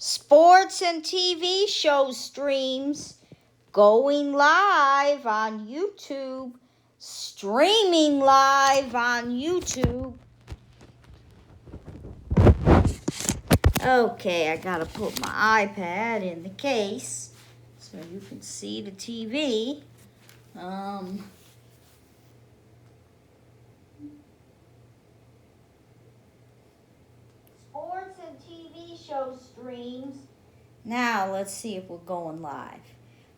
Sports and TV show streams going live on YouTube, streaming live on YouTube. Okay, I gotta put my iPad in the case so you can see the TV. Sports and TV show streams. Now let's see if we're going live.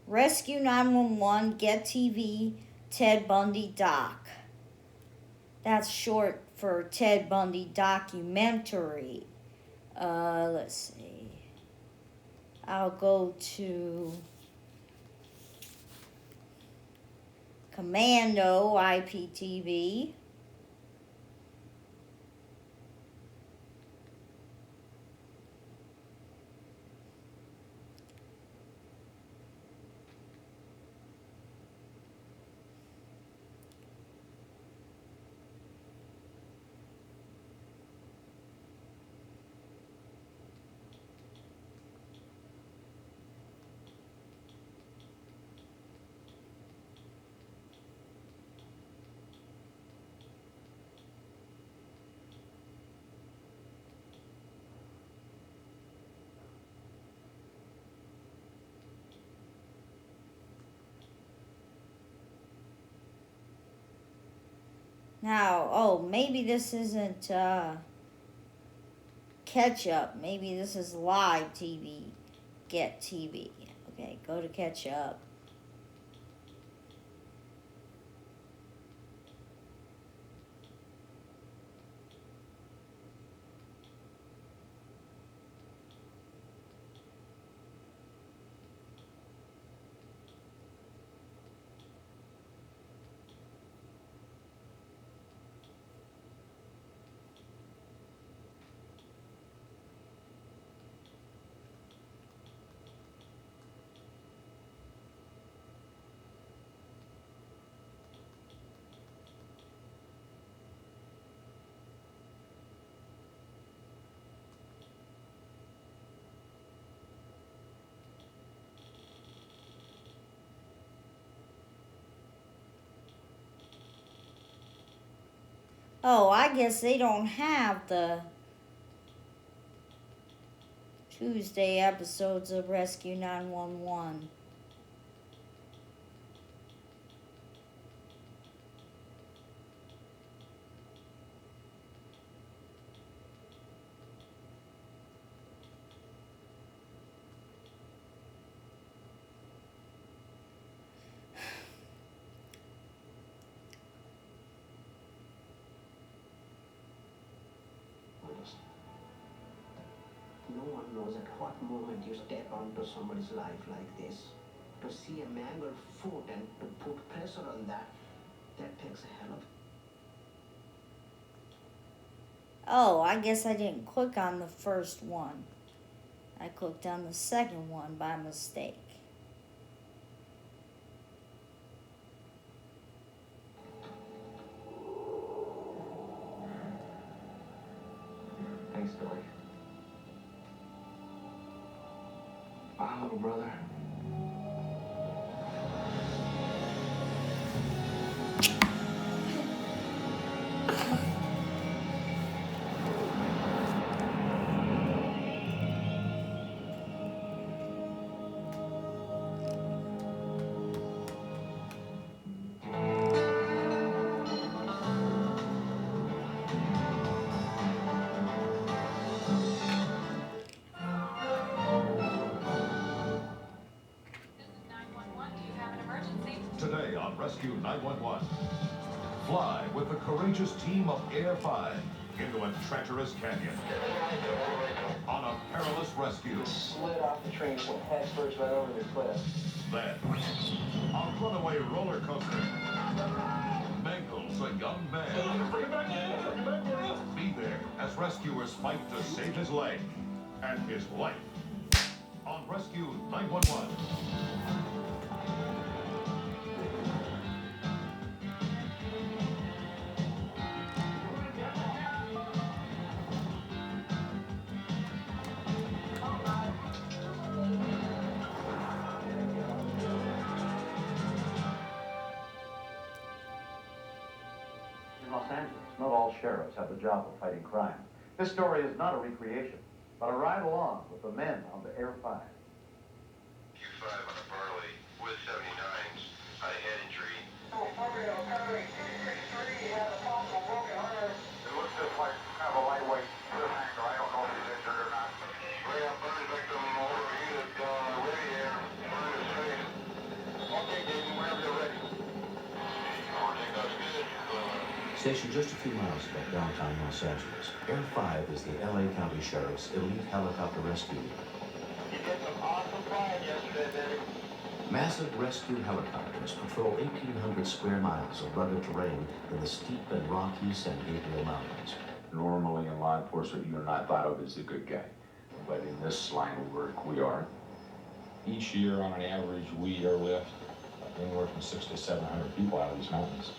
Rescue 911, Get TV, Ted Bundy Doc. That's short for Ted Bundy documentary. Let's see. I'll go to Commando IPTV. Now, maybe this isn't catch up. Maybe this is live TV. Get TV. Okay, go to catch up. Oh, I guess they don't have the Tuesday episodes of Rescue 911. No one knows at what moment you step onto somebody's life like this. To see a mangled foot and to put pressure on that takes a hell of... Oh, I guess I didn't click on the first one. I clicked on the second one by mistake. Thanks, Billy. Bye, little brother. Today on Rescue 911, fly with the courageous team of Air 5 into a treacherous canyon on a perilous rescue. Slid off the train, went head first right over the cliff. Then, a runaway roller coaster mangles a young man. Be there as rescuers fight to save his leg and his life on Rescue 911. not all sheriffs have the job of fighting crime. This story is not a recreation, but a ride along with the men on the Air 5. Q5 on a Barley with 79s, had a head injury. It looks just like kind of a lightweight cliffhanger. I don't know if he's injured or not. Bring up burn victim over unit ready here. Burn his face. Okay, David, whenever you're ready. I think that's good. Stationed just a few miles above downtown Los Angeles, Air 5 is the LA County Sheriff's elite helicopter rescue unit. You did some awesome flying yesterday, David. Massive rescue helicopters patrol 1,800 square miles of rugged terrain in the steep and rocky San Gabriel Mountains. Normally in law enforcement, you're not thought of as a good guy. But in this line of work, we are. Each year, on an average, we airlift anywhere from 600 to 700 people out of these mountains.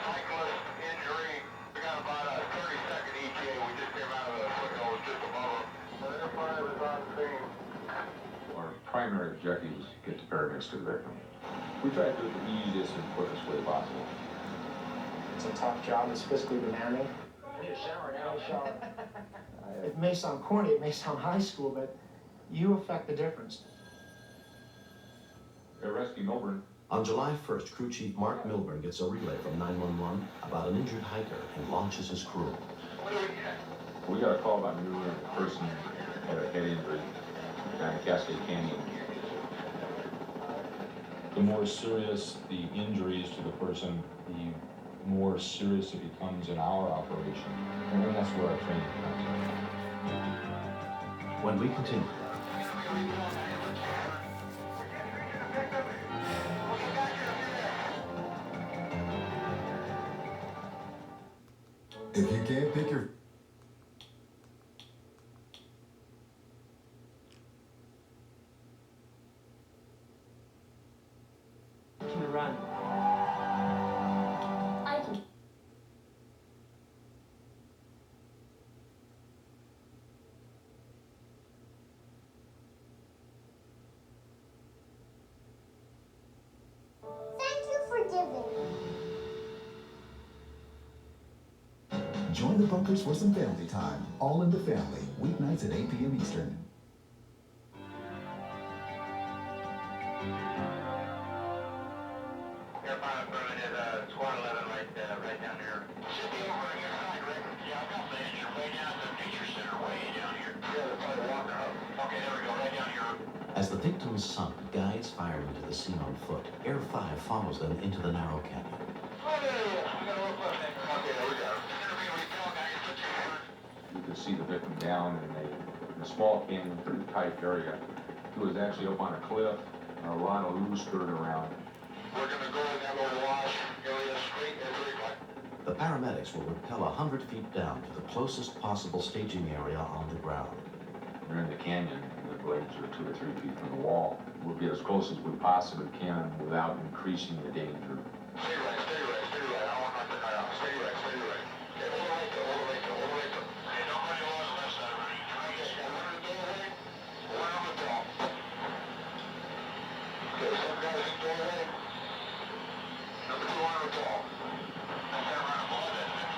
Cyclist injury. We got about a 30-second ETA. We just came out of the foothills just above them. Air 5 is on scene. Our primary objective is to get the paramedics to the victim. We try to do it the easiest and quickest way possible. It's a tough job. It's physically demanding. I need a shower now. Shower. It may sound corny, it may sound high school, but you affect the difference. Air Rescue Melbourne. On July 1st, Crew Chief Mark Milburn gets a relay from 911 about an injured hiker and launches his crew. We got a call about a person had a head injury down Cascade Canyon. The more serious the injuries to the person, the more serious it becomes in our operation. And that's where our training comes in. When we continue, if you can't pick your Can run. I can. Thank you for giving. join the Bunkers for some family time. All in the Family, weeknights at 8 p.m. Eastern. Air pilot permit is squad 11 right down here. Should be over on your side, Rick. Yeah, I've got the engine way down at the nature center, way down here. Yeah, they're probably walking up. Okay, there we go, right down here. As the victim's son guides firemen to the scene on foot, Air 5 follows them into the narrow canyon. Oh, yeah. We got a little left there. Okay, there we go. It's gonna be a refill, guys. Put your hand. You could see the victim down in a small canyon, pretty tight area. He was actually up on a cliff and a lot of loose dirt around. We're gonna go in that little wash area straight as we like. The paramedics will rappel 100 feet down to the closest possible staging area on the ground. We're in the canyon, and the blades are 2 or 3 feet from the wall. We'll be as close as we possibly can without increasing the danger. Stay right, stay right, stay right. I don't want nothing to cut out. Stay right, stay right. Okay, hold it right there, hold it right there, hold it right there. Hey, don't run your left left side, right? Okay, got one in the doorway, one on the top. Okay, some guys in the doorway. Number 2 on the top. I'm gonna run a ball that thing.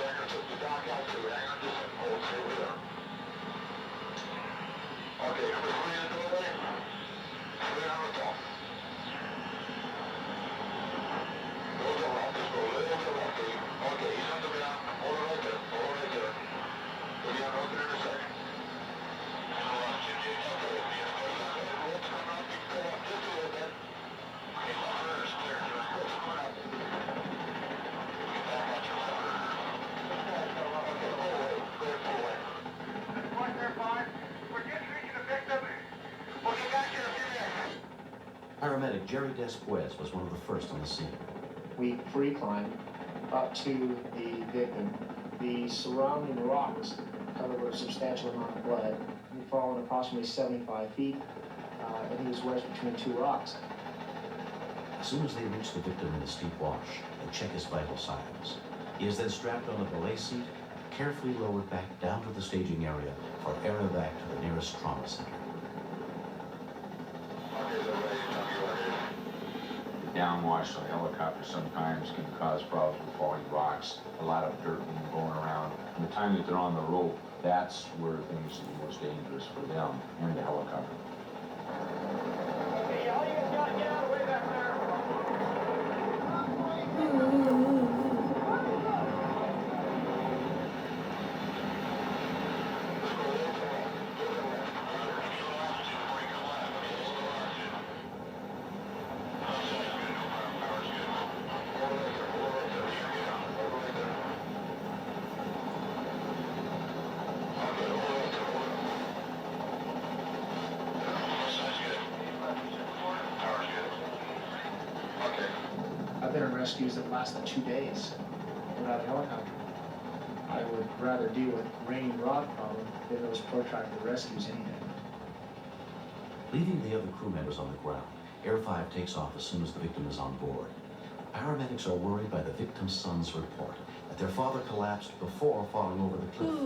I'm gonna take the dock out to it. Hang on just a second. Hold, stay over there. Okay, number 3 in the doorway. 3 on the top. Go to the left, just go a little to the left, Dave. Okay, he's on the ground. Hold it right there, hold it right there. We'll be on open in a second. To the left, Jim, Jim. Okay, yeah, go left. Let's come up, you go up just a little bit. Okay, left rear is clear, Jim. Let's come up. Get back out your left rear. Okay, pull away, go ahead, pull away. One there, 5. We're just reaching the victim. We'll get back here in a few minutes. Paramedic Jerry Despuez was one of the first on the scene. We free climbed up to the victim. The surrounding rocks covered with a substantial amount of blood. He'd fallen approximately 75 feet, and he was wedged between 2 rocks. As soon as they reach the victim in the steep wash, they check his vital signs. He is then strapped on a belay seat, carefully lowered back down to the staging area for air evac to the nearest trauma center. Okay, so ready, tell me what it is. downwash, so helicopters sometimes can cause problems with falling rocks, a lot of dirt being blown around. And the time that they're on the rope, that's where things are most dangerous for them and the helicopter. Hey, all you guys gotta get out of the way back there. I've been in rescues that lasted 2 days without a helicopter. I would rather deal with rain rod problem than those protracted rescues any day. Leaving the other crew members on the ground, Air 5 takes off as soon as the victim is on board. Paramedics are worried by the victim's son's report that their father collapsed before falling over the cliff.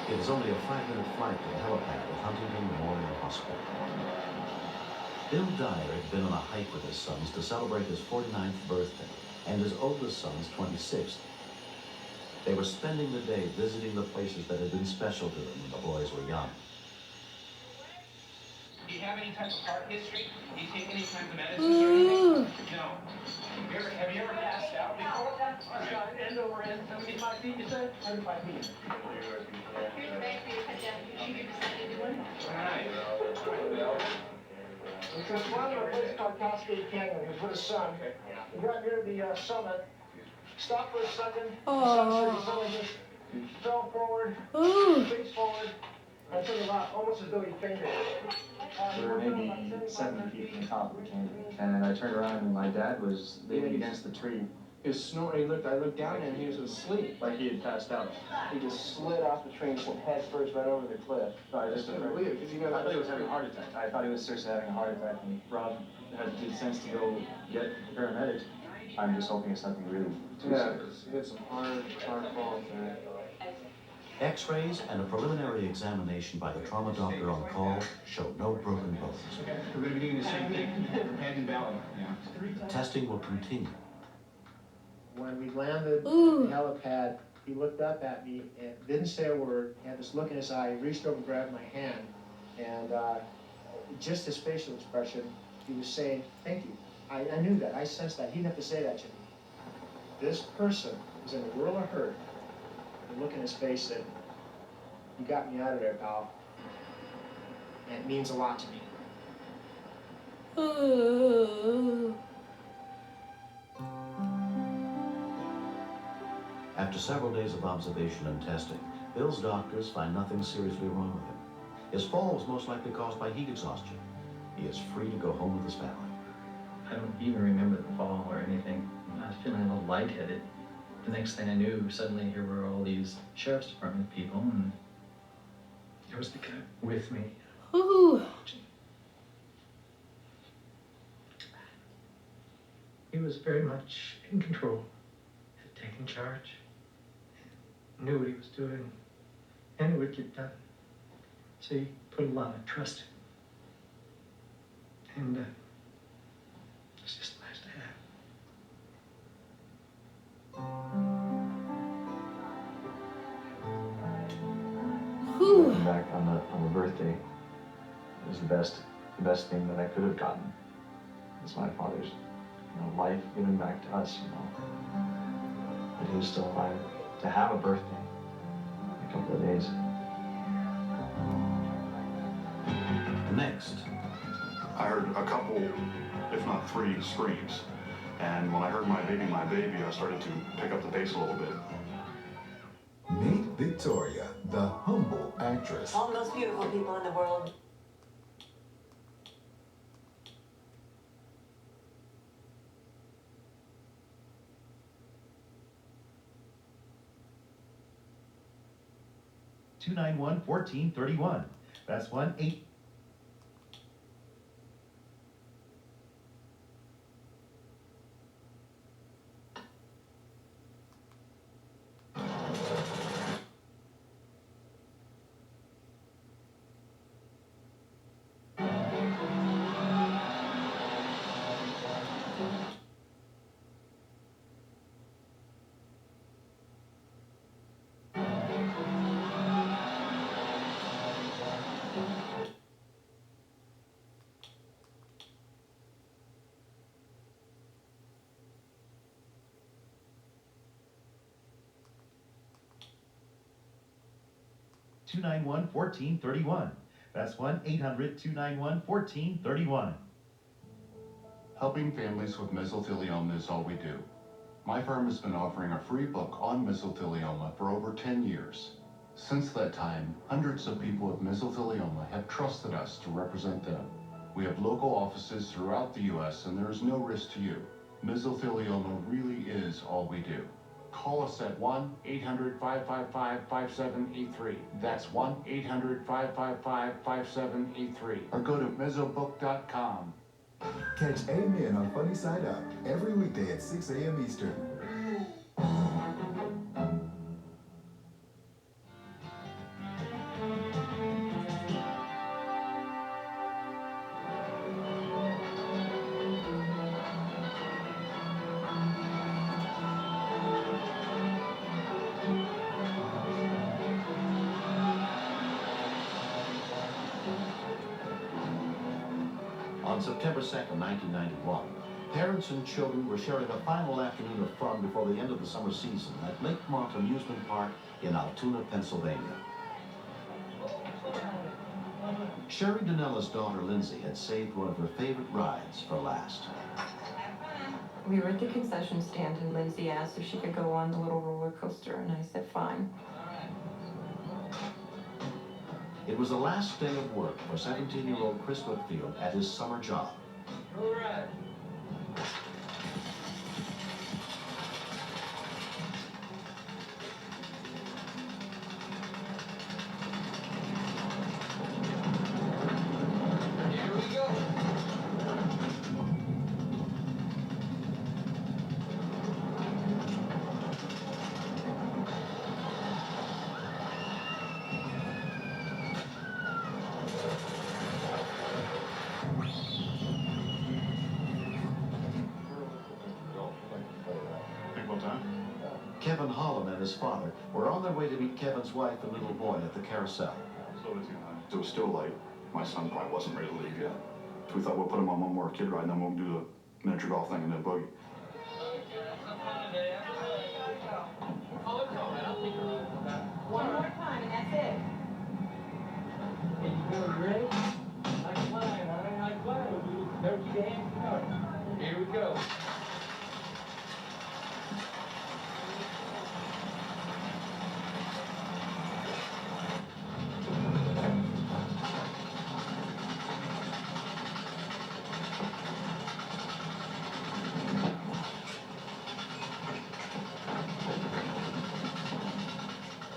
It is only a 5-minute flight to the helipad at Huntington Memorial Hospital. Bill Dyer had been on a hike with his sons to celebrate his 49th birthday and his oldest son's 26th. They were spending the day visiting the places that had been special to them when the boys were young. Do you have any type of heart history? Do you take any kinds of medicines or anything? No. Have you ever passed out before? End over end, 75 feet, you said? 75 feet. Here's the bag for your pet down. You decided to do it? Right. He was running a place called Cascade Canyon. He was with his son. He got near the summit, stopped for a second. The sun just fell forward, face forward, and to the left, almost as though he fainted. We were maybe 70 feet from the top of the canyon. And I turned around and my dad was leaning against the tree. He was snoring. I looked down at him, he was asleep. Like he had passed out. He just slid off the train head first right over the cliff. So I just couldn't believe it, because I thought he was having a heart attack. I thought he was seriously having a heart attack, and Rob had the sense to go get paramedics. I'm just hoping it's nothing really too serious. He had some hard falls there. X-rays and a preliminary examination by the trauma doctor on call show no broken bones. We're going to be doing the same thing, head and belly. Yeah. Testing will continue. When we landed the helipad, he looked up at me and didn't say a word. He had this look in his eye. He reached over and grabbed my hand. And just his facial expression, he was saying, thank you. I knew that. I sensed that. He didn't have to say that to me. This person was in a world of hurt. The look in his face said, you got me out of there, pal. And it means a lot to me. After several days of observation and testing, Bill's doctors find nothing seriously wrong with him. His fall was most likely caused by heat exhaustion. He is free to go home with his family. I don't even remember the fall or anything. I was feeling a little lightheaded. The next thing I knew, suddenly here were all these sheriff's department people, and there was the guy with me. He was very much in control, had taken charge, knew what he was doing, and it would get done. So he put a lot of trust in it. And it's just nice to have. Looking back on the birthday, it was the best thing that I could have gotten. It's my father's, life giving back to us, But he was still alive to have a birthday in a couple of days. Next, I heard a couple, if not 3, screams. And when I heard my baby, I started to pick up the pace a little bit. Meet Victoria, the humble actress. All the most beautiful people in the world. (291-1431). That's 1-8. 1-800-291-1431. That's 1-800-291-1431. Helping families with mesothelioma is all we do. My firm has been offering a free book on mesothelioma for over 10 years. Since that time, hundreds of people with mesothelioma have trusted us to represent them. We have local offices throughout the U.S. and there is no risk to you. Mesothelioma really is all we do. Call us at 1-800-555-5783. That's 1-800-555-5783. Or go to mesobook.com. Catch Amen on Funny Side Up every weekday at 6 a.m. Eastern. On September 2nd, 1991, parents and children were sharing a final afternoon of fun before the end of the summer season at Lakemont Amusement Park in Altoona, Pennsylvania. Sherry Danella's daughter, Lindsay, had saved one of her favorite rides for last. We were at the concession stand and Lindsay asked if she could go on the little roller coaster and I said fine. It was the last day of work for 17-year-old Chris Whitfield at his summer job. All right. Here we go. Kevin Holland and his father were on their way to meet Kevin's wife and little boy at the carousel. It was still late. My son probably wasn't ready to leave yet. So we thought we'll put him on one more kid ride and then we'll do the miniature golf thing and then boogie. One more time and that's it. Here you go, you ready? Like flying, all right? Like flying. Never keep your hands in the car. Here we go.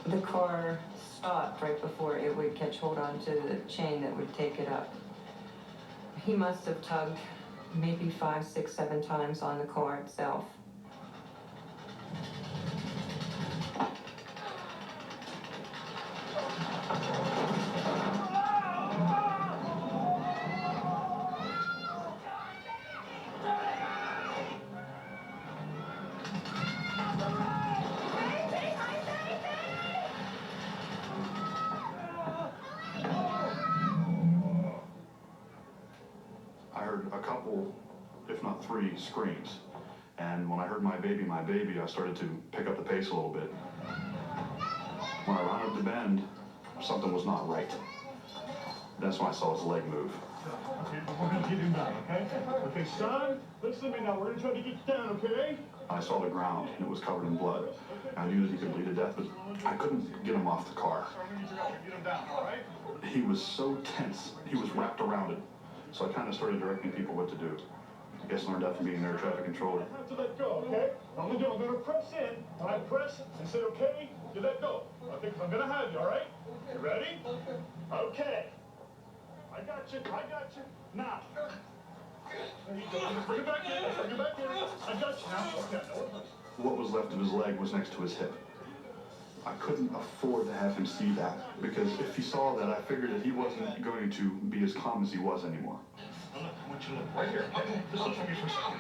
The car stopped right before it would catch hold onto the chain that would take it up. He must have tugged maybe 5, 6, 7 times on the car itself. I heard a couple, if not 3, screams. And when I heard my baby, I started to pick up the pace a little bit. When I rounded the bend, something was not right. That's when I saw his leg move. Okay, we're gonna get him down, okay? Okay, son, listen to me now. We're gonna try to get you down, okay? I saw the ground, and it was covered in blood. I knew that he could bleed to death, but I couldn't get him off the car. Get him down, all right? He was so tense, he was wrapped around it. So I kind of started directing people what to do. I guess learned that from being an air traffic controller. You have to let go, okay? I'm gonna press in. When I press and say, okay, you let go. Okay, 'cause I'm gonna have you, all right? You ready? Okay. I got you. Now. There you go. Bring it back in. I got you now. Okay. What was left of his leg was next to his hip. I couldn't afford to have him see that, because if he saw that, I figured that he wasn't going to be as calm as he was anymore. Now look, I want you to look right here. Okay. Just look at me for a second.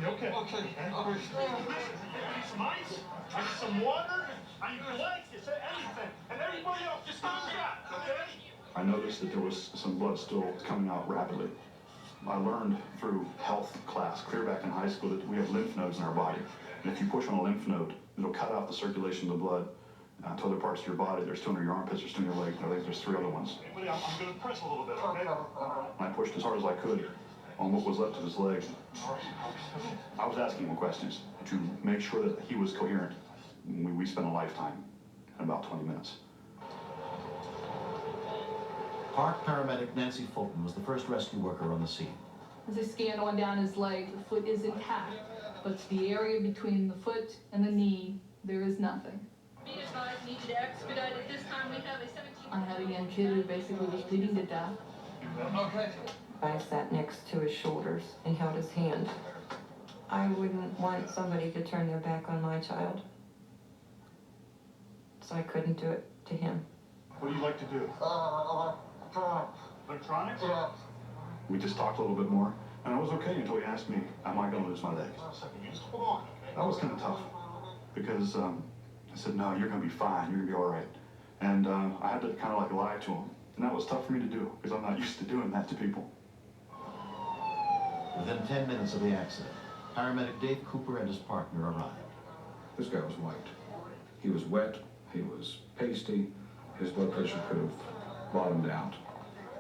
You okay? Okay. I need some ice. I need some water. I need blankets. Anything. And everybody else, just calm down, okay? I noticed that there was some blood still coming out rapidly. I learned through health class, clear back in high school, that we have lymph nodes in our body. And if you push on a lymph node, it'll cut off the circulation of the blood, To other parts of your body. There's two under your armpits, there's two in your legs, and I think there's three other ones. Hey, buddy, I'm going to press a little bit, okay? And I pushed as hard as I could on what was left of his leg. I was asking him questions to make sure that he was coherent. We spent a lifetime in about 20 minutes. Park paramedic Nancy Fulton was the first rescue worker on the scene. As I scanned on down his leg, the foot is intact, but it's the area between the foot and the knee, there is nothing. Be advised, need to expedite at this time. We have a 17. I had a young kid who basically was bleeding to death. Okay. I sat next to his shoulders and held his hand. I wouldn't want somebody to turn their back on my child. So I couldn't do it to him. What do you like to do? Electronics? We just talked a little bit more, and I was okay until he asked me, am I going to lose my leg? Hold on. That was kind of tough, because I said, no, you're going to be fine, you're going to be all right. And I had to kind of like lie to him, and that was tough for me to do, because I'm not used to doing that to people. Within 10 minutes of the accident, paramedic Dave Cooper and his partner arrived. This guy was white. He was wet, he was pasty, his blood pressure could have bottomed out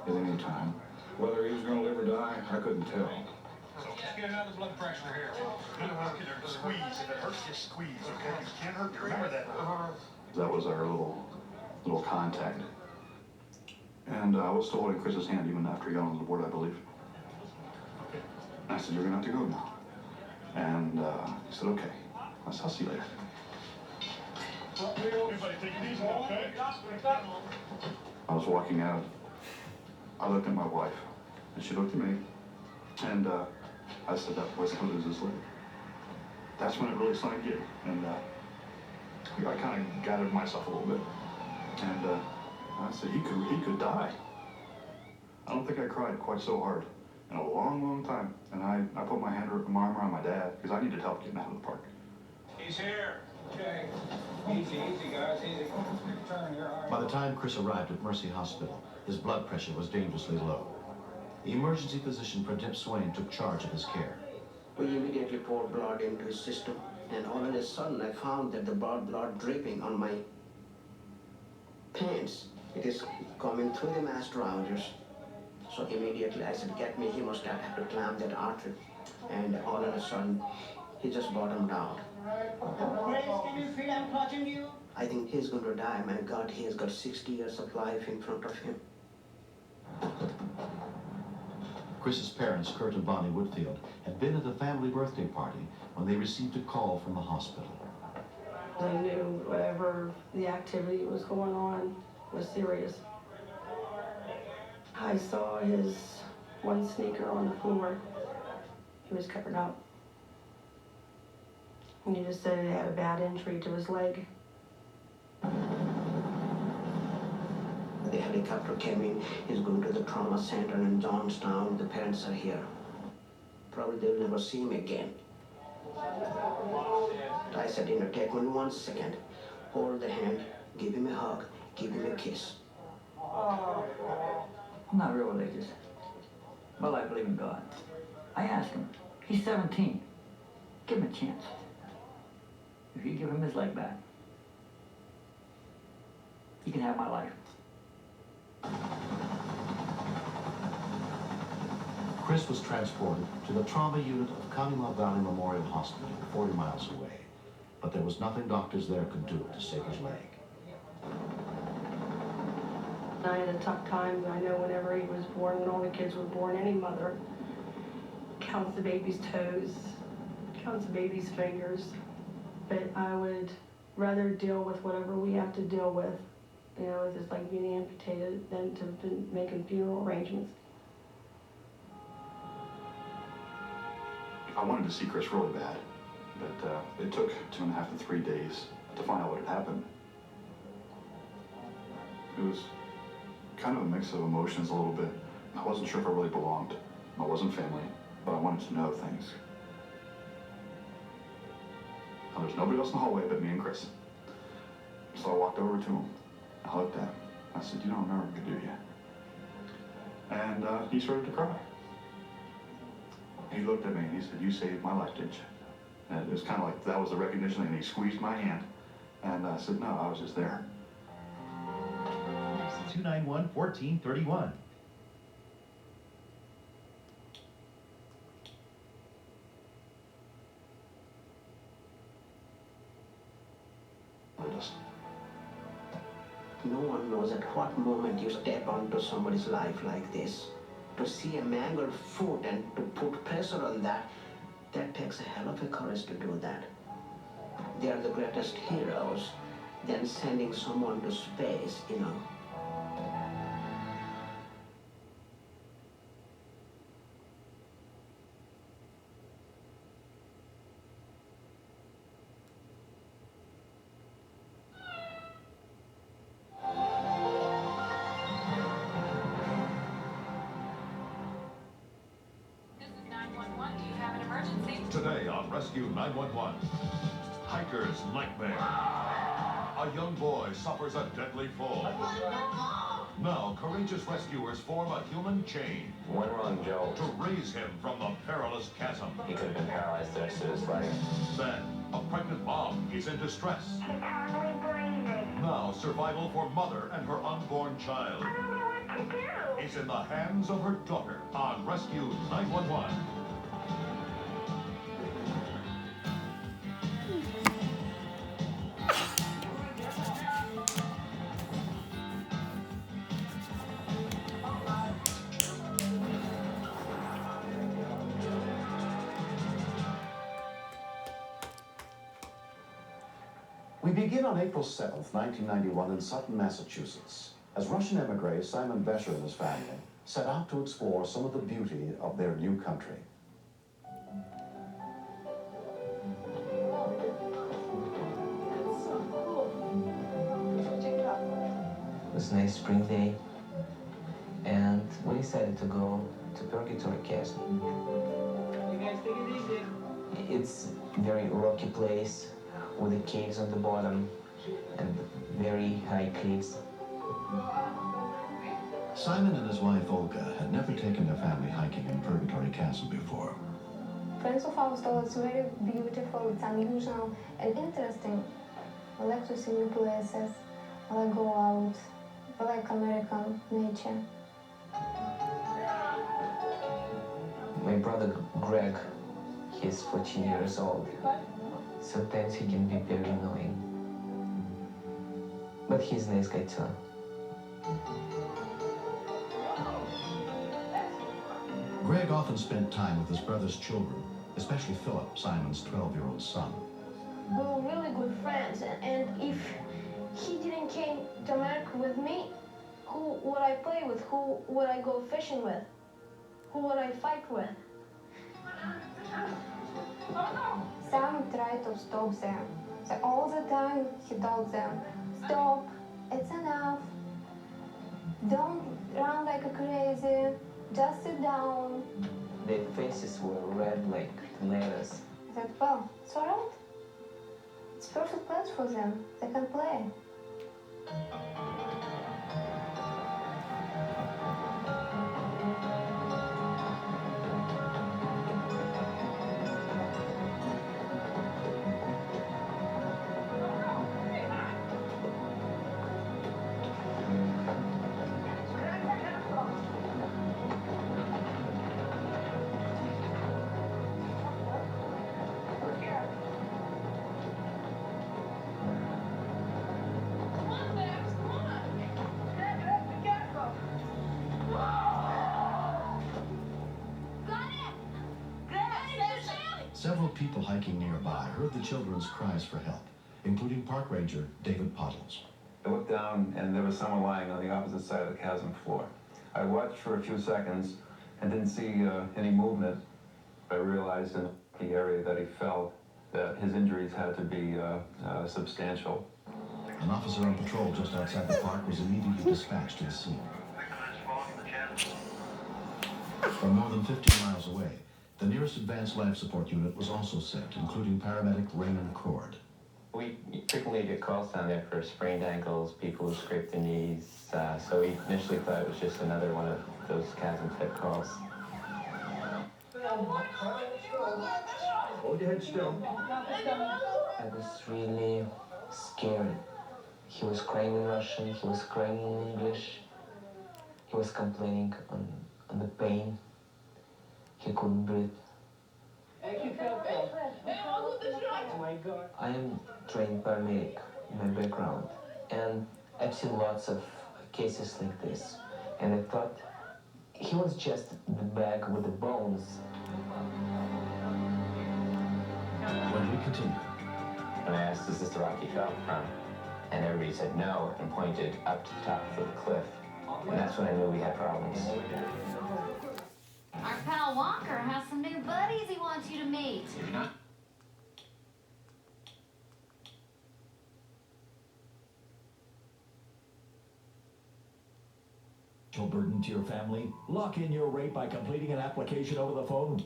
at any time. Whether he was going to live or die, I couldn't tell. So let's get another blood pressure here. Squeeze. If it hurts, just squeeze, okay? You can't hurt you. Remember that. That was our little contact. And I was still holding Chris's hand even after he got on the board, I believe. And I said, you're going to have to go now. And he said, okay. I said, I'll see you later. Everybody take it easy, okay? I was walking out. I looked at my wife, and she looked at me, and I said, that boy's going to lose his leg. That's when it really sunk in, and I kind of gathered myself a little bit, and I said, he could die. I don't think I cried quite so hard in a long, long time, and I put my arm around my dad, because I needed help getting out of the park. He's here. Okay. Easy, guys, easy. Turn your arm. By the time Chris arrived at Mercy Hospital, his blood pressure was dangerously low. The emergency physician Pradip Swain took charge of his care. We immediately poured blood into his system, and all of a sudden I found that the blood dripping on my pants. It is coming through the mass trousers. So immediately I said, get me hemostat, I have to clamp that artery. And all of a sudden, he just bottomed out. Grace, can you feel I'm clutching you? I think he's going to die. My God, he has got 60 years of life in front of him. Chris's parents, Kurt and Bonnie Woodfield, had been at a family birthday party when they received a call from the hospital. I knew whatever the activity was going on was serious. I saw his one sneaker on the floor. He was covered up. And he just said he had a bad injury to his leg. The helicopter came in. He's going to the trauma center in Johnstown. The parents are here. Probably they'll never see him again. I said, take only 1 second. Hold the hand, give him a hug, give him a kiss. I'm not real religious, but I believe in God. I asked him, he's 17. Give him a chance. If you give him his leg back, he can have my life. Chris was transported to the trauma unit of Kanima Valley Memorial Hospital, 40 miles away. But there was nothing doctors there could do to save his leg. I had a tough time. I know whenever he was born, when all the kids were born, any mother counts the baby's toes, counts the baby's fingers. But I would rather deal with whatever we have to deal with, with just like being amputated, than to be making funeral arrangements. I wanted to see Chris really bad, but it took 2.5 to 3 days to find out what had happened. It was kind of a mix of emotions a little bit. I wasn't sure if I really belonged. I wasn't family, but I wanted to know things. Now, there's nobody else in the hallway but me and Chris. So I walked over to him. I looked at him. I said, you don't remember me, do you? And he started to cry. He looked at me and he said, you saved my life, didn't you? And it was kind of like that was the recognition, and he squeezed my hand. And I said, no, I was just there. 291-1431. No one knows at what moment you step onto somebody's life like this. To see a mangled foot and to put pressure on that, that takes a hell of a courage to do that. They are the greatest heroes than sending someone to space, you know. Today on Rescue 911, hiker's nightmare. A young boy suffers a deadly fall. Now, courageous rescuers form a human chain. One wrong joke. To raise him from the perilous chasm. He could have been paralyzed the rest of his life. Then, a pregnant mom is in distress. He's hardly breathing. Now, survival for mother and her unborn child I don't know what to do. is in the hands of her daughter on Rescue 911. We begin on April 7th, 1991 in Sutton, Massachusetts, as Russian emigre Simon Besher and his family set out to explore some of the beauty of their new country. It was a nice spring day, and we decided to go to Purgatory Castle. You guys take it easy. It's a very rocky place with the caves on the bottom and very high cliffs. Simon and his wife Olga had never taken their family hiking in Purgatory Castle before. Friends of ours told it's very beautiful, it's unusual and interesting. I like to see new places, I like go out, I like American nature. My brother Greg, he's 14 years old. Sometimes he can be very annoying. But he's a nice guy too. Greg often spent time with his brother's children, especially Philip, Simon's 12-year-old son. We were really good friends, and if he didn't came to America with me, who would I play with? Who would I go fishing with? Who would I fight with? Sam tried to stop them. So all the time he told them, stop, it's enough. Don't run like a crazy, just sit down. Their faces were red like tomatoes. I said, well, it's all right. It's a perfect place for them. They can play. Several people hiking nearby heard the children's cries for help, including park ranger David Puddles. I looked down and there was someone lying on the opposite side of the chasm floor. I watched for a few seconds and didn't see any movement. I realized in the area that he fell that his injuries had to be substantial. An officer on patrol just outside the park was immediately dispatched to the scene. From more than 15 miles away, the nearest advanced life support unit was also sent, including paramedic Raymond Cord. We frequently get calls down there for sprained ankles, people who scrape their knees, so we initially thought it was just another one of those chasm-type calls. Hold your head still. I was really scared. He was crying in Russian, he was crying in English. He was complaining on the pain. He couldn't breathe. Oh my God. I am trained paramedic in my background, and I've seen lots of cases like this, and I thought he was just the bag with the bones. When we continue. When I asked, is this the rock he fell from? And everybody said no and pointed up to the top of the cliff. And that's when I knew we had problems. Our pal Walker has some new buddies he wants you to meet. Burden to your family? Lock in your rate by completing an application over the phone.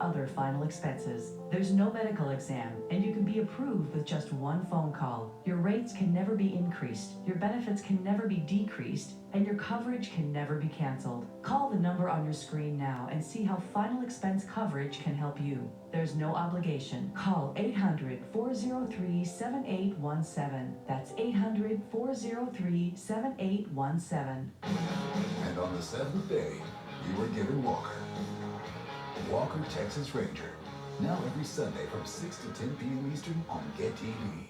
Other final expenses. There's no medical exam, and you can be approved with just one phone call. Your rates can never be increased, your benefits can never be decreased, and your coverage can never be canceled. Call the number on your screen now and see how final expense coverage can help you. There's no obligation. Call 800-403-7817. That's 800-403-7817. And on the seventh day, you were given Walker. Walker, Texas Ranger. Now every Sunday from 6 to 10 p.m. Eastern on Get TV.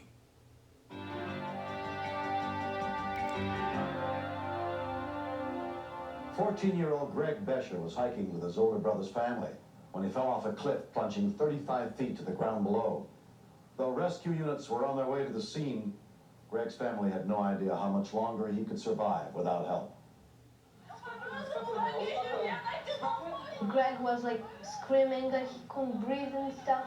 14-year-old Greg Besher was hiking with his older brother's family when he fell off a cliff, plunging 35 feet to the ground below. Though rescue units were on their way to the scene, Greg's family had no idea how much longer he could survive without help. Greg was like screaming that he couldn't breathe and stuff,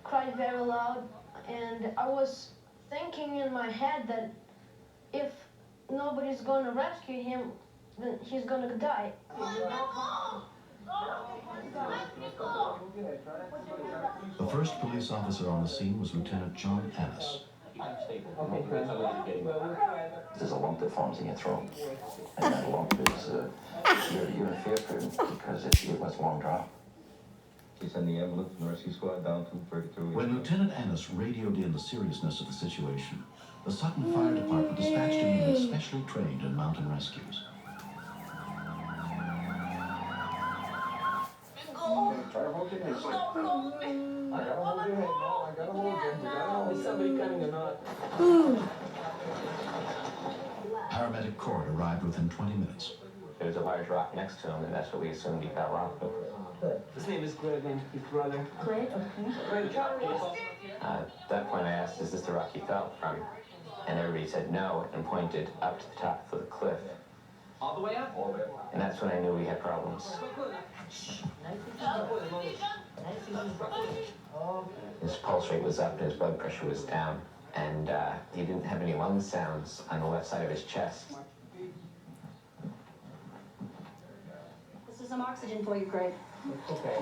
cried very loud, and I was thinking in my head that if nobody's gonna rescue him, then he's gonna die. The first police officer on the scene was Lieutenant John Annis. There's a lump that forms in your throat, and that lump is, you're in fear for him because it was a long drop. We send the ambulance and rescue squad down to 32. When Lieutenant Annis radioed in the seriousness of the situation, the Sutton Fire Department dispatched a unit specially trained in mountain rescues. Is somebody cutting a knot? Paramedic Cord arrived within 20 minutes. There was a large rock next to him, and that's what we assumed he fell off of. His name is Greg and his brother. Greg, okay. At that point I asked, is this the rock he fell from? And everybody said no and pointed up to the top of the cliff. All the way up? And that's when I knew we had problems. His pulse rate was up and his blood pressure was down. And he didn't have any lung sounds on the left side of his chest. This is some oxygen for you, Greg. Okay.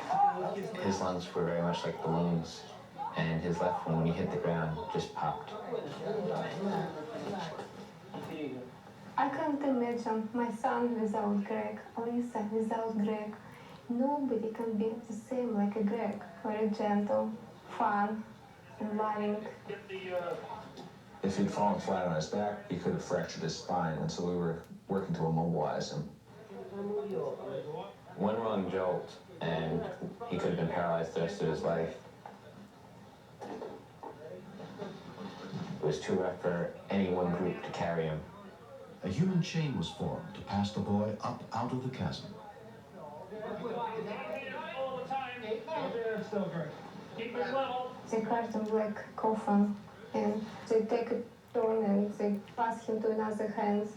His lungs were very much like balloons, and his left one, when he hit the ground, just popped. I can't imagine my son without Greg, Lisa without Greg. Nobody can be the same like a Greg. Very gentle, fun, and loving. If he'd fallen flat on his back, he could have fractured his spine, and so we were working to immobilize him. One wrong jolt, and he could have been paralyzed the rest of his life. It was too rough for any one group to carry him. A human chain was formed to pass the boy up out of the chasm. They carried him like coffin, and they take a turn and they pass him to another hands.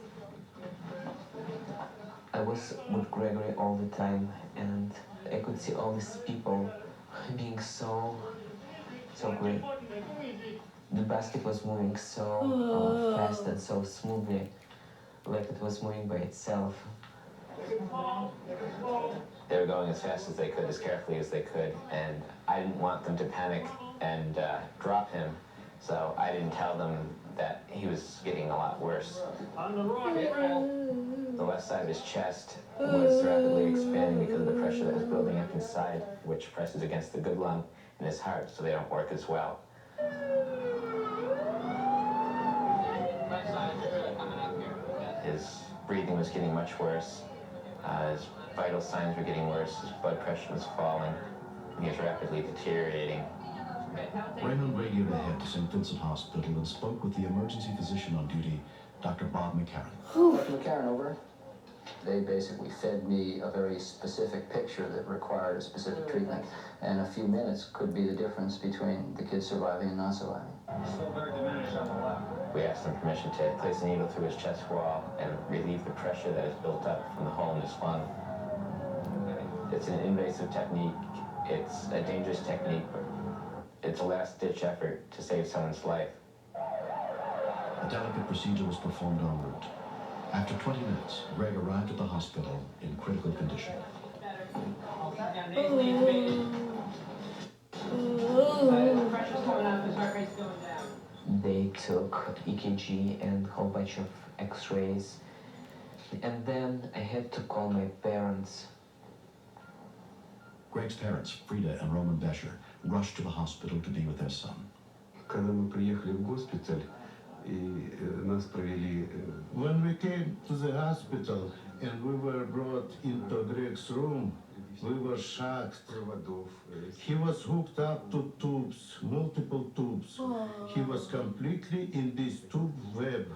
I was with Gregory all the time, and I could see all these people being so great. The basket was moving so fast and so smoothly, like it was moving by itself. They were going as fast as they could, as carefully as they could, and I didn't want them to panic and drop him, so I didn't tell them that he was getting a lot worse. On the rock. The left side of his chest was rapidly expanding because of the pressure that was building up inside, which presses against the good lung and his heart, so they don't work as well. His breathing was getting much worse. His vital signs were getting worse. His blood pressure was falling. He was rapidly deteriorating. Raymond radioed ahead to St. Vincent Hospital and spoke with the emergency physician on duty, Dr. Bob McCarran. Dr. McCarran, over. They basically fed me a very specific picture that required a specific treatment, and a few minutes could be the difference between the kid surviving and not surviving. Still very diminished on the left. We asked him permission to place a needle through his chest wall and relieve the pressure that is built up from the hole in his lung. It's an invasive technique. It's a dangerous technique, but it's a last-ditch effort to save someone's life. A delicate procedure was performed en route. After 20 minutes, Greg arrived at the hospital in critical condition. They took EKG and a whole bunch of x-rays, and then I had to call my parents. Greg's parents, Frida and Roman Bescher, rushed to the hospital to be with their son. Когда мы приехали в госпиталь, и нас провели... When we came to the hospital and we were brought into Greg's room, we were shocked. He was hooked up to tubes, multiple tubes. He was completely in this tube web.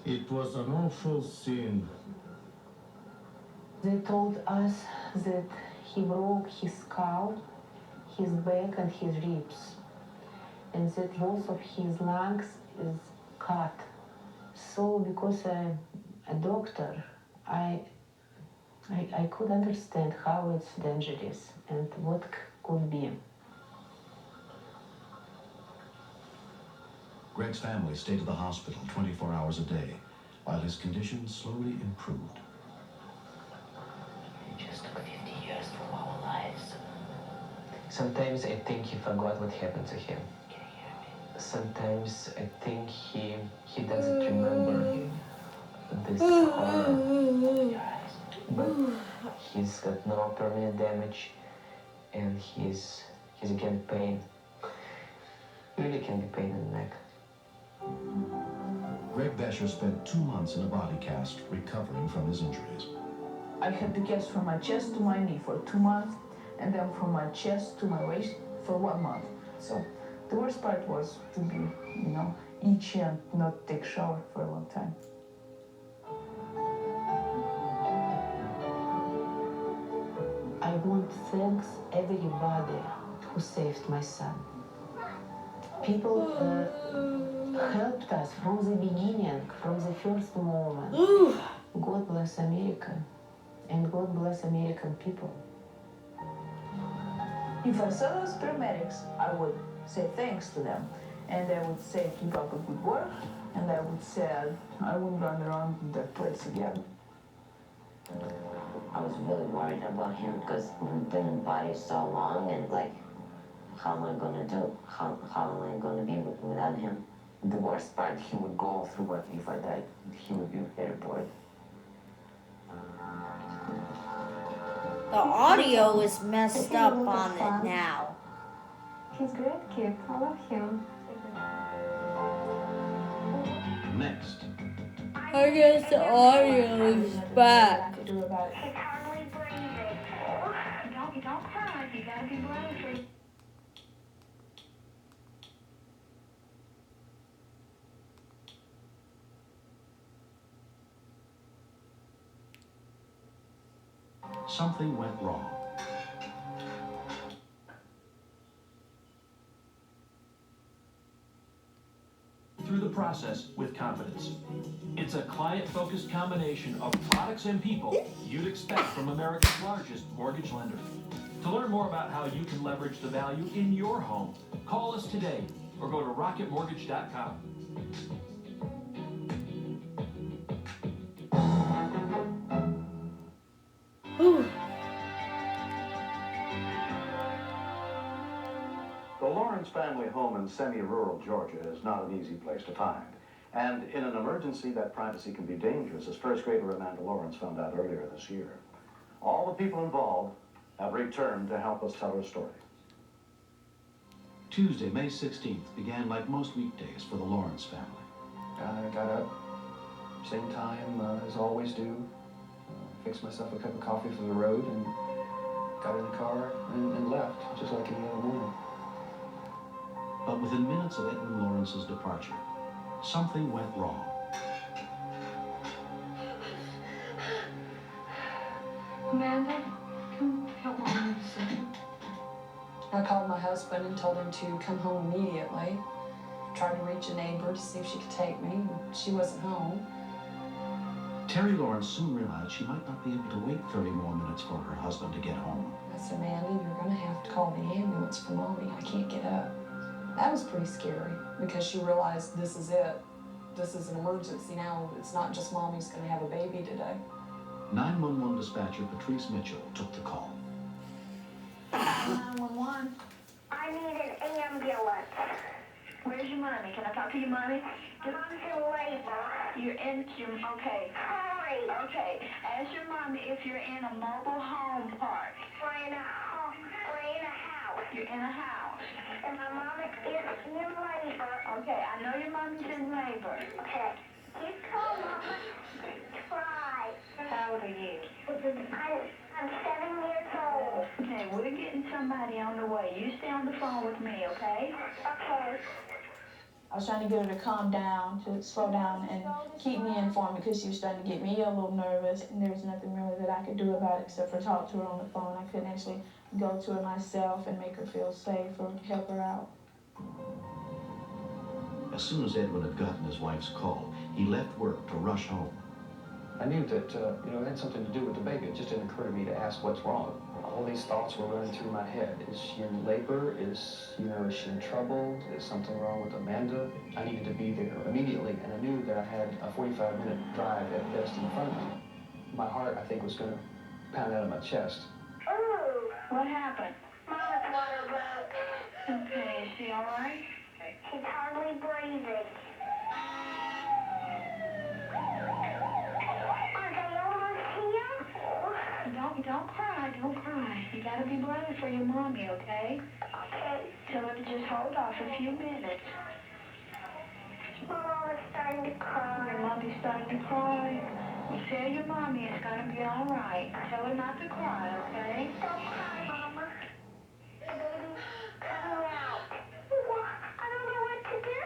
It was an awful scene. They told us that he broke his skull, his back and his ribs, and that both of his lungs is cut. So because I'm a doctor, I could understand how it's dangerous and what could be. Greg's family stayed at the hospital 24 hours a day, while his condition slowly improved. It just took 50 years from our lives. Sometimes I think he forgot what happened to him. Sometimes I think he doesn't remember this horror. But he's got no permanent damage, and he's again pain. Really can be pain in the neck. Greg Bescher spent 2 months in a body cast recovering from his injuries. I had the cast from my chest to my knee for 2 months, and then from my chest to my waist for 1 month. So the worst part was to be, itchy and not take shower for a long time. I want to thank everybody who saved my son. People helped us from the beginning, from the first moment. God bless America, and God bless American people. If I saw those paramedics, I would say thanks to them. And I would say keep up a good work. And I would say I wouldn't run around that place again. I was really worried about him because we've been in body so long, and how am I gonna do? How am I gonna be without him? The worst part, he would go through what if I died. He would be very bored. The audio is messed up on it now. He's a great kid. I love him. Next. I guess the audio is back. Don't cry. You gotta be brave. Something went wrong. Through the process with confidence. It's a client-focused combination of products and people you'd expect from America's largest mortgage lender. To learn more about how you can leverage the value in your home, call us today or go to rocketmortgage.com. The Lawrence family home in semi-rural Georgia is not an easy place to find. And in an emergency, that privacy can be dangerous, as first grader Amanda Lawrence found out earlier this year. All the people involved have returned to help us tell her story. Tuesday, May 16th, began like most weekdays for the Lawrence family. I got up, same time as always do, fixed myself a cup of coffee for the road, and got in the car and left, just like any other morning. But within minutes of Edwin Lawrence's departure, something went wrong. Amanda, come help Mom with something. I called my husband and told him to come home immediately. Tried to reach a neighbor to see if she could take me. She wasn't home. Terry Lawrence soon realized she might not be able to wait 30 more minutes for her husband to get home. I said, Amanda, you're going to have to call the ambulance for Mommy. I can't get up. That was pretty scary because she realized this is it. This is an emergency now. It's not just Mommy's going to have a baby today. 911 dispatcher Patrice Mitchell took the call. 911. I need an ambulance. Where's your mommy? Can I talk to your mommy? Mom's in labor. You're in, okay. Hurry. Okay. Ask your mommy if you're in a mobile home park. We're in a house. You're in a house. And my mom is in labor. Okay, I know your mommy's in labor. Okay. You call Mama. Try. How old are you? I'm 7 years old. Okay, we're getting somebody on the way. You stay on the phone with me, okay? Okay. I was trying to get her to calm down, to slow down, and keep me informed because she was starting to get me a little nervous, and there was nothing really that I could do about it except for talk to her on the phone. I couldn't actually go to her myself and make her feel safe or help her out. As soon as Edwin had gotten his wife's call, he left work to rush home. I knew that, it had something to do with the baby. It just didn't occur to me to ask what's wrong. All these thoughts were running through my head. Is she in labor? Is she in trouble? Is something wrong with Amanda? I needed to be there immediately, and I knew that I had a 45-minute drive at best in front of me. My heart, I think, was going to pound out of my chest. Ooh, what happened? Mama's water broke. Okay, is she all right? She's hardly breathing. Are they almost here? Don't cry, don't cry. You gotta be brave for your mommy, okay? Okay. Tell her to just hold off a few minutes. Mama's starting to cry. Your mommy's starting to cry. Well, tell your mommy it's gonna be all right. Tell her not to cry, okay? Don't cry, Mama. The baby's coming out. I don't know what to do.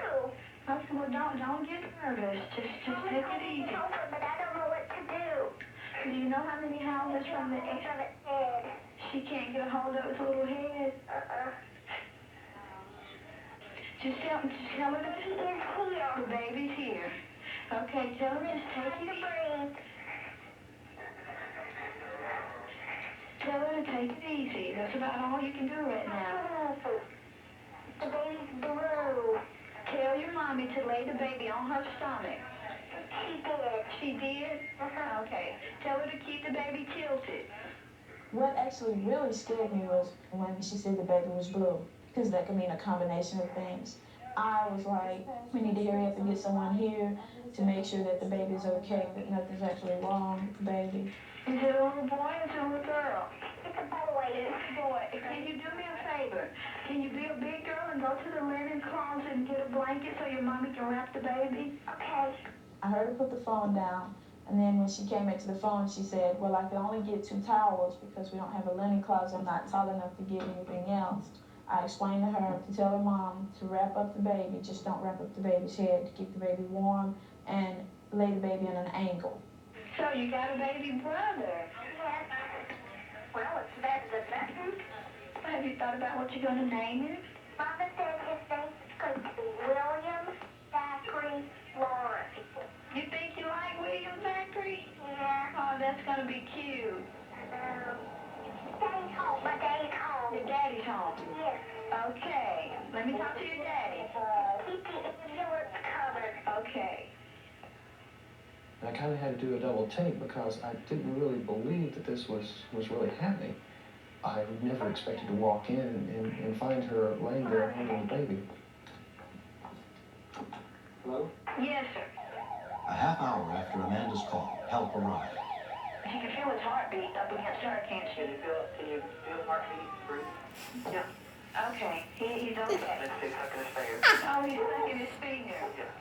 Okay, well, don't get nervous. Just take it easy. But I don't know what to do. Do you know how many houses from the head? She can't get a hold of his little head. Just tell her that He is here. the baby's here. Okay, tell her just take it breathe. Tell her to take it easy. That's about all you can do right now. The baby's blue. Tell your mommy to lay the baby on her stomach. She did. She did? Okay. Tell her to keep the baby tilted. What actually really scared me was when she said the baby was blue, because that could mean a combination of things. I was like, we need to hurry up and get someone here to make sure that the baby's okay, that nothing's actually wrong with the baby. Is it a little boy or is it a little girl? It's a boy. It's a boy. Can you do me a favor? Can you be a big girl and go to the linen closet and get a blanket so your mommy can wrap the baby? Okay. I heard her put the phone down, and then when she came back to the phone, she said, well, I can only get 2 towels because we don't have a linen closet. I'm not tall enough to get anything else. I explained to her to tell her mom to wrap up the baby, just don't wrap up the baby's head, to keep the baby warm, and lay the baby in an angle. So you got a baby brother? Yes. Well, it's better than nothing. Have you thought about what you're going to name him? Mama said his name's going to be William Zachary Lawrence. You think you like William Zachary? Yeah. Oh, that's going to be cute. Daddy's home. My daddy's home. Your daddy's home? Yes. Okay. Let me talk to your daddy. Keep the ambulance covered. Okay. I kind of had to do a double take because I didn't really believe that this was really happening. I never expected to walk in and find her laying there holding the baby. Hello? Yes, sir. A half hour after Amanda's call, help arrived. He can feel his heartbeat up against her, can't you? Can you feel his heartbeat? Breathe? Yeah. Okay. He's okay. Let's see, sucking his finger. Oh, he's sucking his finger. Yeah.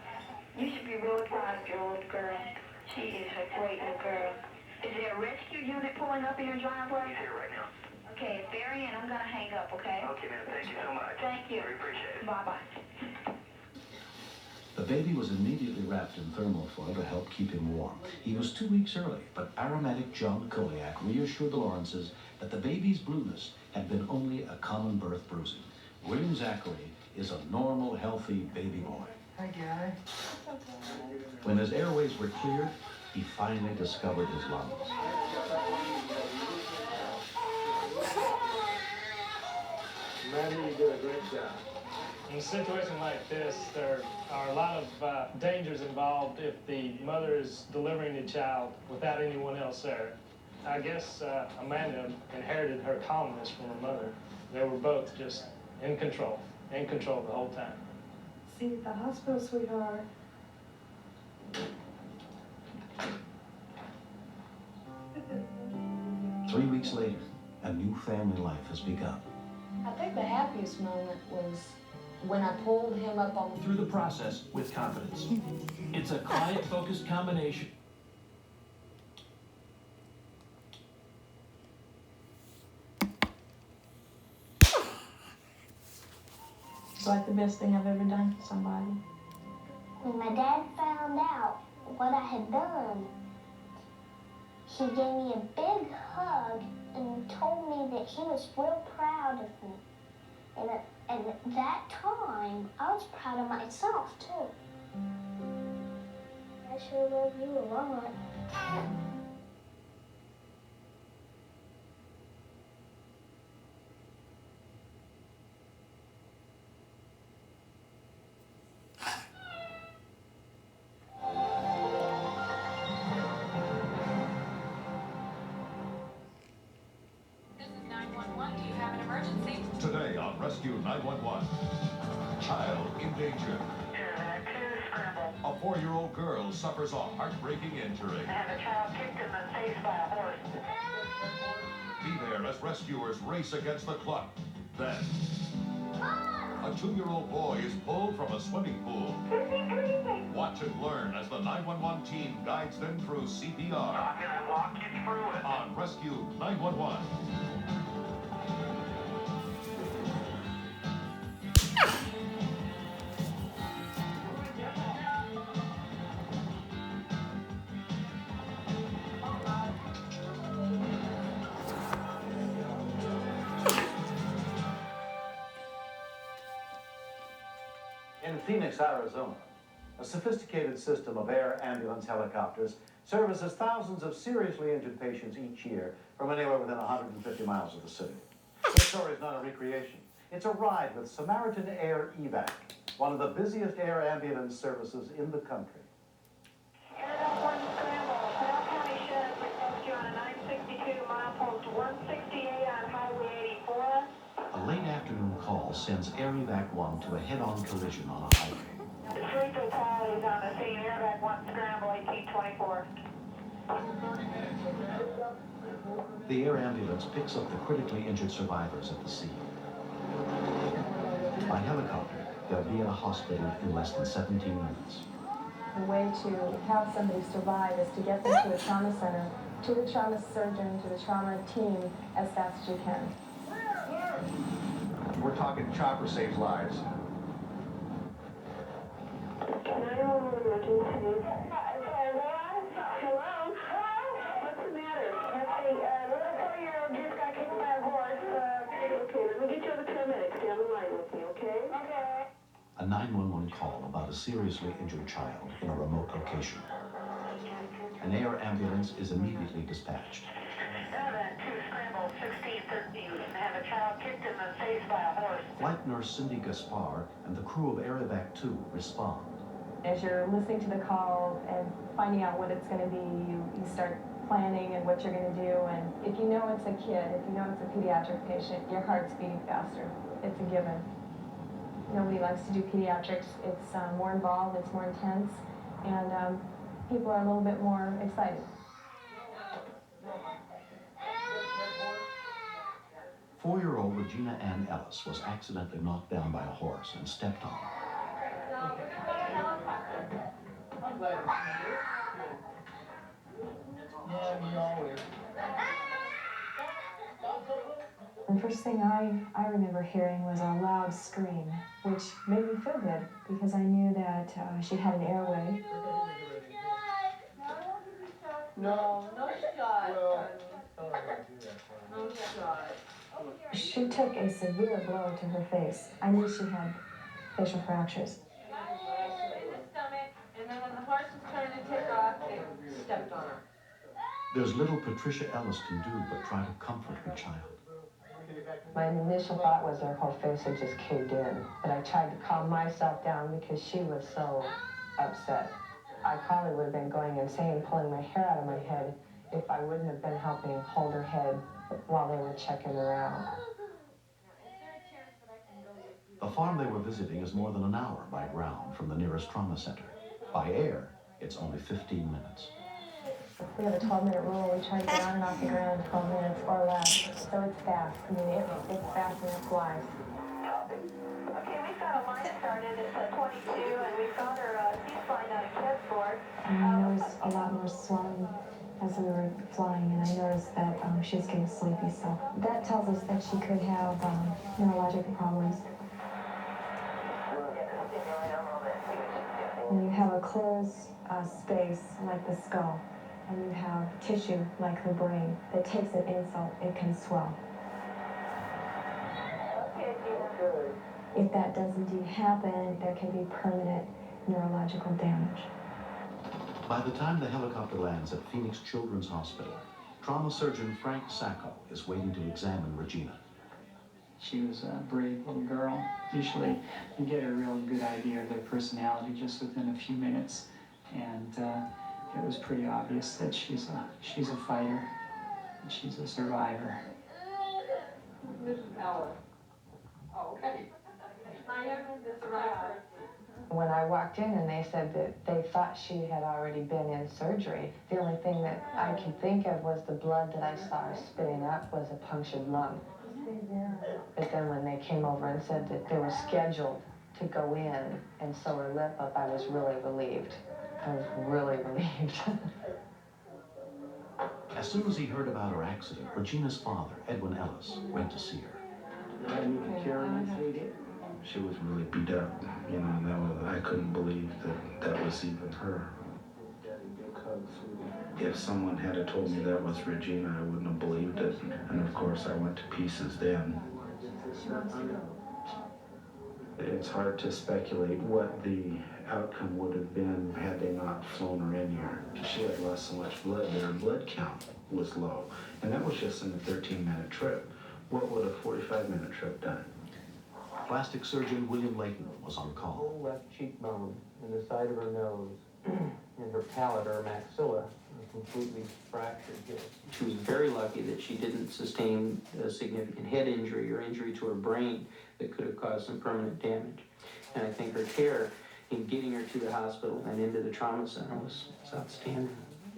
You should be really proud of your little girl. She is a great little girl. Is there a rescue unit pulling up in your driveway? He's here right now. Okay, if they're in, I'm gonna hang up, okay? Okay, ma'am. Thank you so much. Thank you. We appreciate it. Bye-bye. The baby was immediately wrapped in thermal foil to help keep him warm. He was 2 weeks early, but aromatic John Koliak reassured the Lawrences that the baby's blueness had been only a common birth bruising. William Zachary is a normal, healthy baby boy. Hi, Gary. When his airways were cleared, he finally discovered his lungs. Mandy, you did a great job. In a situation like this, there are a lot of dangers involved if the mother is delivering the child without anyone else there. I guess Amanda inherited her calmness from her mother. They were both just in control the whole time. See you at the hospital, sweetheart. Three weeks later, a new family life has begun. I think the happiest moment was when I pulled him up on Through the process with confidence. It's a client-focused combination. It's like the best thing I've ever done for somebody. When my dad found out what I had done, he gave me a big hug and told me that he was real proud of me. And at that time, I was proud of myself, too. I sure love you a lot. Today on Rescue 911, child in danger. A 4-year-old girl suffers a heartbreaking injury. And a child kicked in the face by a horse. Be there as rescuers race against the clock. Then, a 2-year-old boy is pulled from a swimming pool. Watch and learn as the 911 team guides them through CPR. I'm gonna walk you through it. On Rescue 911. In Phoenix, Arizona, a sophisticated system of air ambulance helicopters services thousands of seriously injured patients each year from anywhere within 150 miles of the city. This story is not a recreation. It's a ride with Samaritan Air Evac, one of the busiest air ambulance services in the country. A late afternoon call sends Air Evac 1 to a head-on collision on a highway. Three fatalities on the scene. Airback 1 scramble 1824. The air ambulance picks up the critically injured survivors at the scene. By helicopter, they'll be in a hospital in less than 17 minutes. The way to have somebody survive is to get them to a trauma center, to the trauma surgeon, to the trauma team as fast as you can. We're talking chopper saves lives. A 911 call about a seriously injured child in a remote location. An air ambulance is immediately dispatched. Airback 2 scramble 1613. Have a child kicked in the face by a horse. Flight nurse Cindy Gaspar and the crew of Air Evac 2 respond. As you're listening to the call and finding out what it's going to be, you start planning and what you're going to do. And if you know it's a kid, if you know it's a pediatric patient, your heart's beating faster. It's a given. Nobody likes to do pediatrics. It's more involved, it's more intense, and people are a little bit more excited. 4-year-old Regina Ann Ellis was accidentally knocked down by a horse and stepped on. The first thing I remember hearing was a loud scream, which made me feel good because I knew that she had an airway. No shot. No shot. She took a severe blow to her face. I knew she had facial fractures. And then when the horse was trying to take off, they stepped on her. There's little Patricia Ellis can do but try to comfort her child. My initial thought was her whole face had just caved in, but I tried to calm myself down because she was so upset. I probably would have been going insane, pulling my hair out of my head if I wouldn't have been helping hold her head while they were checking her out. The farm they were visiting is more than an hour by ground from the nearest trauma center. By air, it's only 15 minutes. We have a 12-minute rule. We try to get on and off the ground in 12 minutes or less. So it's fast. I mean, it's fast and it flies. Okay, we've got a line started. It's at 22, and we've got her C-spine out of Kidsport. And I noticed a lot more swelling as we were flying, and I noticed that she was getting sleepy. So that tells us that she could have neurological problems. When you have a closed space like the skull, and you have tissue like her brain that takes an insult, it can swell. If that does indeed happen, there can be permanent neurological damage. By the time the helicopter lands at Phoenix Children's Hospital, trauma surgeon Frank Sacco is waiting to examine Regina. She was a brave little girl. Usually you get a real good idea of their personality just within a few minutes, and it was pretty obvious that she's a fighter, and she's a survivor. Mrs. Ellis. Oh, okay. I am the survivor. When I walked in and they said that they thought she had already been in surgery, the only thing that I could think of was the blood that I saw her spitting up was a punctured lung. But then when they came over and said that they were scheduled to go in and sew her lip up, I was really relieved. I was really relieved. As soon as he heard about her accident, Regina's father, Edwin Ellis, went to see her. She was really beat up, you know, and I couldn't believe that was even her. If someone had told me that was Regina, I wouldn't have believed it. And of course, I went to pieces then. It's hard to speculate what the outcome would have been had they not flown her in here. She had lost so much blood that her blood count was low. And that was just in a 13-minute trip. What would a 45-minute trip done? Plastic surgeon William Layton was on call. Whole left cheekbone and the side of her nose and her palate or maxilla are completely fractured here. She was very lucky that she didn't sustain a significant head injury or injury to her brain that could have caused some permanent damage. And I think her care in getting her to the hospital and into the trauma center was outstanding.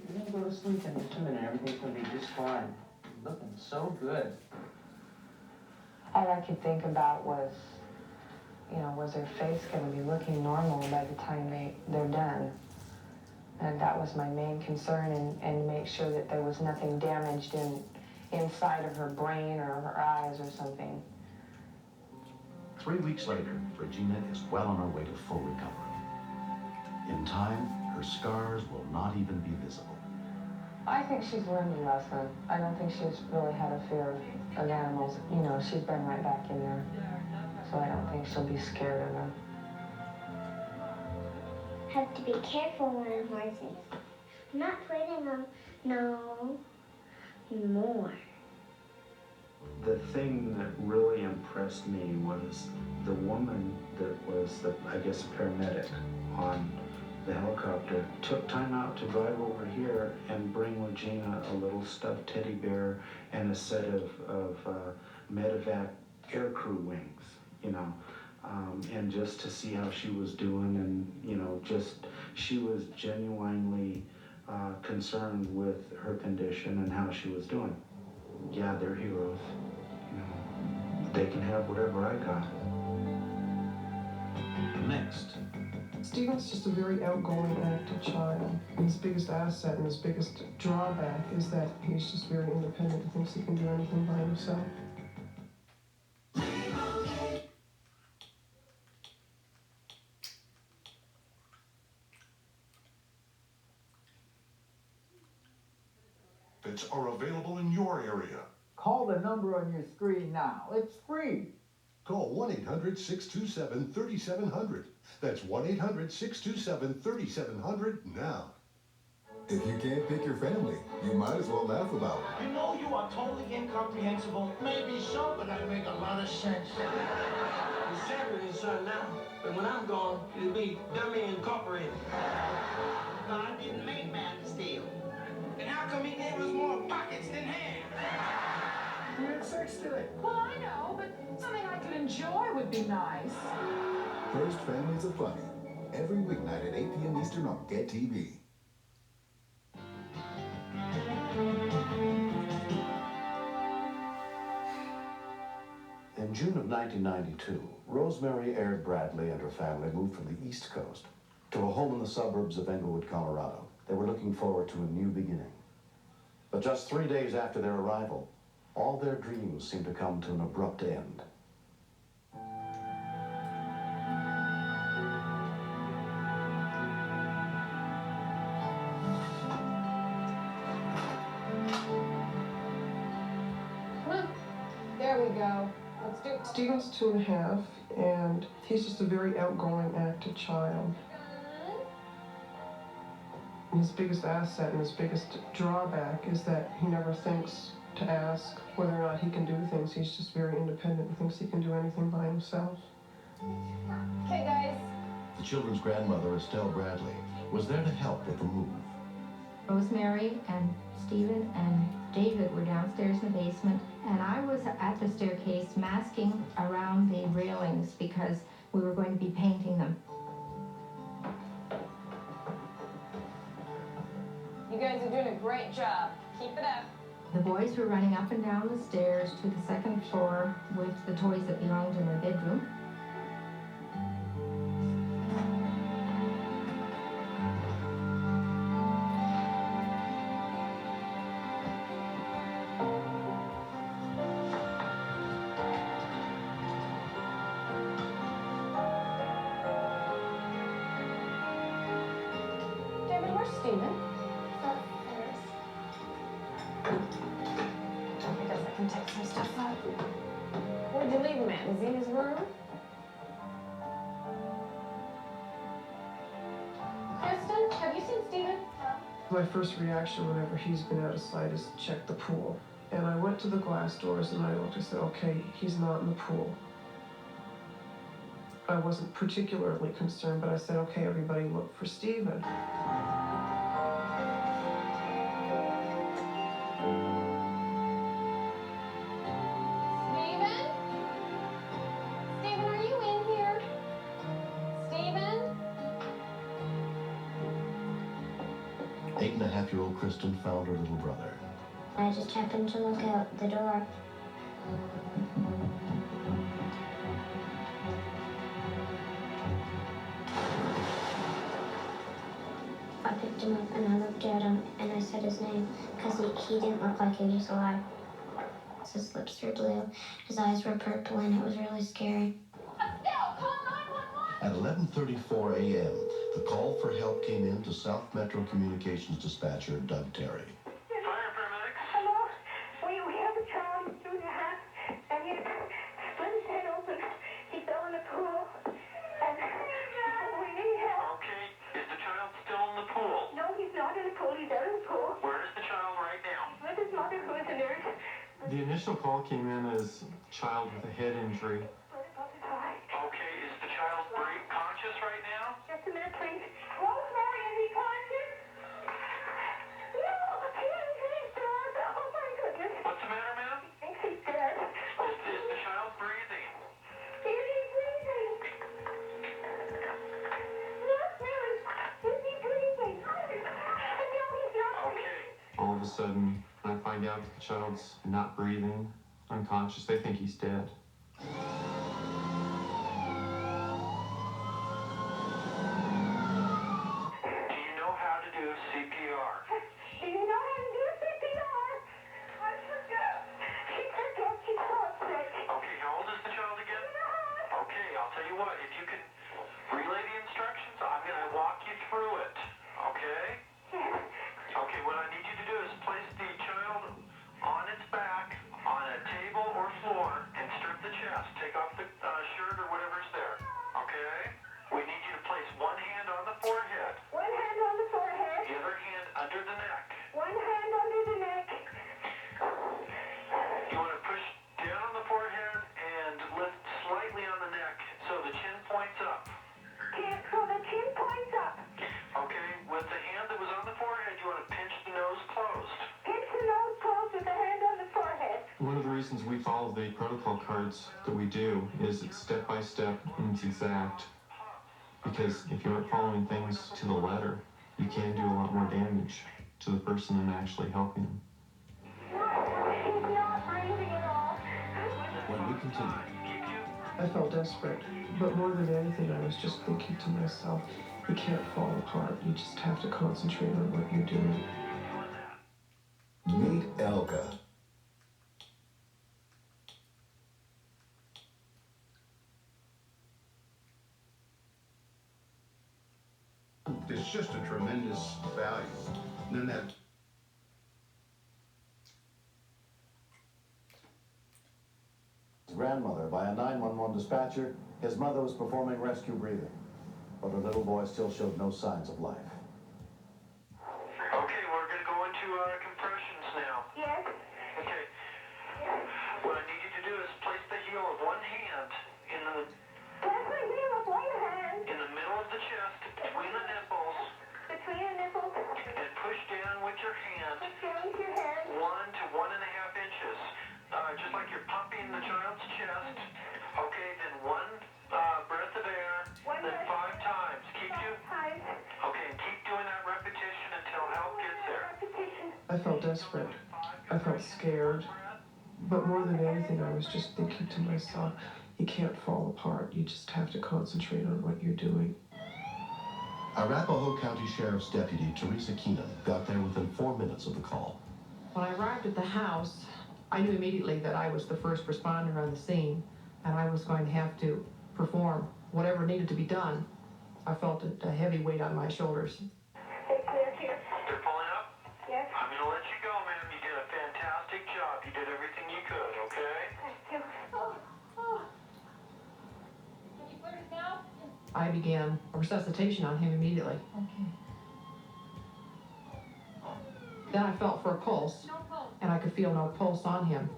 You're gonna go to sleep in just a minute. Everything's gonna be just fine. Looking so good. All I could think about was, you know, was her face going to be looking normal by the time they're done? And that was my main concern, and make sure that there was nothing damaged inside of her brain or her eyes or something. 3 weeks later, Regina is well on her way to full recovery. In time, her scars will not even be visible. I think she's learned a lesson. I don't think she's really had a fear of animals. You know, she's been right back in there. So I don't think she'll be scared of them. Have to be careful when horses. I'm not fighting them no more. The thing that really impressed me was the woman that was, I guess, a paramedic on the helicopter took time out to drive over here and bring Regina a little stuffed teddy bear and a set of medevac aircrew wings, you know. and just to see how she was doing, and just she was genuinely concerned with her condition and how she was doing. Yeah, they're heroes. They can have whatever I got. Next. Stephen's just a very outgoing, active child. And his biggest asset and his biggest drawback is that he's just very independent and thinks he can do anything by himself. Benefits are available in your area. Call the number on your screen now. It's free. Call 1-800-627-3700. That's 1-800-627-3700 now. If you can't pick your family, you might as well laugh about it. I know you are totally incomprehensible. Maybe so, but I make a lot of sense. It's Saturday, son, now. But when I'm gone, it'll be Dummy Incorporated. God didn't make man to steal. And how come he gave us more pockets than hands? We had sex today. Well, I know, but something I could enjoy would be nice. First Families of Funny. Every weeknight at 8 p.m. Eastern on Get TV. In June of 1992, Rosemary Aird Bradley and her family moved from the East Coast to a home in the suburbs of Englewood, Colorado. They were looking forward to a new beginning. But just 3 days after their arrival, all their dreams seemed to come to an abrupt end. There we go. Let's do it. Stephen's 2.5, and he's just a very outgoing, active child. And his biggest asset and his biggest drawback is that he never thinks to ask whether or not he can do things. He's just very independent and thinks he can do anything by himself. Okay, guys. The children's grandmother, Estelle Bradley, was there to help with the move. Rosemary and Stephen and David were downstairs in the basement, and I was at the staircase masking around the railings because we were going to be painting them. You guys are doing a great job. Keep it up. The boys were running up and down the stairs to the second floor with the toys that belonged in their bedroom. David, where's Stephen? I guess I can take some stuff out. Where'd you leave him at? Is he in his room? Kristen, have you seen Stephen? My first reaction whenever he's been out of sight is to check the pool. And I went to the glass doors and I looked and said, okay, he's not in the pool. I wasn't particularly concerned, but I said, okay, everybody look for Stephen. Stephen? Stephen, are you in here? Stephen? 8.5-year-old Kristen found her little brother. I just happened to look out the door. I picked him up and I looked at him and I said his name because he didn't look like he was alive. His lips were blue, his eyes were purple, and it was really scary. At 11:34 a.m., the call for help came in to South Metro Communications dispatcher Doug Terry. Hello? We have a child, he's 2.5, and he split his head open. He fell in the pool, and we need help. Okay, is the child still in the pool? No, he's not in the pool, he's out of the pool. Where is the child right now? He's with his mother, who is a nurse. The initial call came in as child with a head injury. Okay, is the child conscious right now? Just a minute, please. Rosemary, is he conscious? No, he's dead. Oh, my goodness. What's the matter, ma'am? He thinks he's dead. Is the child breathing? Is he breathing? a sudden, when I find out that the child's not breathing, unconscious, they think he's dead. CPR. Do you know how to do CPR? I forgot. She forgot she's so sick. Okay, how old is the child again? Okay, I'll tell you what, if you can relay the instructions, I'm going to walk you through it. Okay? Okay, what I need you to do is place the child on its back on a table or floor and strip the chest. Take off the shirt or whatever's there. Okay? We need you to place one hand on the forehead. One hand on the forehead. The other hand under the neck. One hand under the neck. You want to push down on the forehead and lift slightly on the neck so the chin points up. So the chin points up. Okay, with the hand that was on the forehead, you want to pinch the nose closed. Pinch the nose closed with the hand on the forehead. One of the reasons we follow the protocol cards that we do is it's step by step and it's exact. Because if you aren't following things to the letter, you can do a lot more damage to the person than actually helping them. She's not breathing at all. When we continue. I felt desperate, but more than anything, I was just thinking to myself, you can't fall apart. You just have to concentrate on what you're doing. Meet Elka. It's just a tremendous value. And then that grandmother by a 911 dispatcher, his mother was performing rescue breathing, but her little boy still showed no signs of life. Okay, we're going to go into compressions now. Yes. Okay. What I need you to do is place the heel of one hand in the... Place the heel of one hand. In the middle of the chest, between the nipples. Between the nipples. And push down with your hand. Push down with your hand. 1 to 1.5 inches. Just like you're pumping the child's chest. Okay, then one breath of air. Then 5 times. Keep doing... Okay, keep doing that repetition until help gets there. I felt desperate. I felt scared. But more than anything, I was just thinking to myself, you can't fall apart. You just have to concentrate on what you're doing. Arapahoe County Sheriff's Deputy Teresa Keenan got there within 4 minutes of the call. When I arrived at the house, I knew immediately that I was the first responder on the scene, and I was going to have to perform whatever needed to be done. I felt a heavy weight on my shoulders. They're pulling up? Yes. I'm going to let you go, ma'am. You did a fantastic job. You did everything you could, okay? Thank you. Can you put it now? I began a resuscitation on him immediately. Okay. Then I felt for a pulse, No pulse. and I could feel no pulse on him.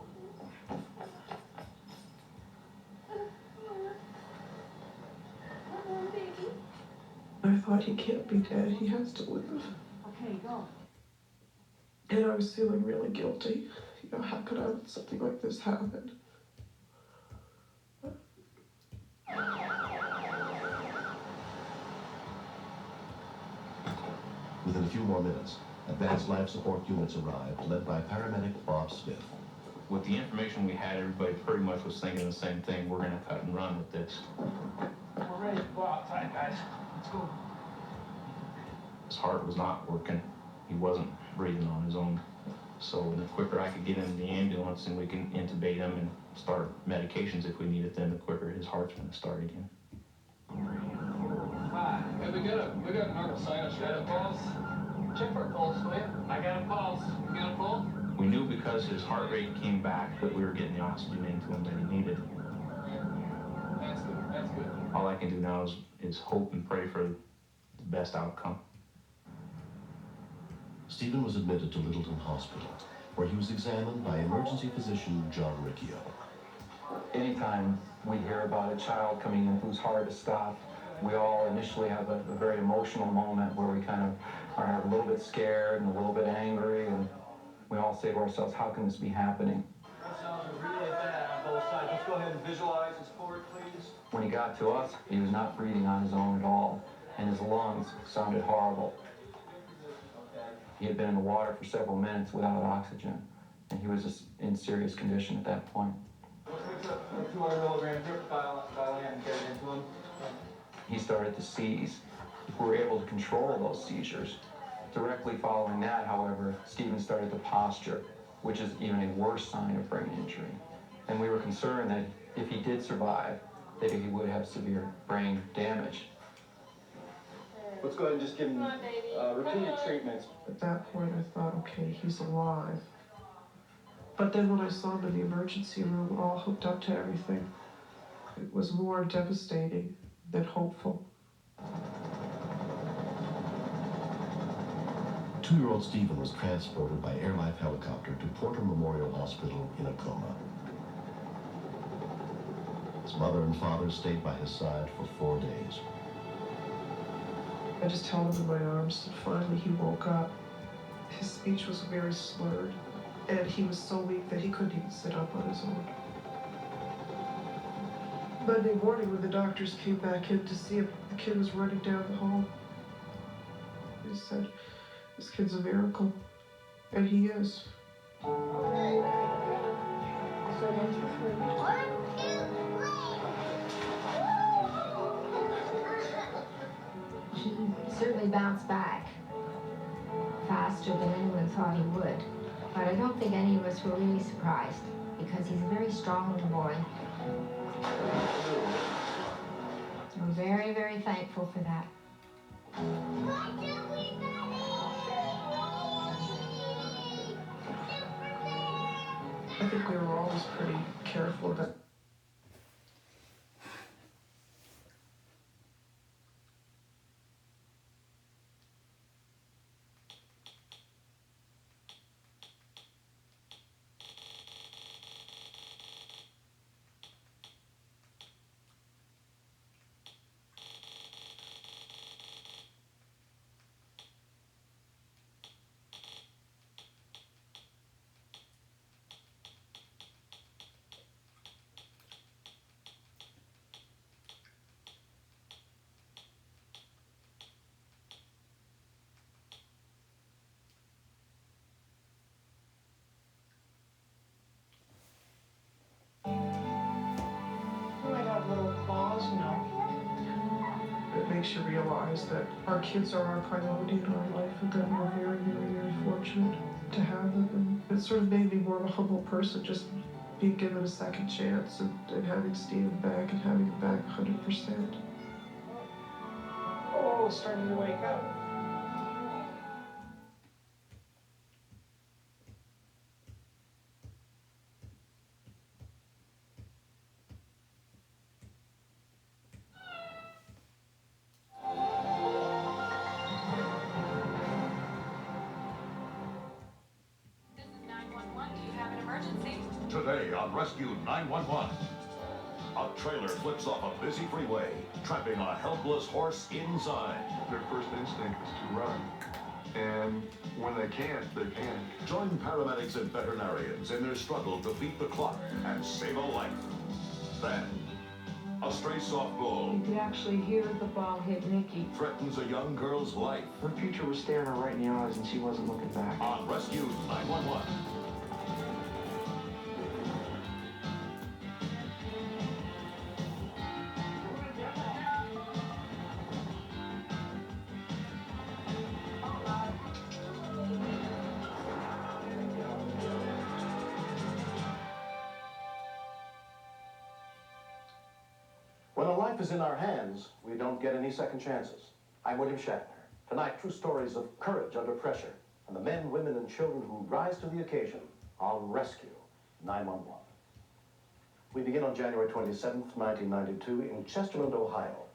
I thought he can't be dead. He has to live. Okay, go. And I was feeling really guilty. You know, how could I let something like this happen? Within a few more minutes, advanced life support units arrived, led by paramedic Bob Smith. With the information we had, everybody pretty much was thinking the same thing. We're going to cut and run with this. We're ready to go outside, guys. Let's go. His heart was not working. He wasn't breathing on his own. So the quicker I could get him in the ambulance and we can intubate him and start medications if we need it, then the quicker his heart's going to start again. Hi. Hey, we got a normal sinus. You got a pulse? Check for a pulse, will you? I got a pulse. You got a pulse? We knew because his heart rate came back that we were getting the oxygen into him that he needed. That's good. That's good. All I can do now is hope and pray for the best outcome. Stephen was admitted to Littleton Hospital, where he was examined by emergency physician John Riccio. Anytime we hear about a child coming in whose heart is stopped, we all initially have a very emotional moment where we kind of are a little bit scared and a little bit angry, and we all say to ourselves, how can this be happening? That sounds really bad on both sides. Let's go ahead and visualize his cord, please. When he got to us, he was not breathing on his own at all, and his lungs sounded horrible. He had been in the water for several minutes without oxygen, and he was just in serious condition at that point. Let's mix up a 200 milligram drip vial and get it into him. He started to seize. We were able to control those seizures. Directly following that, however, Stephen started to posture, which is even a worse sign of brain injury. And we were concerned that if he did survive, that he would have severe brain damage. Let's go ahead and just give him routine treatments. At that point, I thought, okay, he's alive. But then when I saw him in the emergency room, all hooked up to everything, it was more devastating than hopeful. 2-year-old Stephen was transported by Air Life helicopter to Porter Memorial Hospital in a coma. His mother and father stayed by his side for 4 days. I just held him in my arms, and finally he woke up. His speech was very slurred, and he was so weak that he couldn't even sit up on his own. Monday morning, when the doctors came back in to see him, the kid was running down the hall. They said, "This kid's a miracle," and he is. He certainly bounced back faster than anyone thought he would. But I don't think any of us were really surprised, because he's a very strong little boy. We're very, very thankful for that. I think we were always pretty careful that Little claws, it makes you realize that our kids are our priority in our life, and that we're very, very, very fortunate to have them. And it sort of made me more of a humble person, just being given a second chance and having Stephen back and having him back 100%. Oh, starting to wake up. Today on Rescue 911, a trailer flips off a busy freeway, trapping a helpless horse inside. Their first instinct is to run, and when they can't, they panic. Join paramedics and veterinarians in their struggle to beat the clock and save a life. Then, a stray soft bull You could actually hear the ball hit Nikki. threatens a young girl's life. Her future was staring her right in the eyes, and she wasn't looking back. On Rescue 911. When a life is in our hands, we don't get any second chances. I'm William Shatner. Tonight, true stories of courage under pressure and the men, women, and children who rise to the occasion on Rescue 911. We begin on January 27th, 1992 in Chesterland, Ohio,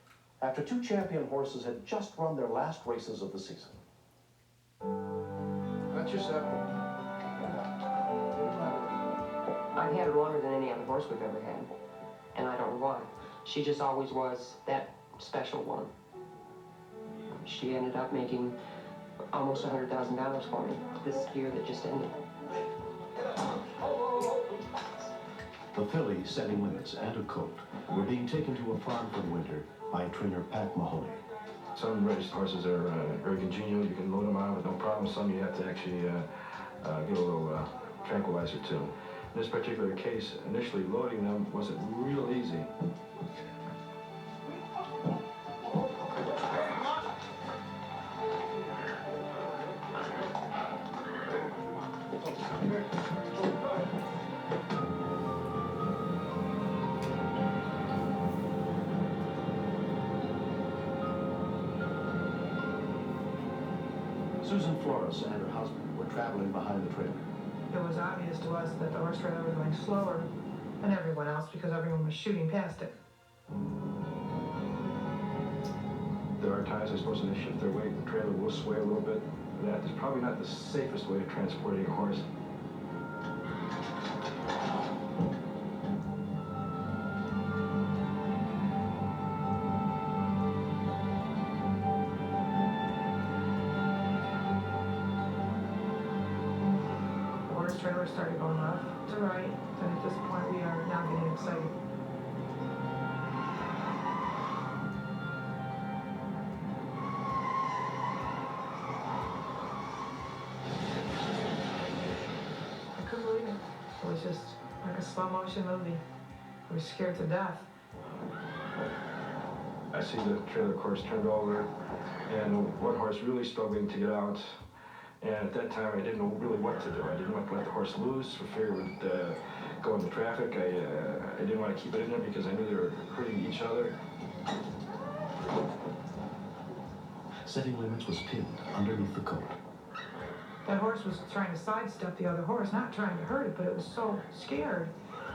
after 2 champion horses had just run their last races of the season. That's your separate. I've had her longer than any other horse we've ever had, and I don't know why. She just always was that special one. She ended up making almost $100,000 for me this year that just ended. The filly, setting limits, and a colt were being taken to a farm for the winter by trainer Pat Mahoney. Some registered horses are very congenial. You can load them on with no problem. Some you have to actually give a little tranquilizer to. In this particular case, initially loading them wasn't real easy. Susan Flores and her husband were traveling behind the trailer. It was obvious to us that the horse trailer was going slower than everyone else because everyone was shooting past it. There are times they're supposed to shift their weight. The trailer will sway a little bit. That is probably not the safest way of transporting a horse. The horse trailer started going left to right, and at this point we are now getting excited. I couldn't believe it. It was just like a slow motion movie. I was scared to death. I see the trailer, of course, turned over, and one horse really struggling to get out. And at that time, I didn't know really what to do. I didn't want to let the horse loose for fear it would go into traffic. I didn't want to keep it in there because I knew they were hurting each other. Setting limits was pinned underneath the coat. That horse was trying to sidestep the other horse, not trying to hurt it, but it was so scared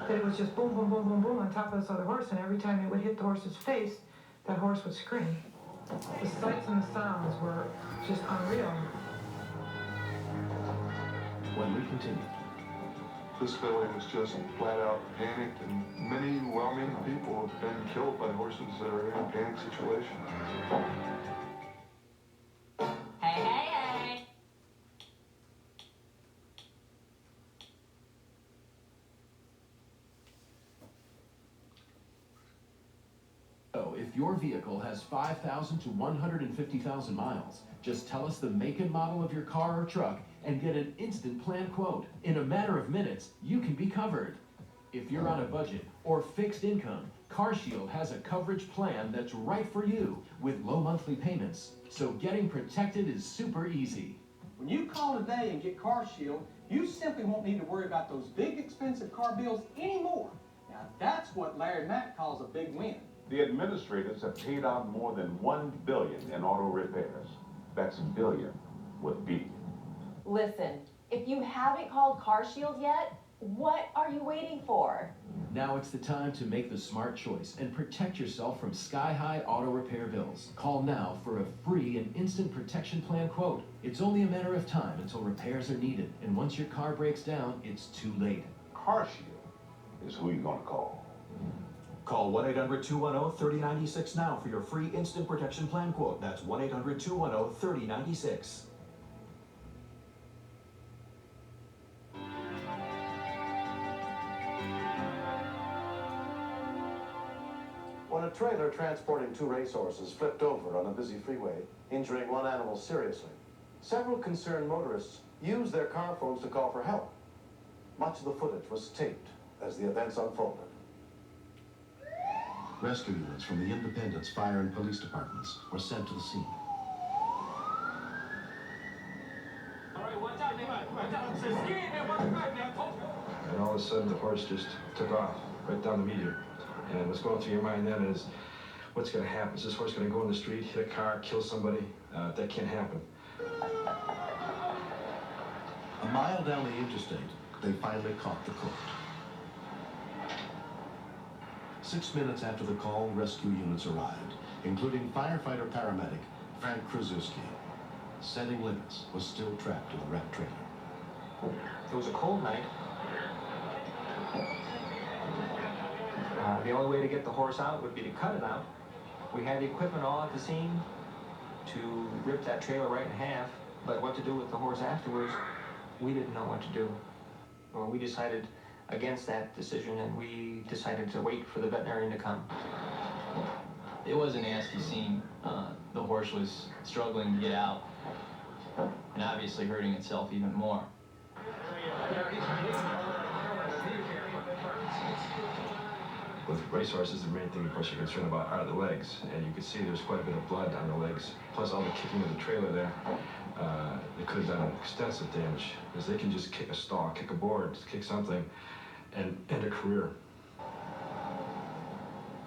that it was just boom, boom, boom, boom, boom on top of this other horse, and every time it would hit the horse's face, that horse would scream. The sights and the sounds were just unreal. When we continued, This village was just flat out panicked, and many well-meaning people have been killed by horses that are in a panic situation. Hey, hey, hey! So, if your vehicle has 5,000 to 150,000 miles, just tell us the make and model of your car or truck and get an instant plan quote. In a matter of minutes, you can be covered. If you're on a budget or fixed income, CarShield has a coverage plan that's right for you with low monthly payments. So getting protected is super easy. When you call today and get CarShield, you simply won't need to worry about those big expensive car bills anymore. Now that's what Larry Mack calls a big win. The administrators have paid out more than $1 billion in auto repairs. That's billion with B. Listen, if you haven't called CarShield yet, what are you waiting for? Now it's the time to make the smart choice and protect yourself from sky-high auto repair bills. Call now for a free and instant protection plan quote. It's only a matter of time until repairs are needed, and once your car breaks down, it's too late. CarShield is who you're gonna call. Call 1-800-210-3096 now for your free instant protection plan quote. That's 1-800-210-3096. When a trailer transporting 2 racehorses flipped over on a busy freeway, injuring one animal seriously, several concerned motorists used their car phones to call for help. Much of the footage was taped as the events unfolded. Rescue units from the Independence Fire and Police Departments were sent to the scene. And all of a sudden, the horse just took off right down the median. And what's going through your mind then is, what's going to happen? Is this horse going to go in the street, hit a car, kill somebody? That can't happen. A mile down the interstate, they finally caught the colt. 6 minutes after the call, rescue units arrived, including firefighter paramedic Frank Krasuski. Setting limits was still trapped in the wrecked trailer. It was a cold night. The only way to get the horse out would be to cut it out. We had the equipment all at the scene to rip that trailer right in half, but what to do with the horse afterwards, we didn't know what to do. Well, we decided against that decision, and we decided to wait for the veterinarian to come. It was a nasty scene. The horse was struggling to get out and obviously hurting itself even more. With racehorses, the main thing, of course, you're concerned about are the legs, and you can see there's quite a bit of blood on the legs, plus all the kicking of the trailer there. It could have done extensive damage, because they can just kick a stall, kick a board, kick something, and end a career.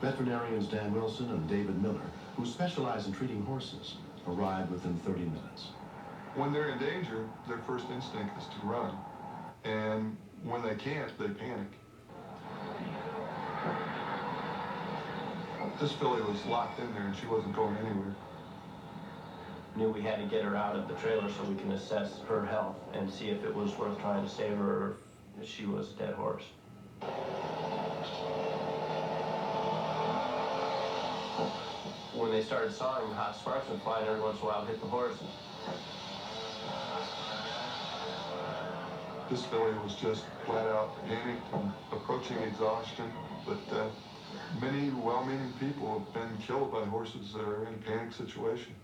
Veterinarians Dan Wilson and David Miller, who specialize in treating horses, arrived within 30 minutes. When they're in danger, their first instinct is to run. And when they can't, they panic. This filly was locked in there and she wasn't going anywhere. Knew we had to get her out of the trailer so we can assess her health and see if it was worth trying to save her or if she was a dead horse. When they started sawing, hot sparks would fly and every once in a while hit the horse. This filly was just flat out panicked and approaching exhaustion, but many well-meaning people have been killed by horses that are in a panic situation.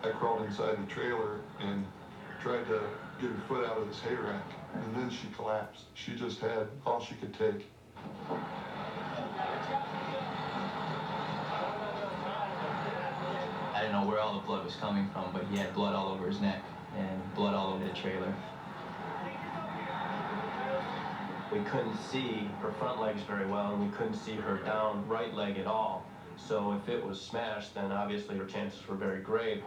I crawled inside the trailer and tried to get her foot out of this hay rack, and then she collapsed. She just had all she could take. I didn't know where all the blood was coming from, but he had blood all over his neck and blood all over the trailer. We couldn't see her front legs very well, and we couldn't see her down right leg at all. So if it was smashed, then obviously her chances were very grave.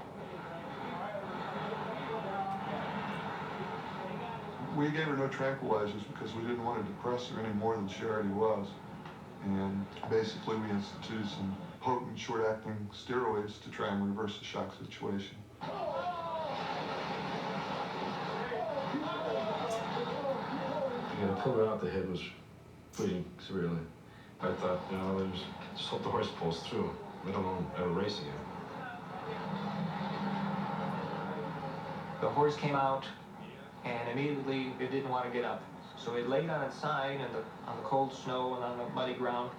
We gave her no tranquilizers because we didn't want to depress her any more than she already was. And basically we instituted some potent short-acting steroids to try and reverse the shock situation. Yeah, the pull out the head was bleeding severely. I thought, you know, just hope the horse pulls through, let alone ever race again. The horse came out and immediately it didn't want to get up. So it laid on its side on the cold snow and on the muddy ground.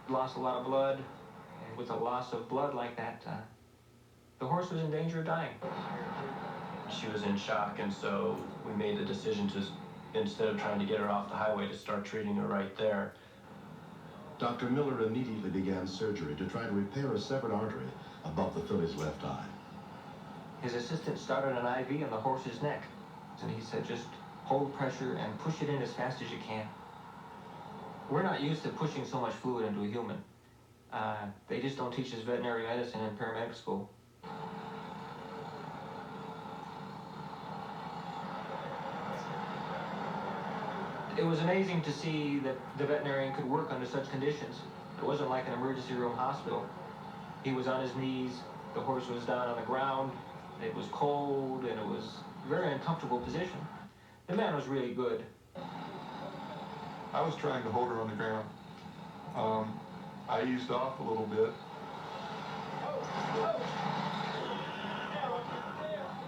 It lost a lot of blood, and with a loss of blood like that, the horse was in danger of dying. She was in shock, and so we made the decision to, instead of trying to get her off the highway, to start treating her right there. Dr. Miller immediately began surgery to try to repair a severed artery above the filly's left eye. His assistant started an IV on the horse's neck, and he said, just hold pressure and push it in as fast as you can. We're not used to pushing so much fluid into a human. They just don't teach us veterinary medicine in paramedic school. It was amazing to see that the veterinarian could work under such conditions. It wasn't like an emergency room hospital. He was on his knees, the horse was down on the ground, it was cold, and it was a very uncomfortable position. The man was really good. I was trying to hold her on the ground. I eased off a little bit.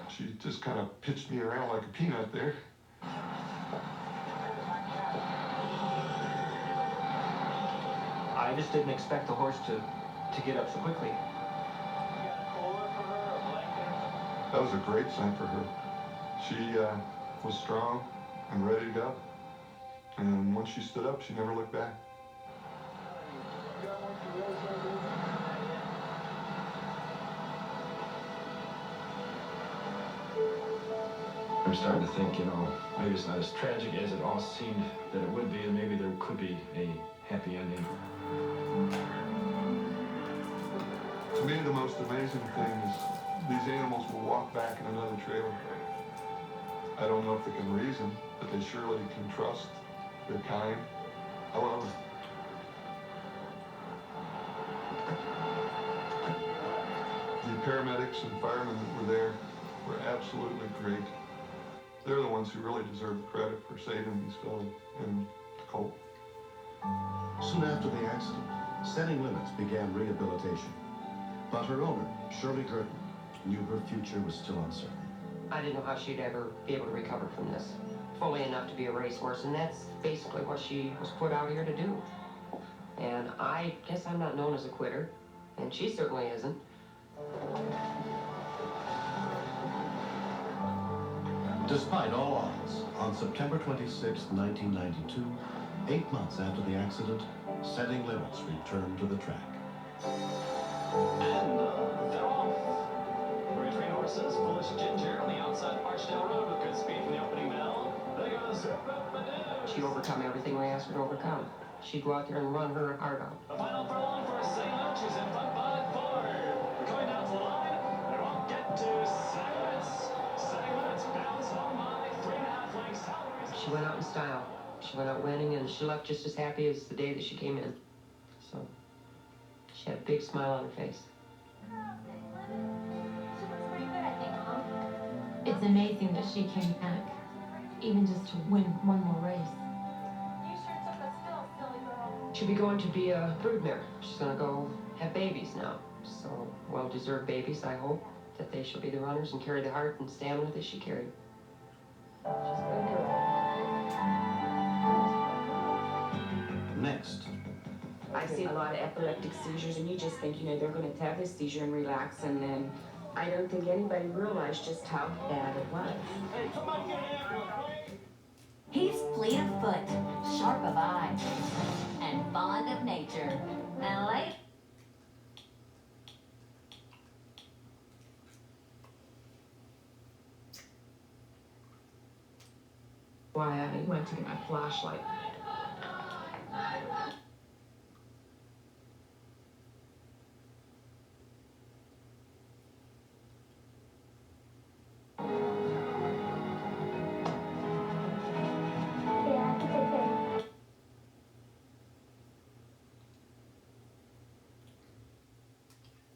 She just kind of pitched me around like a peanut there. I just didn't expect the horse to get up so quickly. That was a great sign for her. She was strong and ready to go. And once she stood up, she never looked back. I'm starting to think, you know, maybe it's not as tragic as it all seemed that it would be, and maybe there could be a happy ending. To me, the most amazing thing is these animals will walk back in another trailer. I don't know if they can reason, but they surely can trust. They're kind. I love them. The paramedics and firemen that were there were absolutely great. They're the ones who really deserve the credit for saving these fellas and the colt. Soon after the accident, Setting Limits began rehabilitation. But her owner, Shirley Gurdon, knew her future was still uncertain. I didn't know how she'd ever be able to recover from this fully enough to be a racehorse, and that's basically what she was put out here to do. And I guess I'm not known as a quitter, and she certainly isn't. Despite all odds, on September 26, 1992, 8 months after the accident, Setting Limits returned to the track. And they're off. Three train horses, Foolish Ginger on the outside Archdale Road with good speed from the opening bell. There goes She'd overcome everything we asked her to overcome. She'd go out there and run her heart out. the final furlong for Setting Limits. She's in front by 4. We're going down to the line. They won't get to Setting Limits. Setting Limits bounds home by 3.5 lengths. She went out in style. She went out winning, and she left just as happy as the day that she came in. So she had a big smile on her face. It's amazing that she came back, even just to win one more race. She'll be going to be a broodmare. She's going to go have babies now. So, well-deserved babies, I hope, that they shall be the runners and carry the heart and stamina that she carried. Next. I see a lot of epileptic seizures, and you just think, you know, they're going to have this seizure and relax, and then I don't think anybody realized just how bad it was. Hey, somebody get an ambulance, He's fleet of foot, sharp of eye, and fond of nature. And late. Why I went to get my flashlight.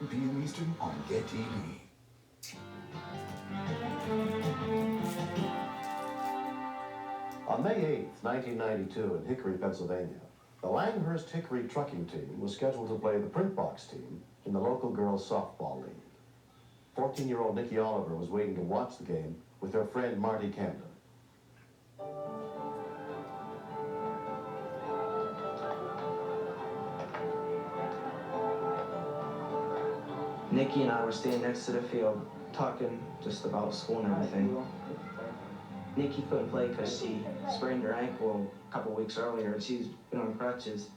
p.m. Eastern on Get TV. On May 8, 1992, in Hickory, Pennsylvania, the Langhurst Hickory trucking team was scheduled to play the Print Box team in the local girls' softball league. 14-year-old Nikki Oliver was waiting to watch the game with her friend Marty Camden. Nikki and I were standing next to the field, talking just about school and everything. Nikki couldn't play because she sprained her ankle a couple weeks earlier, and she's been on crutches.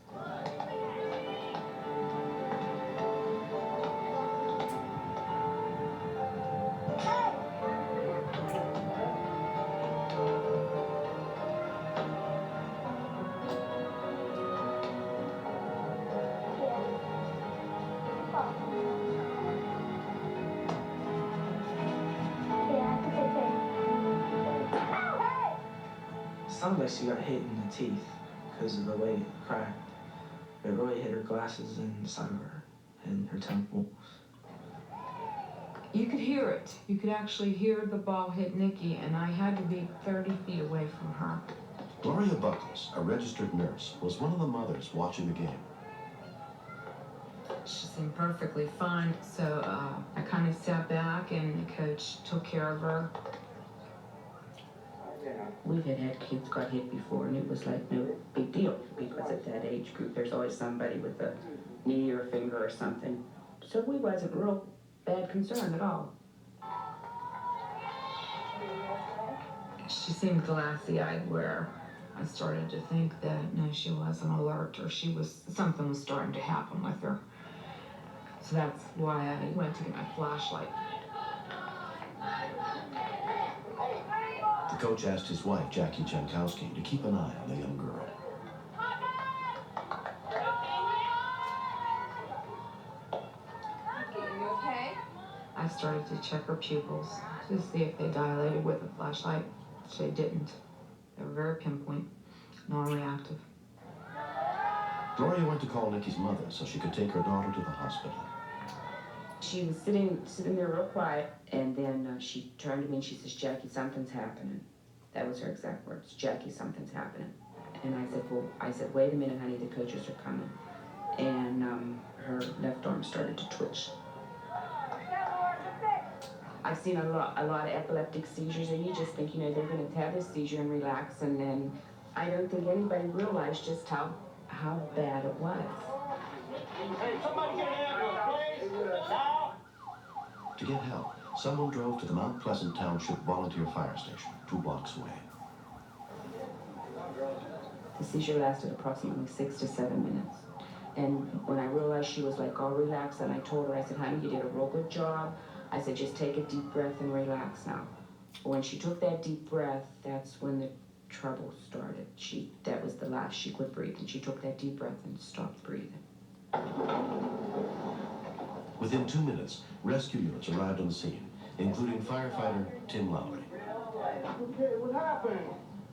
Sounded like she got hit in the teeth because of the way it cracked. It really hit her glasses and the side of her head and her temple. You could hear it. You could actually hear the ball hit Nikki, and I had to be 30 feet away from her. Gloria Buckles, a registered nurse, was one of the mothers watching the game. She seemed perfectly fine, so I kind of sat back, and the coach took care of her. We've had kids got hit before, and it was like no big deal, because at that age group, there's always somebody with a knee or a finger or something. So we wasn't real bad concern at all. She seemed glassy-eyed, where I started to think that, no, she wasn't alert, or something was starting to happen with her. So that's why I went to get my flashlight. The coach asked his wife, Jackie Jankowski, to keep an eye on the young girl. You okay? I started to check her pupils to see if they dilated with the flashlight. They didn't. They were very pinpoint, non-reactive. Gloria went to call Nikki's mother so she could take her daughter to the hospital. She was sitting there real quiet, and then she turned to me and she says, "Jackie, something's happening." That was her exact words, "Jackie, something's happening." And I said, "Wait a minute, honey, the coaches are coming." And her left arm started to twitch. I've seen a lot of epileptic seizures, and you just think, you know, they're going to have this seizure and relax, and then I don't think anybody realized just how bad it was. Hey, somebody get an ambulance, please! Now! To get help, someone drove to the Mount Pleasant Township Volunteer Fire Station, 2 blocks away. The seizure lasted approximately 6 to 7 minutes. And when I realized she was like all relaxed, and I told her, I said, honey, you did a real good job. I said, just take a deep breath and relax now. When she took that deep breath, that's when the trouble started. That was the last she could breathe, and she took that deep breath and stopped breathing. Within 2 minutes, rescue units arrived on the scene, including firefighter Tim Lowry. Okay, what happened?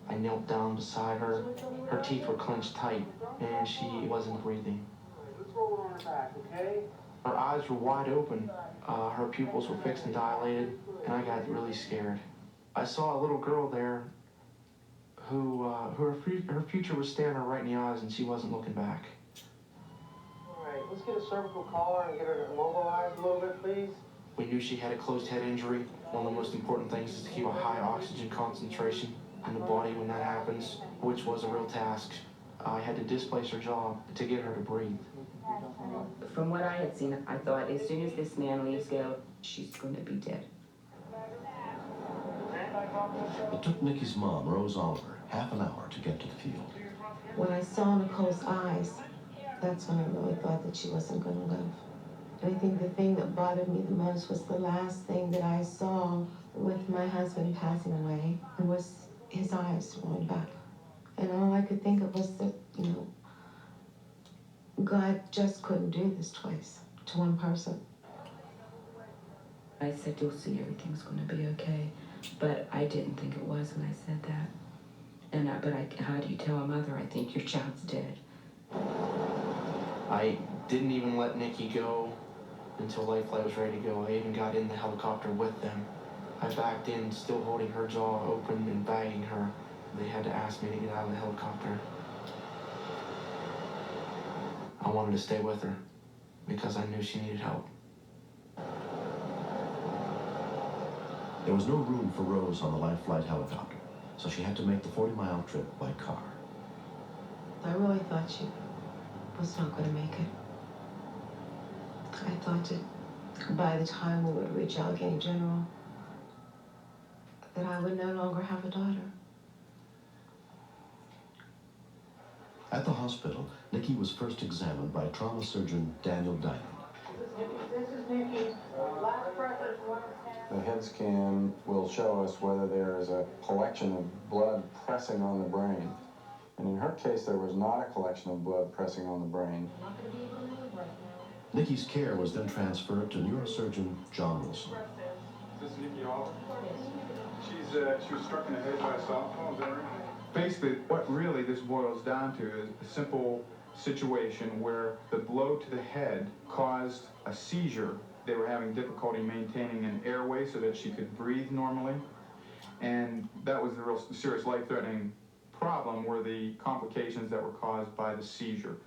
I knelt down beside her. Her teeth were clenched tight, and she wasn't breathing. Let's roll her on her back, okay? Her eyes were wide open. Her pupils were fixed and dilated, and I got really scared. I saw a little girl there who her future was staring her right in the eyes, and she wasn't looking back. All right, let's get a cervical collar and get her immobilized a little bit, please. We knew she had a closed head injury. One of the most important things is to keep a high oxygen concentration in the body when that happens, which was a real task. I had to displace her jaw to get her to breathe. From what I had seen, I thought as soon as this man leaves Gail, she's going to be dead. It took Nikki's mom, Rose Oliver, half an hour to get to the field. When I saw Nicole's eyes, that's when I really thought that she wasn't going to live. And I think the thing that bothered me the most was the last thing that I saw with my husband passing away, and was his eyes rolling back. And all I could think of was that, you know, God just couldn't do this twice to one person. I said, you'll see, everything's going to be okay. But I didn't think it was when I said that. How do you tell a mother, I think your child's dead? I didn't even let Nikki go until Life Flight was ready to go. I even got in the helicopter with them. I backed in, still holding her jaw open and bagging her. They had to ask me to get out of the helicopter. I wanted to stay with her because I knew she needed help. There was no room for Rose on the Life Flight helicopter, so she had to make the 40-mile trip by car. I really thought she was not going to make it. I thought that by the time we would reach Allegheny General, that I would no longer have a daughter. At the hospital, Nikki was first examined by trauma surgeon Daniel Diamond. This is Nikki. Last pressure. The head scan will show us whether there is a collection of blood pressing on the brain. And in her case, there was not a collection of blood pressing on the brain. Nikki's care was then transferred to neurosurgeon John Wilson. Is this Nikki Oliver? She was struck in the head by a softball, is that right? Basically, what really this boils down to is a simple situation where the blow to the head caused a seizure. They were having difficulty maintaining an airway so that she could breathe normally. And that was the real serious life-threatening problem, were the complications that were caused by the seizure.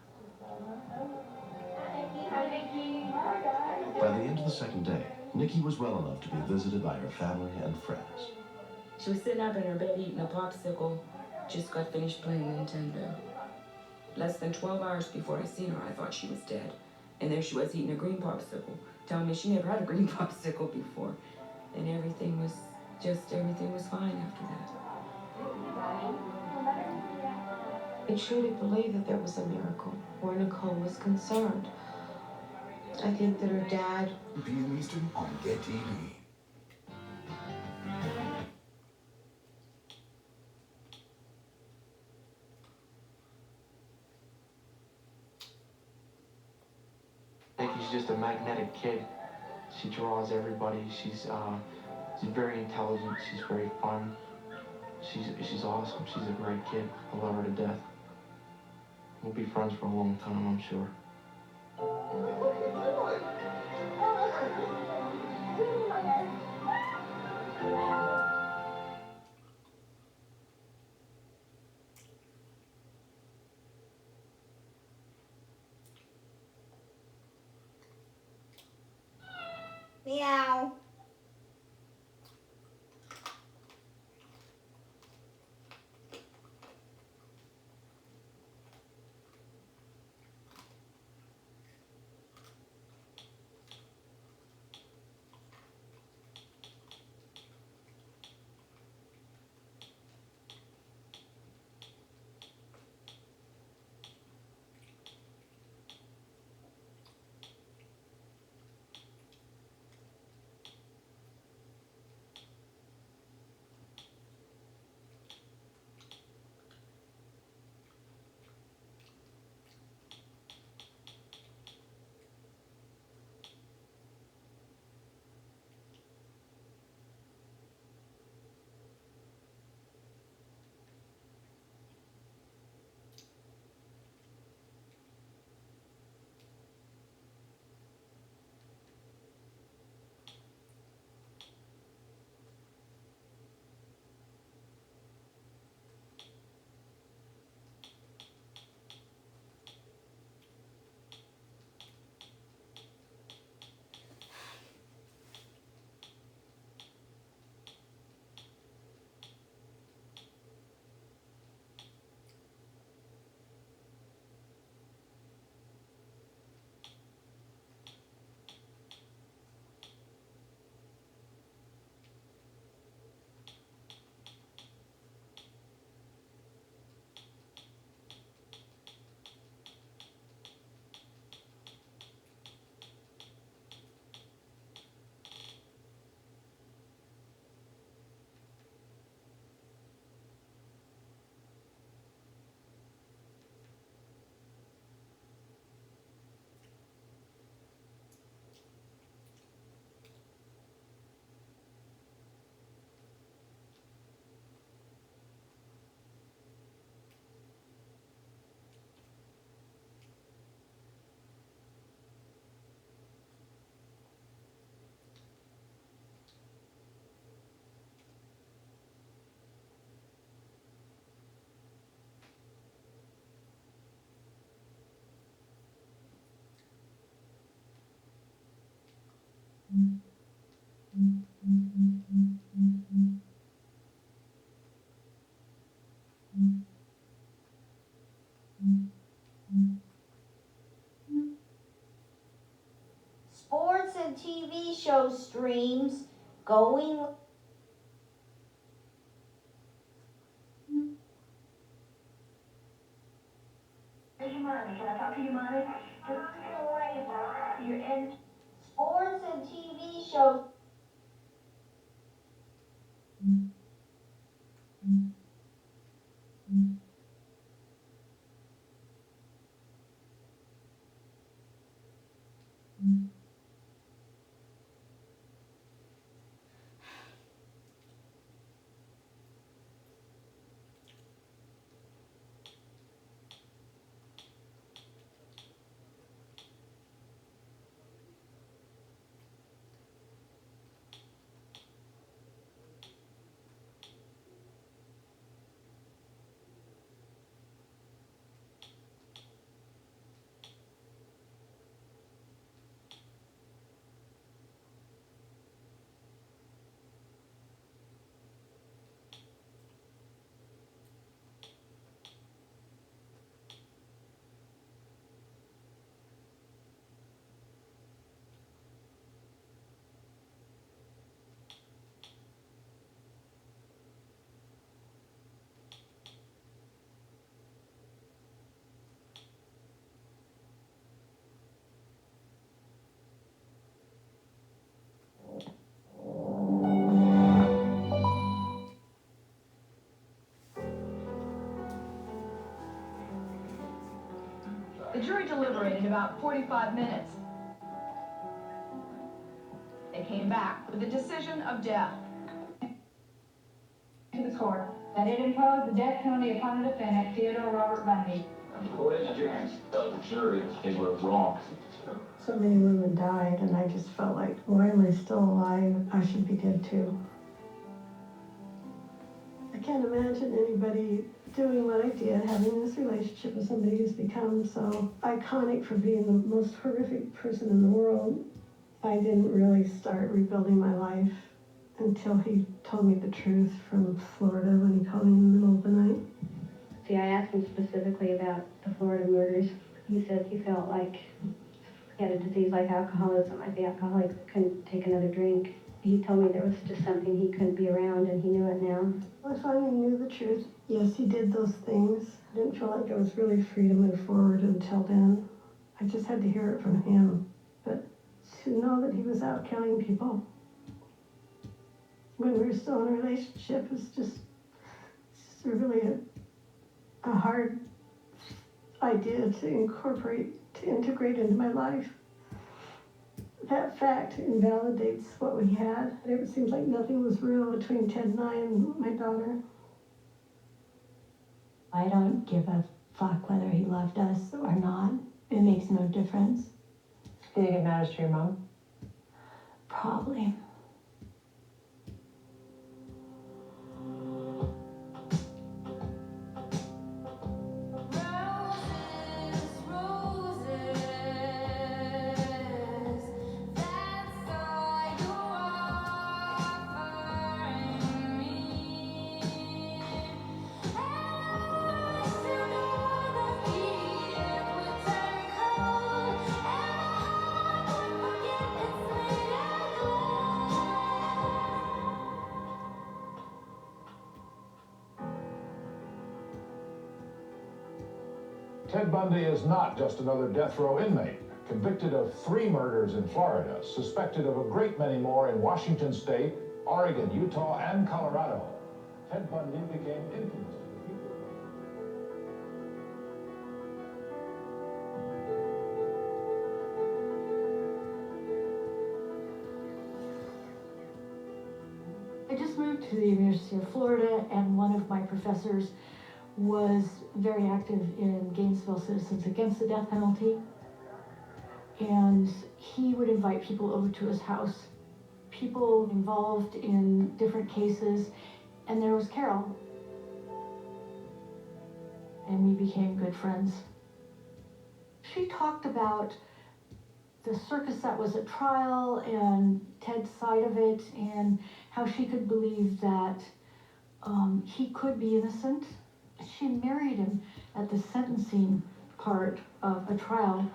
By the end of the second day, Nikki was well enough to be visited by her family and friends. She was sitting up in her bed eating a popsicle, just got finished playing Nintendo. Less than 12 hours before I seen her, I thought she was dead. And there she was eating a green popsicle, telling me she never had a green popsicle before. And everything was fine after that. I truly believe that there was a miracle where Nicole was concerned. I think that her dad... PM Eastern on Get TV. Nikki's just a magnetic kid. She draws everybody. She's very intelligent. She's very fun. She's awesome. She's a great kid. I love her to death. We'll be friends for a long time, I'm sure. Meow. and TV show streams going. Where's your mommy? Can I talk to your mommy? You're in sports and TV shows. The jury deliberated about 45 minutes. They came back with a decision of death. To the court that it imposed the death penalty upon the defendant, Theodore Robert Bundy. According to James, tell the jury they were wrong. So many women died, and I just felt like, why am I still alive? I should be dead too. I can't imagine anybody doing what I did, having this relationship with somebody who's become so iconic for being the most horrific person in the world. I didn't really start rebuilding my life until he told me the truth from Florida when he called me in the middle of the night. See, I asked him specifically about the Florida murders. He said he felt like he had a disease like alcoholism, like the alcoholic couldn't take another drink. He told me there was just something he couldn't be around, and he knew it now. I finally knew the truth. Yes, he did those things. I didn't feel like I was really free to move forward until then. I just had to hear it from him. But to know that he was out killing people when we were still in a relationship is just really a hard idea to integrate into my life. That fact invalidates what we had. It seems like nothing was real between Ted and I and my daughter. I don't give a fuck whether he loved us or not. It makes no difference. Do you think it matters to your mom? Probably. Ted Bundy is not just another death row inmate. Convicted of 3 murders in Florida, suspected of a great many more in Washington State, Oregon, Utah, and Colorado, Ted Bundy became infamous to the people. I just moved to the University of Florida, and one of my professors was very active in Gainesville Citizens Against the Death Penalty. And he would invite people over to his house, people involved in different cases, and there was Carol. And we became good friends. She talked about the circus that was at trial and Ted's side of it, and how she could believe that he could be innocent. She married him at the sentencing part of a trial.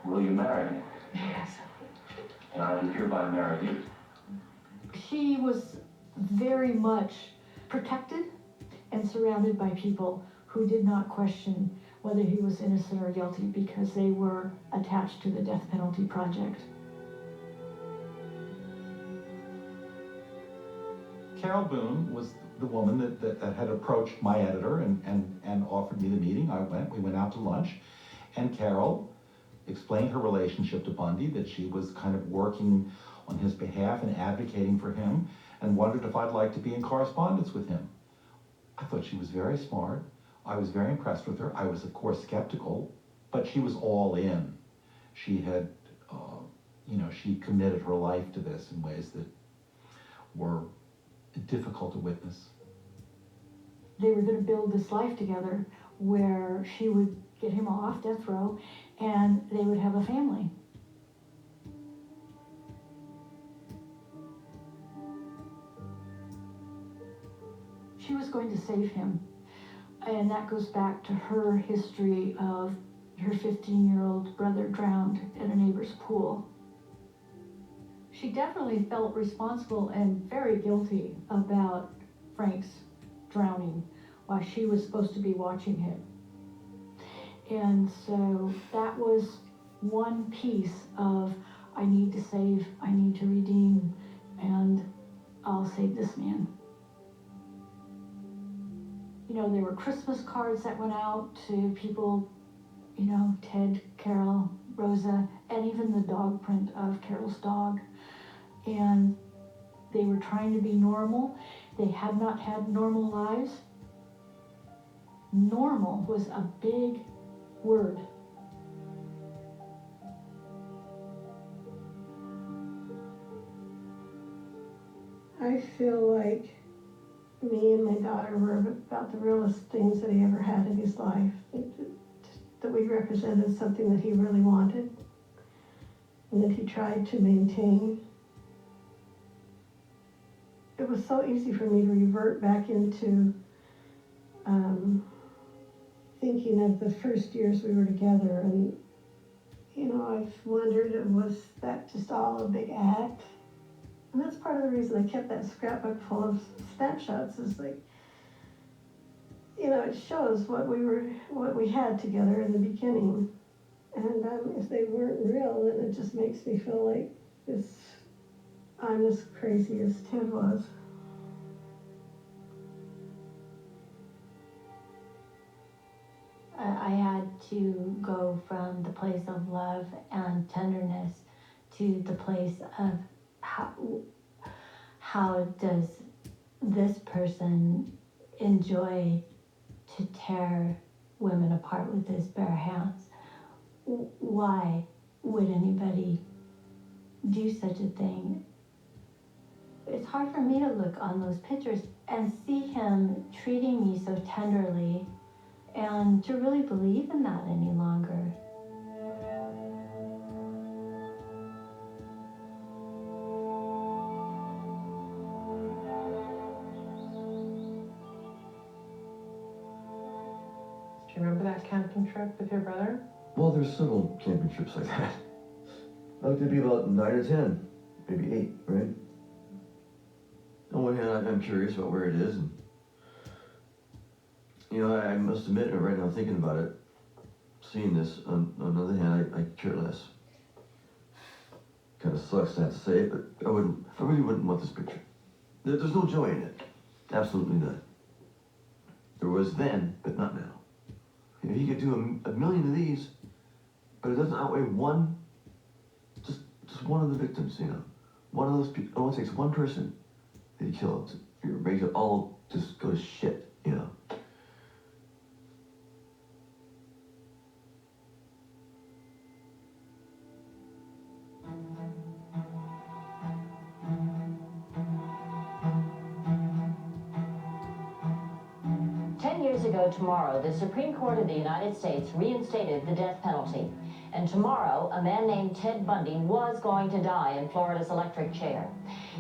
Will you marry me? Yes. and I do hereby marry you. She was very much protected and surrounded by people who did not question whether he was innocent or guilty because they were attached to the death penalty project. Carol Boone was the woman that had approached my editor and offered me the meeting. We went out to lunch, and Carol explained her relationship to Bundy, that she was kind of working on his behalf and advocating for him, and wondered if I'd like to be in correspondence with him. I thought she was very smart. I was very impressed with her. I was, of course, skeptical, but she was all in. She had, she committed her life to this in ways that were difficult to witness. They were going to build this life together where she would get him off death row and they would have a family. She was going to save him. And that goes back to her history of her 15-year-old brother drowned in a neighbor's pool. She definitely felt responsible and very guilty about Frank's drowning while she was supposed to be watching him. And so that was one piece of, I need to save, I need to redeem, and I'll save this man. You know, there were Christmas cards that went out to people, Ted, Carol, Rosa, and even the dog print of Carol's dog. And they were trying to be normal. They had not had normal lives. Normal was a big word. I feel like me and my daughter were about the realest things that he ever had in his life. That we represented something that he really wanted and that he tried to maintain. It was so easy for me to revert back into thinking of the first years we were together, and I've wondered, was that just all a big act? And that's part of the reason I kept that scrapbook full of snapshots, is like, it shows what we had together in the beginning. And if they weren't real, then it just makes me feel like I'm as crazy as Ted was. I had to go from the place of love and tenderness to the place of how does this person enjoy to tear women apart with his bare hands? Why would anybody do such a thing? It's hard for me to look on those pictures and see him treating me so tenderly and to really believe in that any longer. Do you remember that camping trip with your brother? Well, there's several camping trips like that. I looked to be about 9 or 10, maybe 8, right? On one hand, I'm curious about where it is, and I must admit, right now thinking about it, seeing this, on the other hand, I care less. Kind of sucks to have to say it, but I really wouldn't want this picture. There's no joy in it. Absolutely none. There was then, but not now. He could do a million of these, but it doesn't outweigh one, just one of the victims, One of those people, it only takes one person that he killed to make it all just go to shit, 10 years ago tomorrow, the Supreme Court of the United States reinstated the death penalty. And tomorrow, a man named Ted Bundy was going to die in Florida's electric chair.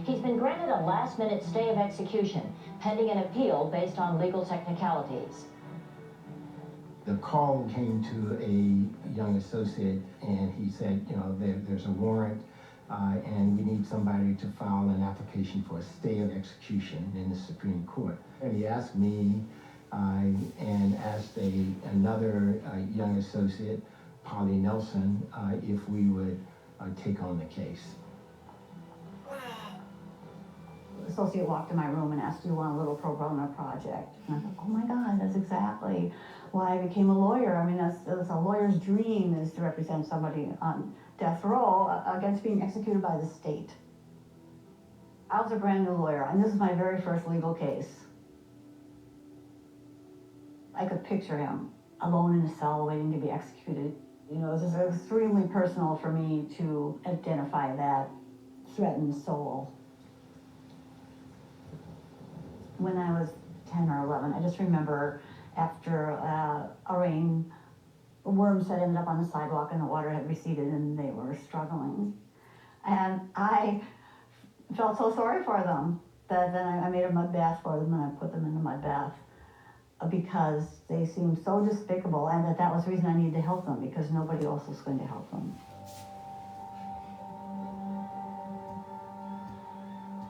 He's been granted a last-minute stay of execution, pending an appeal based on legal technicalities. The call came to a young associate, and he said, there's a warrant and we need somebody to file an application for a stay of execution in the Supreme Court. And he asked me and asked another young associate, Polly Nelson, if we would take on the case. The associate walked in my room and asked, "Do you want a little pro bono project?" And I thought, oh my God, that's exactly why I became a lawyer. I mean, that's a lawyer's dream, is to represent somebody on death row against being executed by the state. I was a brand new lawyer, and this is my very first legal case. I could picture him alone in a cell waiting to be executed. You know, it was just extremely personal for me to identify that threatened soul. When I was 10 or 11, I just remember after a rain, worms had ended up on the sidewalk and the water had receded and they were struggling. And I felt so sorry for them that then I made a mud bath for them and I put them in the mud bath because they seemed so despicable, and that was the reason I needed to help them, because nobody else was going to help them.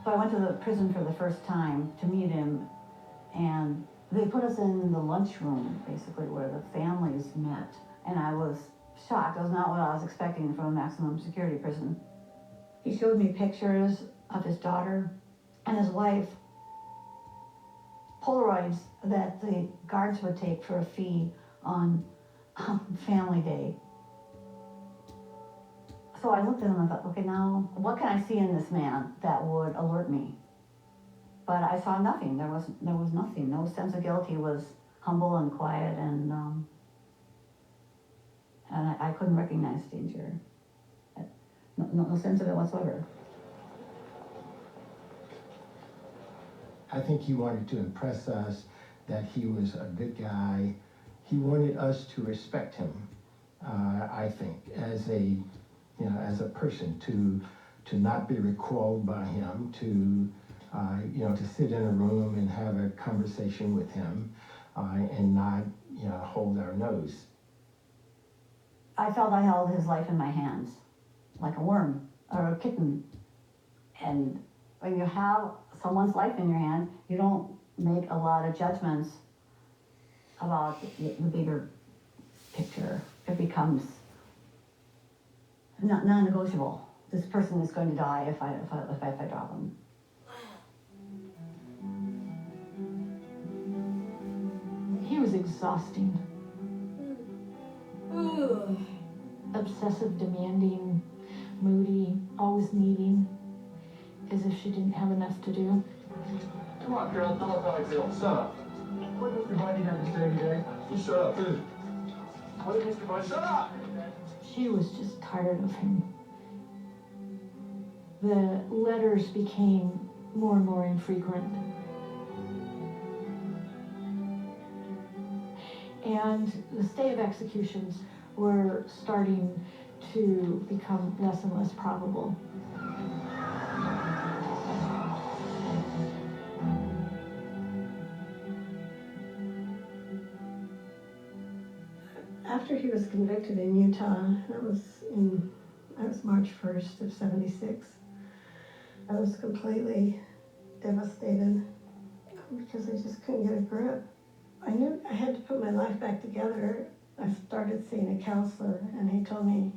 So I went to the prison for the first time to meet him, and they put us in the lunchroom, basically, where the families met. And I was shocked. It was not what I was expecting from a maximum security prison. He showed me pictures of his daughter and his wife, Polaroids that the guards would take for a fee on Family Day. So I looked at him and thought, okay, now what can I see in this man that would alert me? But I saw nothing. There was nothing. No sense of guilt. He was humble and quiet, and I couldn't recognize danger. No sense of it whatsoever. I think he wanted to impress us that he was a good guy. He wanted us to respect him, I think, as a person, to not be recoiled by him, to sit in a room and have a conversation with him, and not, hold our nose. I felt I held his life in my hands, like a worm or a kitten. And when you have someone's life in your hand, you don't make a lot of judgments about the bigger picture. It becomes non-negotiable. This person is going to die if I drop him. He was exhausting. Obsessive, demanding, moody, always needing, as if she didn't have enough to do. Come on, Carol, tell us how I feel. Shut up. What did Mr. Bundy have to say today? You shut up, too. What did Mr. Bundy... Shut up! She was just tired of him. The letters became more and more infrequent. And the stay of executions were starting to become less and less probable. After he was convicted in Utah, that was March 1st of '76, I was completely devastated because I just couldn't get a grip. I knew I had to put my life back together. I started seeing a counselor, and he told me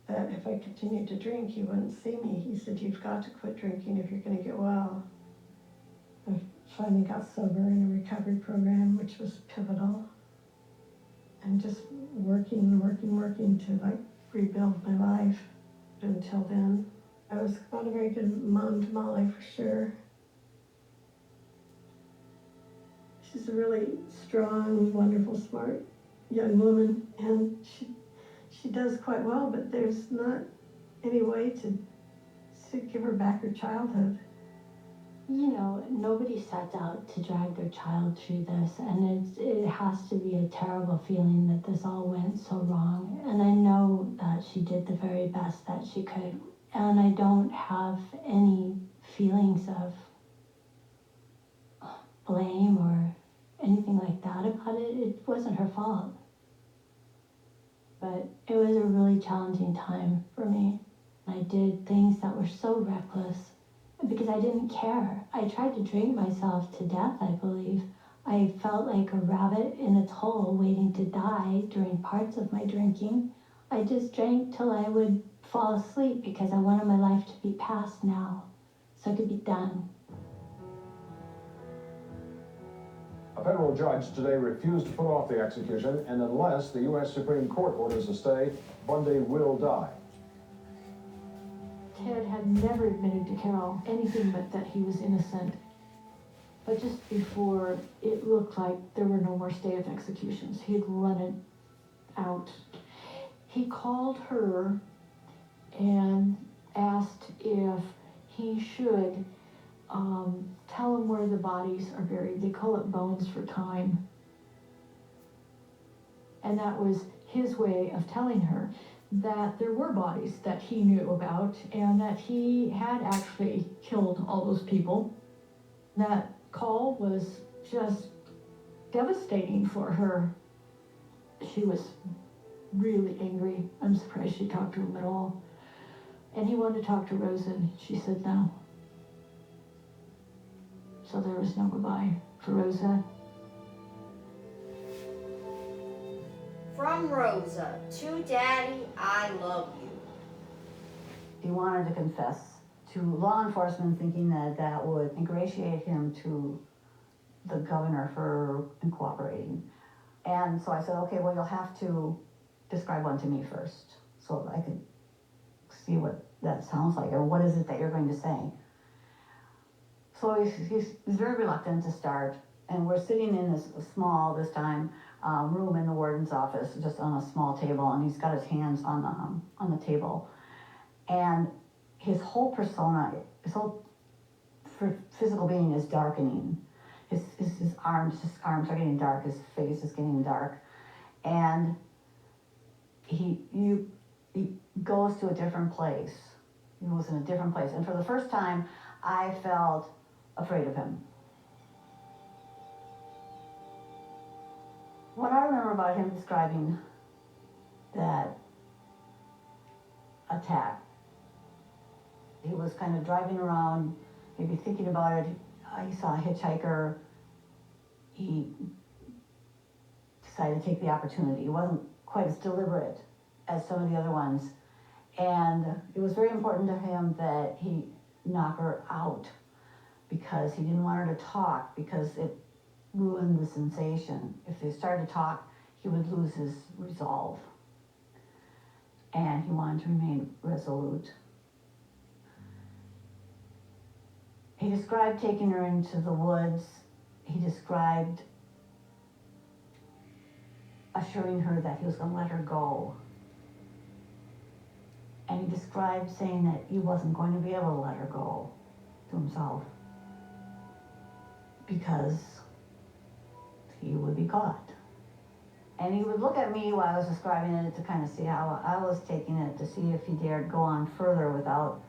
that if I continued to drink, he wouldn't see me. He said, "You've got to quit drinking if you're going to get well." I finally got sober in a recovery program, which was pivotal. And just working to rebuild my life. Until then, I was not a very good mom to Molly, for sure. She's a really strong, wonderful, smart young woman, and she does quite well, but there's not any way to give her back her childhood. You know, nobody sets out to drag their child through this, and it has to be a terrible feeling that this all went so wrong. And I know that she did the very best that she could, and I don't have any feelings of blame or anything like that about it. It wasn't her fault. But it was a really challenging time for me. I did things that were so reckless because I didn't care. I tried to drink myself to death, I believe. I felt like a rabbit in its hole waiting to die during parts of my drinking. I just drank till I would fall asleep because I wanted my life to be past now, so it could be done. A federal judge today refused to put off the execution, and unless the U.S. Supreme Court orders a stay, Bundy will die. Ted had never admitted to Carol anything but that he was innocent. But just before it looked like there were no more stay of executions, he had run it out. He called her and asked if he should tell him where the bodies are buried. They call it bones for time. And that was his way of telling her that there were bodies that he knew about and that he had actually killed all those people. That call was just devastating for her. She was really angry. I'm surprised she talked to him at all. And he wanted to talk to Rosa, and she said no. So there was no goodbye for Rosa. From Rosa to Daddy, I love you. He wanted to confess to law enforcement, thinking that that would ingratiate him to the governor for cooperating. And so I said, okay, well, you'll have to describe one to me first so I could see what that sounds like, or what is it that you're going to say. So he's very reluctant to start, and we're sitting in this small, this time, room in the warden's office, just on a small table, and he's got his hands on the table. And his whole persona, his whole physical being is darkening. His arms are getting dark, his face is getting dark. And he goes to a different place. He was in a different place. And for the first time, I felt afraid of him. What I remember about him describing that attack, he was kind of driving around, maybe thinking about it. He saw a hitchhiker. He decided to take the opportunity. He wasn't quite as deliberate as some of the other ones. And it was very important to him that he knock her out, because he didn't want her to talk, because it ruined the sensation. If they started to talk, he would lose his resolve. And he wanted to remain resolute. He described taking her into the woods. He described assuring her that he was going to let her go. And he described saying that he wasn't going to be able to let her go to himself, because he would be caught. And he would look at me while I was describing it to kind of see how I was taking it, to see if he dared go on further without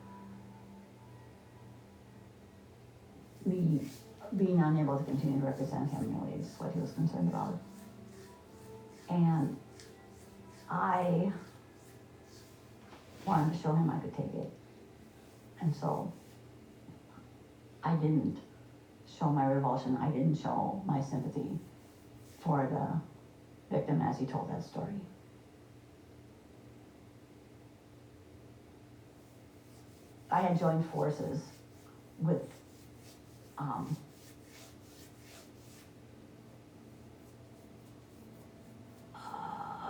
me being unable to continue to represent him, really, is what he was concerned about. And I wanted to show him I could take it. And so I didn't show my revulsion. I didn't show my sympathy for the victim as he told that story. I had joined forces with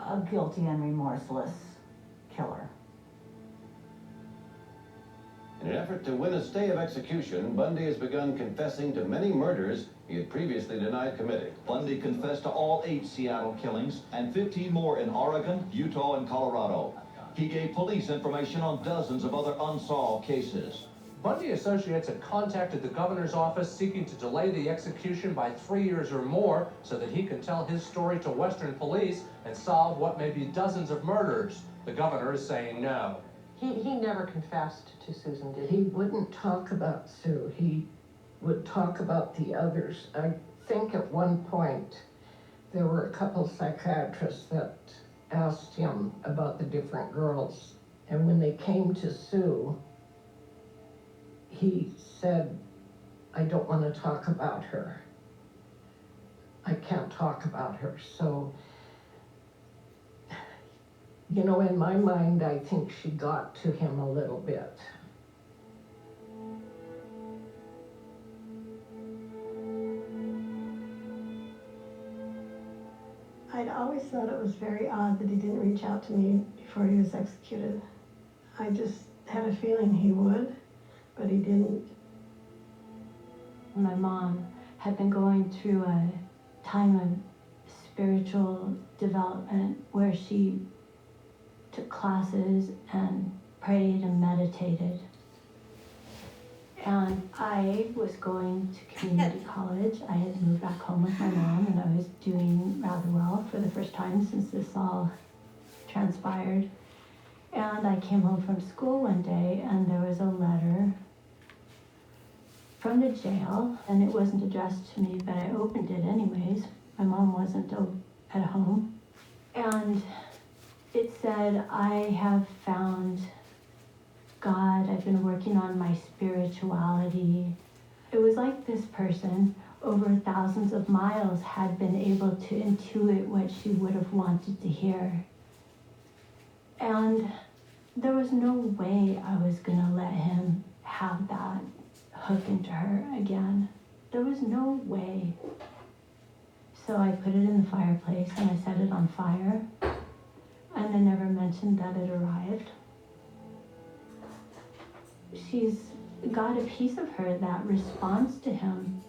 a guilty and remorseless killer. In an effort to win a stay of execution, Bundy has begun confessing to many murders he had previously denied committing. Bundy confessed to all 8 Seattle killings and 15 more in Oregon, Utah, and Colorado. He gave police information on dozens of other unsolved cases. Bundy associates had contacted the governor's office seeking to delay the execution by 3 years or more so that he could tell his story to Western police and solve what may be dozens of murders. The governor is saying no. He never confessed to Susan, did He he? wouldn't talk about Sue. He would talk about the others. I think at one point there were a couple psychiatrists that asked him about the different girls, And when they came to sue, he said, I don't want to talk about her. I can't talk about her. So, you know, in my mind, I think she got to him a little bit. I'd always thought it was very odd that he didn't reach out to me before he was executed. I just had a feeling he would, but he didn't. My mom had been going through a time of spiritual development where she took classes and prayed and meditated. And I was going to community college. I had moved back home with my mom, and I was doing rather well for the first time since this all transpired. And I came home from school one day, and there was a letter from the jail, and it wasn't addressed to me, but I opened it anyways. My mom wasn't at home. And it said, I have found God, I've been working on my spirituality. It was like this person over thousands of miles had been able to intuit what she would have wanted to hear. And there was no way I was gonna let him have that hook into her again. There was no way. So I put it in the fireplace and I set it on fire, and I never mentioned that it arrived. She's got a piece of her that responds to him,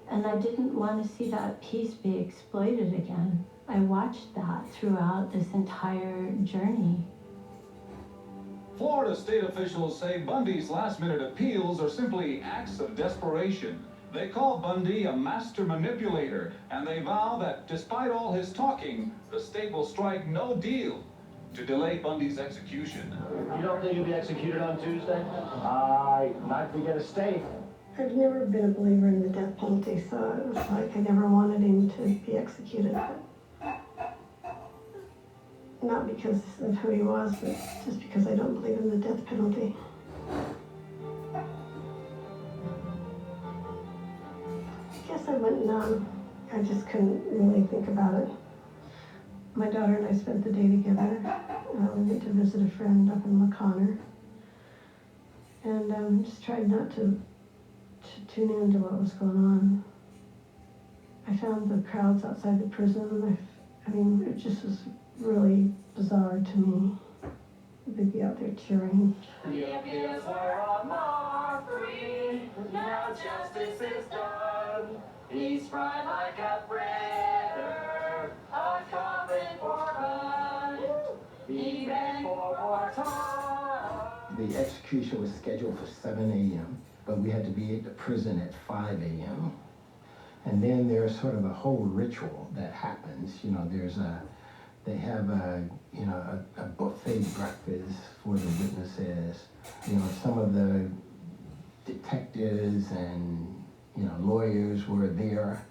and I didn't want to see that piece be exploited again. I watched that throughout this entire journey. Florida state officials say Bundy's last-minute appeals are simply acts of desperation. They call Bundy a master manipulator, and they vow that despite all his talking, the state will strike no deal to delay Bundy's execution. You don't think he'll be executed on Tuesday? Not if we get a stay. I've never been a believer in the death penalty, so it was like I never wanted him to be executed. But not because of who he was, but just because I don't believe in the death penalty. I guess I went numb. I just couldn't really think about it. My daughter and I spent the day together. We went to visit a friend up in LaConner. And just tried not to tune into what was going on. I found the crowds outside the prison. I mean, it just was really bizarre to me. They'd be out there cheering. The appeals are more free. Now justice is done. He's fried like a fritter. A coming for fun. He ran for more time. The execution was scheduled for 7 a.m., but we had to be at the prison at 5 a.m. And then there's sort of a whole ritual that happens. You know, they have a buffet breakfast for the witnesses. You know, some of the detectives and, lawyers were there.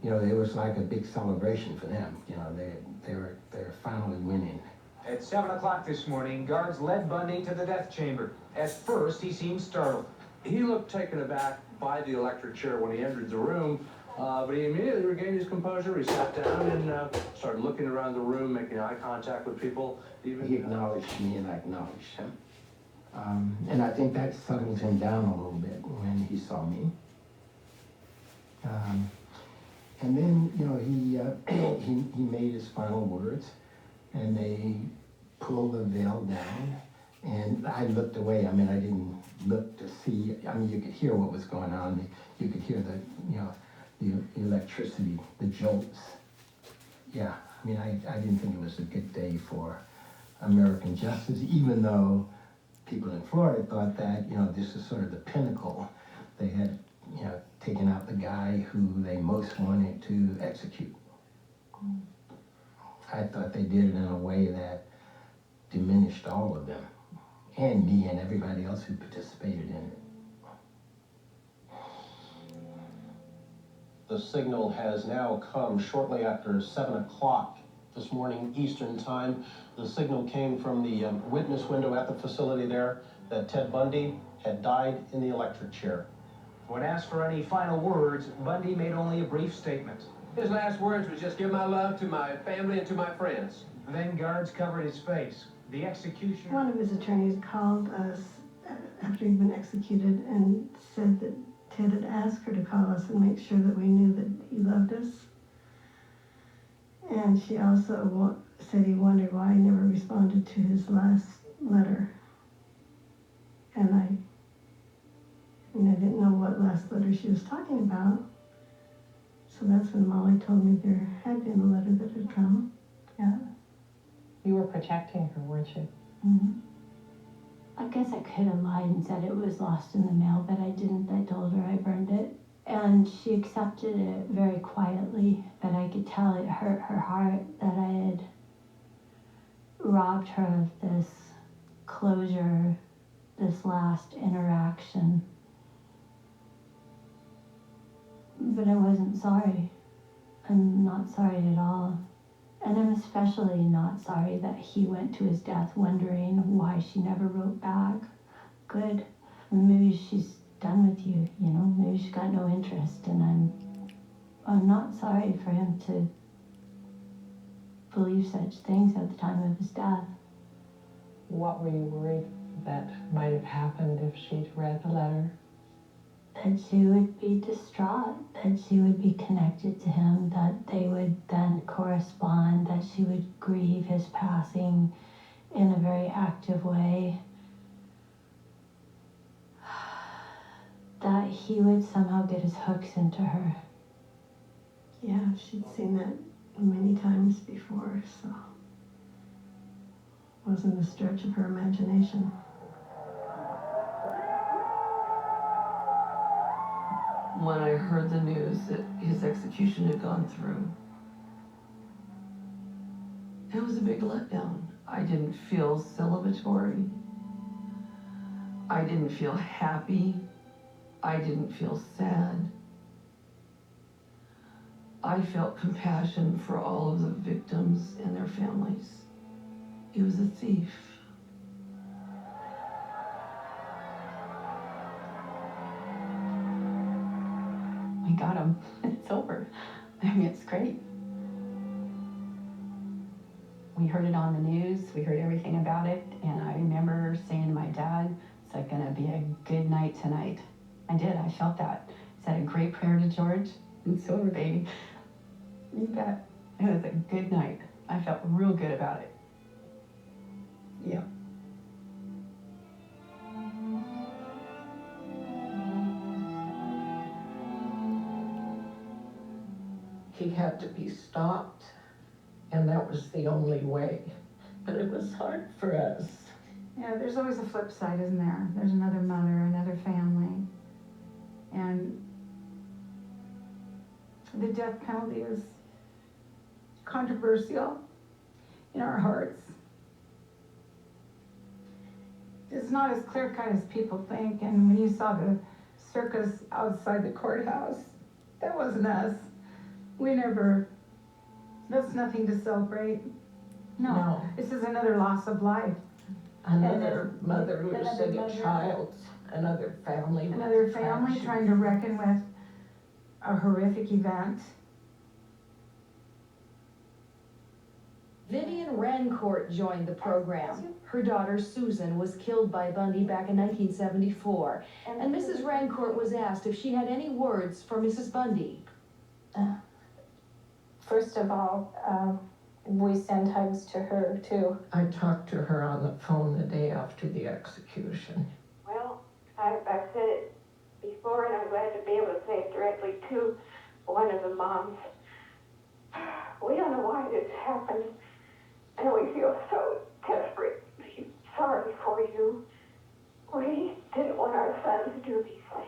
It was like a big celebration for them. You know, they're finally winning. At 7 o'clock this morning, guards led Bundy to the death chamber. At first, he seemed startled. He looked taken aback by the electric chair when he entered the room, but he immediately regained his composure. He sat down and started looking around the room, making eye contact with people. He acknowledged me and I acknowledged him. And I think that settled him down a little bit when he saw me. And then, he made his final words, and they pulled the veil down, and I looked away. I mean, I didn't look to see. I mean, you could hear what was going on. You could hear the electricity, the jolts. Yeah, I mean, I didn't think it was a good day for American justice, even though people in Florida thought that, this is sort of the pinnacle. They had, taken out the guy who they most wanted to execute. I thought they did it in a way that diminished all of them, and me and everybody else who participated in it. The signal has now come shortly after 7 o'clock this morning Eastern Time. The signal came from the witness window at the facility there that Ted Bundy had died in the electric chair. When asked for any final words, Bundy made only a brief statement. His last words was just give my love to my family and to my friends. Then guards covered his face. The executioner... One of his attorneys called us after he'd been executed and said that Ted had asked her to call us and make sure that we knew that he loved us. And she also said he wondered why I never responded to his last letter. And I didn't know what last letter she was talking about. So that's when Molly told me there had been a letter that had come. Yeah. You were protecting her, weren't you? Mm-hmm. I guess I could have lied and said it was lost in the mail, but I didn't. I told her I burned it. And she accepted it very quietly, but I could tell it hurt her heart that I had robbed her of this closure, this last interaction. But I wasn't sorry. I'm not sorry at all. And I'm especially not sorry that he went to his death wondering why she never wrote back. Good. Maybe she's done with you, you know? Maybe she's got no interest, and I'm not sorry for him to believe such things at the time of his death. What were you worried that might have happened if she'd read the letter? That she would be distraught, that she would be connected to him, that they would then correspond, that she would grieve his passing in a very active way, that he would somehow get his hooks into her. Yeah, she'd seen that many times before, so it wasn't a stretch of her imagination. When I heard the news that his execution had gone through, it was a big letdown. I didn't feel celebratory. I didn't feel happy. I didn't feel sad. I felt compassion for all of the victims and their families. He was a thief. We got him. It's over. I mean, it's great. We heard it on the news. We heard everything about it. And I remember saying to my dad, it's like gonna be a good night tonight. I did. I felt that. I said a great prayer to George. It's over, baby. You bet. It was a good night. I felt real good about it. Yeah. He had to be stopped, and that was the only way. But it was hard for us. Yeah, there's always a flip side, isn't there? There's another mother, another family. And the death penalty is controversial in our hearts. It's not as clear-cut as people think, and when you saw the circus outside the courthouse, that wasn't us. That's nothing to celebrate. No. This is another loss of life. Another mother losing a child, another family. Another family trying to reckon with a horrific event. Vivian Rancourt joined the program. Her daughter Susan was killed by Bundy back in 1974, and Mrs. Rancourt was asked if she had any words for Mrs. Bundy. First of all, we send hugs to her too. I talked to her on the phone the day after the execution. Well, I've said it before, and I'm glad to be able to say it directly to one of the moms. We don't know why this happened, and we feel so desperate. Sorry for you. We didn't want our sons to do these things.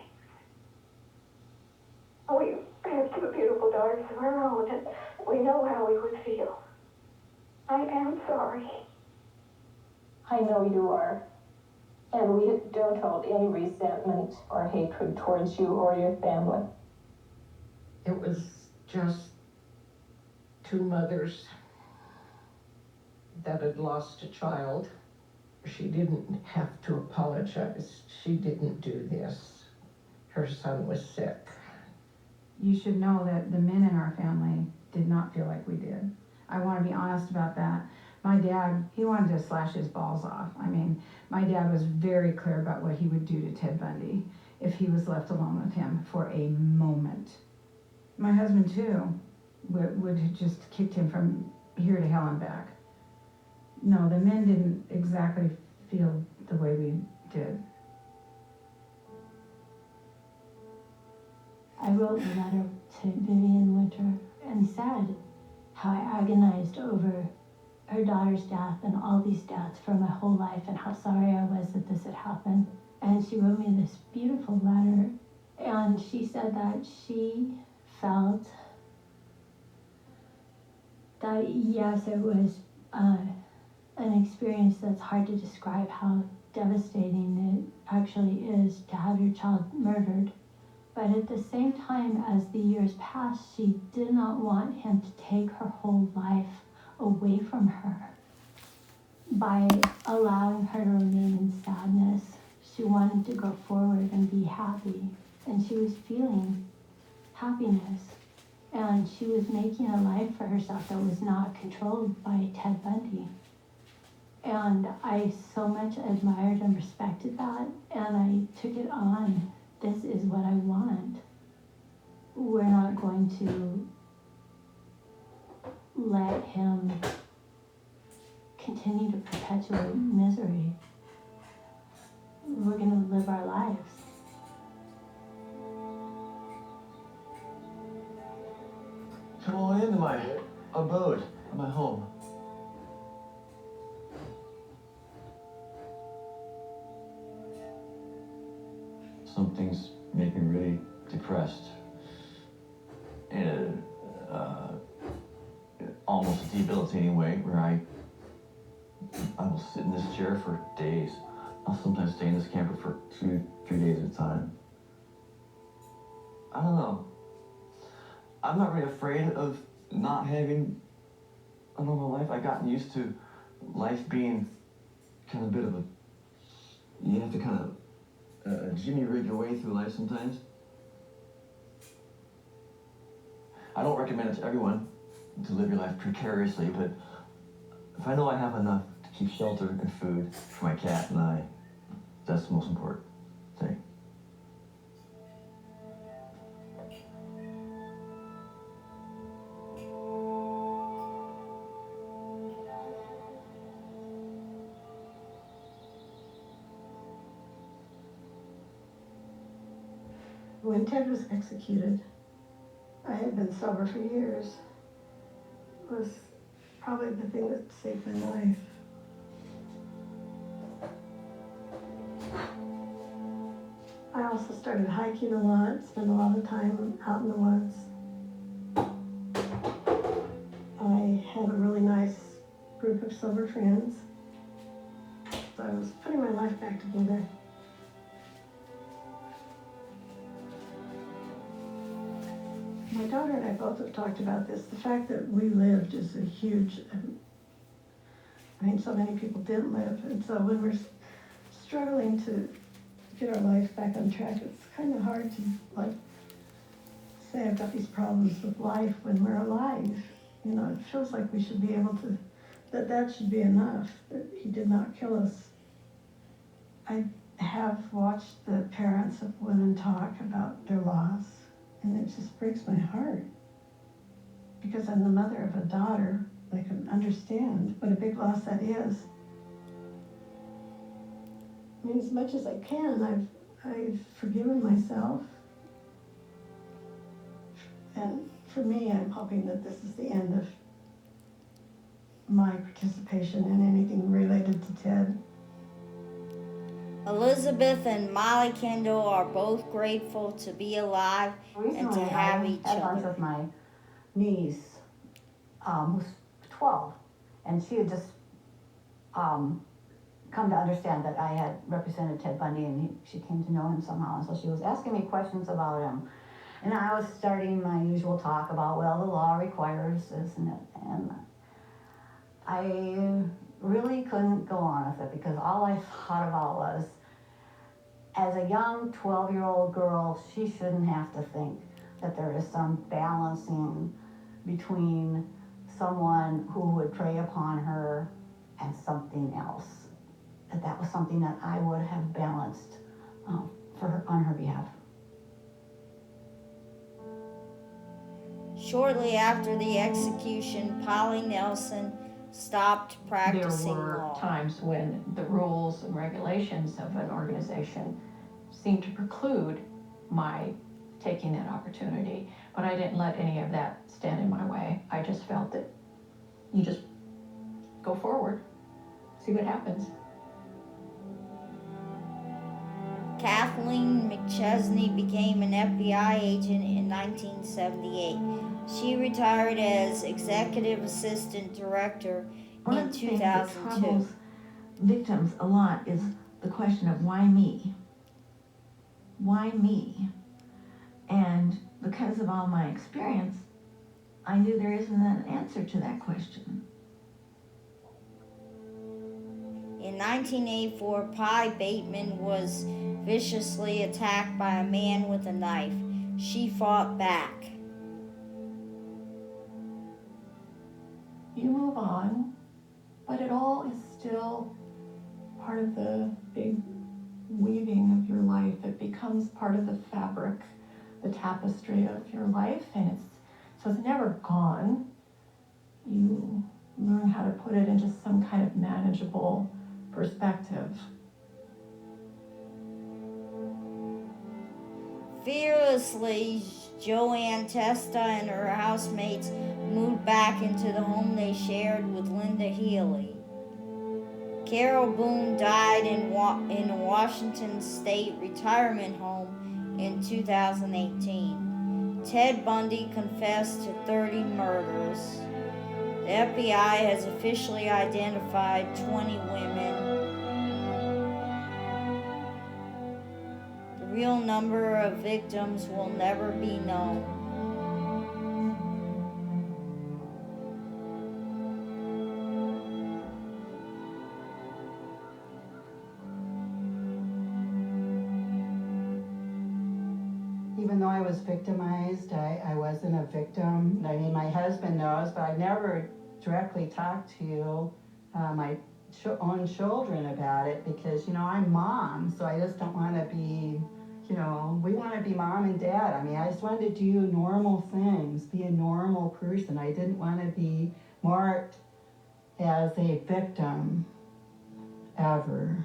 We have two beautiful daughters of our own, and we know how we would feel. I am sorry. I know you are. And we don't hold any resentment or hatred towards you or your family. It was just two mothers that had lost a child. She didn't have to apologize. She didn't do this. Her son was sick. You should know that the men in our family did not feel like we did. I want to be honest about that. My dad, he wanted to slash his balls off. I mean, my dad was very clear about what he would do to Ted Bundy if he was left alone with him for a moment. My husband, too, would have just kicked him from here to hell and back. No, the men didn't exactly feel the way we did. I wrote a letter to Vivian Winter and said how I agonized over her daughter's death and all these deaths for my whole life and how sorry I was that this had happened. And she wrote me this beautiful letter, and she said that she felt that yes, it was an experience that's hard to describe how devastating it actually is to have your child murdered. But at the same time, as the years passed, she did not want him to take her whole life away from her. By allowing her to remain in sadness, she wanted to go forward and be happy. And she was feeling happiness. And she was making a life for herself that was not controlled by Ted Bundy. And I so much admired and respected that, and I took it on. This is what I want. We're not going to let him continue to perpetuate misery. We're going to live our lives. Come on into my abode, my home. Some things make me really depressed. In a almost debilitating way, where I will sit in this chair for days. I'll sometimes stay in this camper for 2-3 days at a time. I don't know. I'm not really afraid of not having a normal life. I've gotten used to life being kind of a bit of a, you have to kind of jimmy rig your way through life sometimes. I don't recommend it to everyone to live your life precariously, but if I know I have enough to keep shelter and food for my cat and I, that's the most important thing. When Ted was executed, I had been sober for years. It was probably the thing that saved my life. I also started hiking a lot, spent a lot of time out in the woods. I had a really nice group of sober friends. So I was putting my life back together. My daughter and I both have talked about this. The fact that we lived is a huge, so many people didn't live. And so when we're struggling to get our life back on track, it's kind of hard to, say I've got these problems with life when we're alive. It feels like we should be able to, that should be enough, that he did not kill us. I have watched the parents of women talk about their loss. And it just breaks my heart. Because I'm the mother of a daughter, I can understand what a big loss that is. As much as I can, I've forgiven myself. And for me, I'm hoping that this is the end of my participation in anything related to Ted. Elizabeth and Molly Kendall are both grateful to be alive and to have each I had lunch other. with my niece, who's 12, and she had just come to understand that I had represented Ted Bundy, and she came to know him somehow, and so she was asking me questions about him. And I was starting my usual talk about, well, the law requires this and that, and I really couldn't go on with it because all I thought about was, as a young 12-year-old girl, she shouldn't have to think that there is some balancing between someone who would prey upon her and something else. That was something that I would have balanced for her, on her behalf. Shortly after the execution, Polly Nelson stopped practicing There were law. times when the rules and regulations of an organization seemed to preclude my taking that opportunity, but I didn't let any of that stand in my way. I just felt that you just go forward, see what happens. Kathleen McChesney became an FBI agent in 1978. She retired as Executive Assistant Director One in of the things that 2002. troubles victims a lot is the question of why me? Why me? And because of all my experience, I knew there isn't an answer to that question. In 1984, Pi Bateman was viciously attacked by a man with a knife. She fought back. You move on, but it all is still part of the big weaving of your life. It becomes part of the fabric, the tapestry of your life, and it's never gone. You learn how to put it into some kind of manageable perspective. Fearlessly, Joanne Testa and her housemates moved back into the home they shared with Linda Healy. Carol Boone died in a Washington State retirement home in 2018. Ted Bundy confessed to 30 murders. The FBI has officially identified 20 women. The real number of victims will never be known. Even though I was victimized, I wasn't a victim. I mean, my husband knows, but I never directly talked to my own children about it because, you know, I'm mom, so I just don't want to be, you know, we want to be mom and dad. I mean, I just wanted to do normal things, be a normal person. I didn't want to be marked as a victim ever.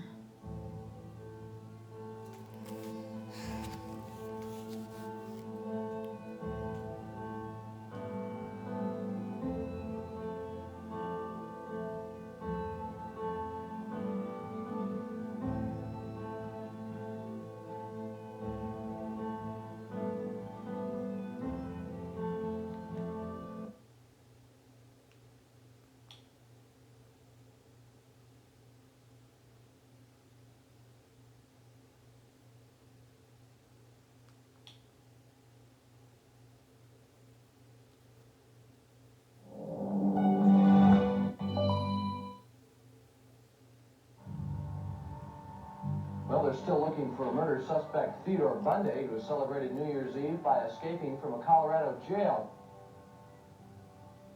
Well, they're still looking for murder suspect Theodore Bundy, who celebrated New Year's Eve by escaping from a Colorado jail.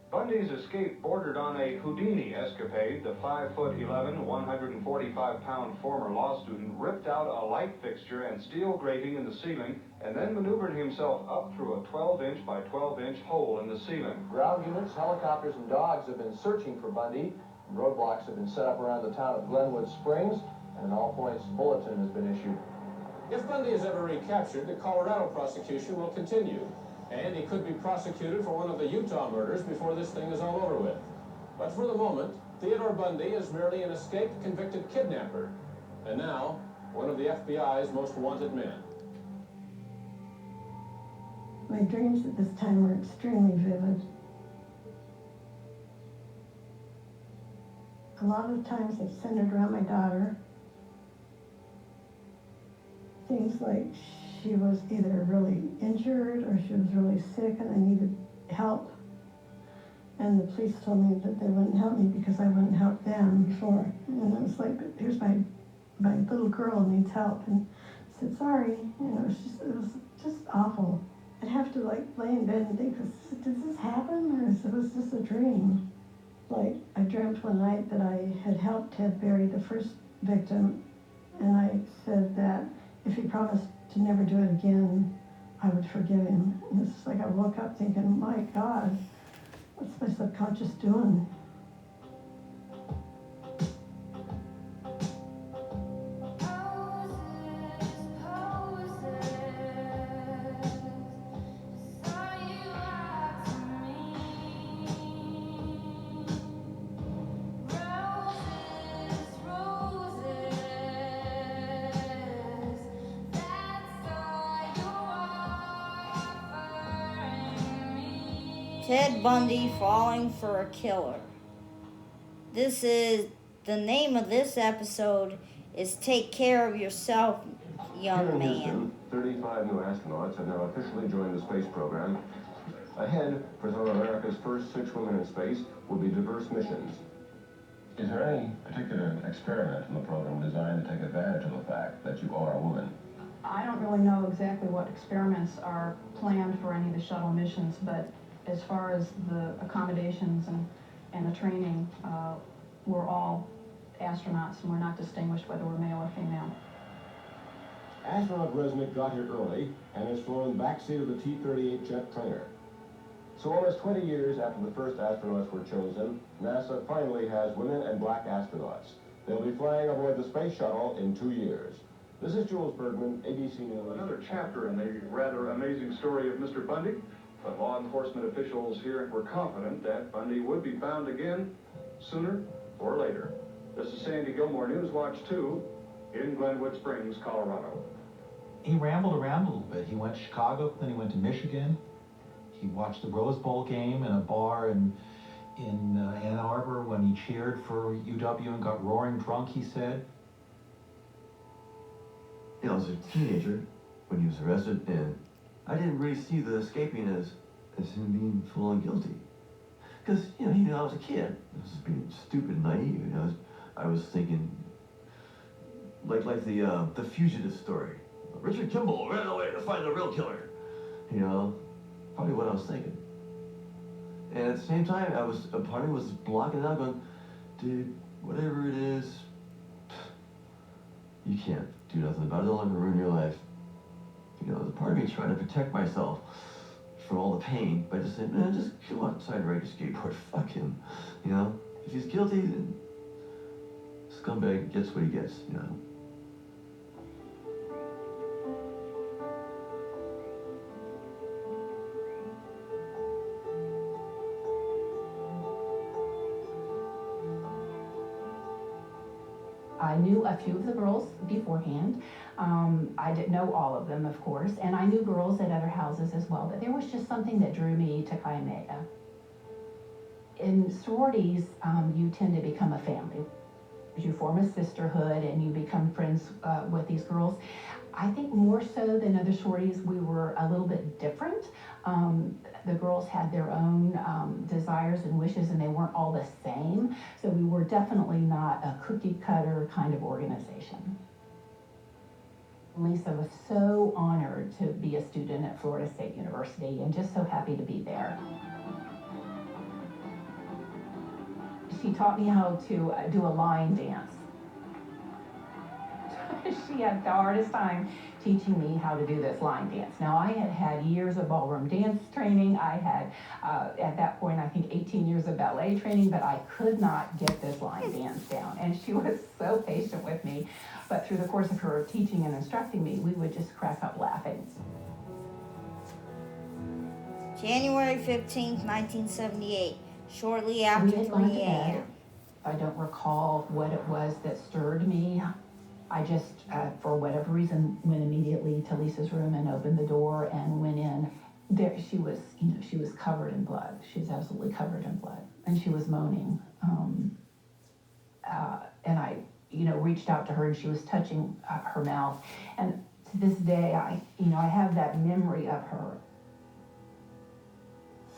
Bundy's escape bordered on a Houdini escapade. The 5'11", 145-pound former law student ripped out a light fixture and steel grating in the ceiling and then maneuvered himself up through a 12-inch by 12-inch hole in the ceiling. Ground units, helicopters, and dogs have been searching for Bundy. Roadblocks have been set up around the town of Glenwood Springs, and an all-points bulletin has been issued. If Bundy is ever recaptured, the Colorado prosecution will continue. And he could be prosecuted for one of the Utah murders before this thing is all over with. But for the moment, Theodore Bundy is merely an escaped convicted kidnapper. And now, one of the FBI's most wanted men. My dreams at this time were extremely vivid. A lot of times they centered around my daughter. Things like she was either really injured or she was really sick and I needed help. And the police told me that they wouldn't help me because I wouldn't help them before. And I was like, but here's my little girl needs help. And I said, sorry. It was just awful. I'd have to like lay in bed and think, did this happen or was this a dream? Like I dreamt one night that I had helped Ted bury the first victim, and I said that if he promised to never do it again, I would forgive him. And it's like I woke up thinking, my God, what's my subconscious doing? Ted Bundy falling for a killer. This is the name of this episode is Take Care of Yourself, Young Man. Houston, 35 new astronauts have now officially joined the space program. Ahead, for some of America's first 6 women in space, will be diverse missions. Is there any particular experiment in the program designed to take advantage of the fact that you are a woman? I don't really know exactly what experiments are planned for any of the shuttle missions, but as far as the accommodations and the training, we're all astronauts and we're not distinguished whether we're male or female. Astronaut Resnick got here early and has flown the backseat of the T-38 jet trainer. So almost 20 years after the first astronauts were chosen, NASA finally has women and black astronauts. They'll be flying aboard the space shuttle in 2 years. This is Jules Bergman, ABC News. Another chapter in the rather amazing story of Mr. Bundy. But law enforcement officials here were confident that Bundy would be found again sooner or later. This is Sandy Gilmore, Newswatch 2 in Glenwood Springs, Colorado. He rambled around a little bit. He went to Chicago, then he went to Michigan. He watched the Rose Bowl game in a bar in Ann Arbor when he cheered for UW and got roaring drunk, he said. I was a teenager when he was arrested, and I didn't really see the escaping as him being full and guilty. Because, I was a kid. I was being stupid and naive. I was thinking, like the fugitive story. Richard Kimball ran away to find the real killer. Probably what I was thinking. And at the same time, a part of me was blocking it out, going, dude, whatever it is, you can't do nothing about it. It'll never ruin your life. The part of me trying to protect myself from all the pain by just saying, man, just go outside and ride your skateboard. Fuck him. If he's guilty, then scumbag gets what he gets, I knew a few of the girls beforehand. I didn't know all of them, of course, and I knew girls at other houses as well, but there was just something that drew me to Kaimea. In sororities, you tend to become a family. You form a sisterhood and you become friends with these girls. I think more so than other sororities, we were a little bit different. The girls had their own desires and wishes, and they weren't all the same. So we were definitely not a cookie cutter kind of organization. Lisa was so honored to be a student at Florida State University and just so happy to be there. She taught me how to do a line dance. She had the hardest time teaching me how to do this line dance. Now, I had had years of ballroom dance training. I had, at that point, I think 18 years of ballet training, but I could not get this line dance down. And she was so patient with me. But through the course of her teaching and instructing me, we would just crack up laughing. January 15th, 1978, shortly after 3 a.m. I don't recall what it was that stirred me. I just, for whatever reason, went immediately to Lisa's room and opened the door and went in. There, she was covered in blood. She was absolutely covered in blood, and she was moaning. And I, reached out to her, and she was touching her mouth. And to this day, I have that memory of her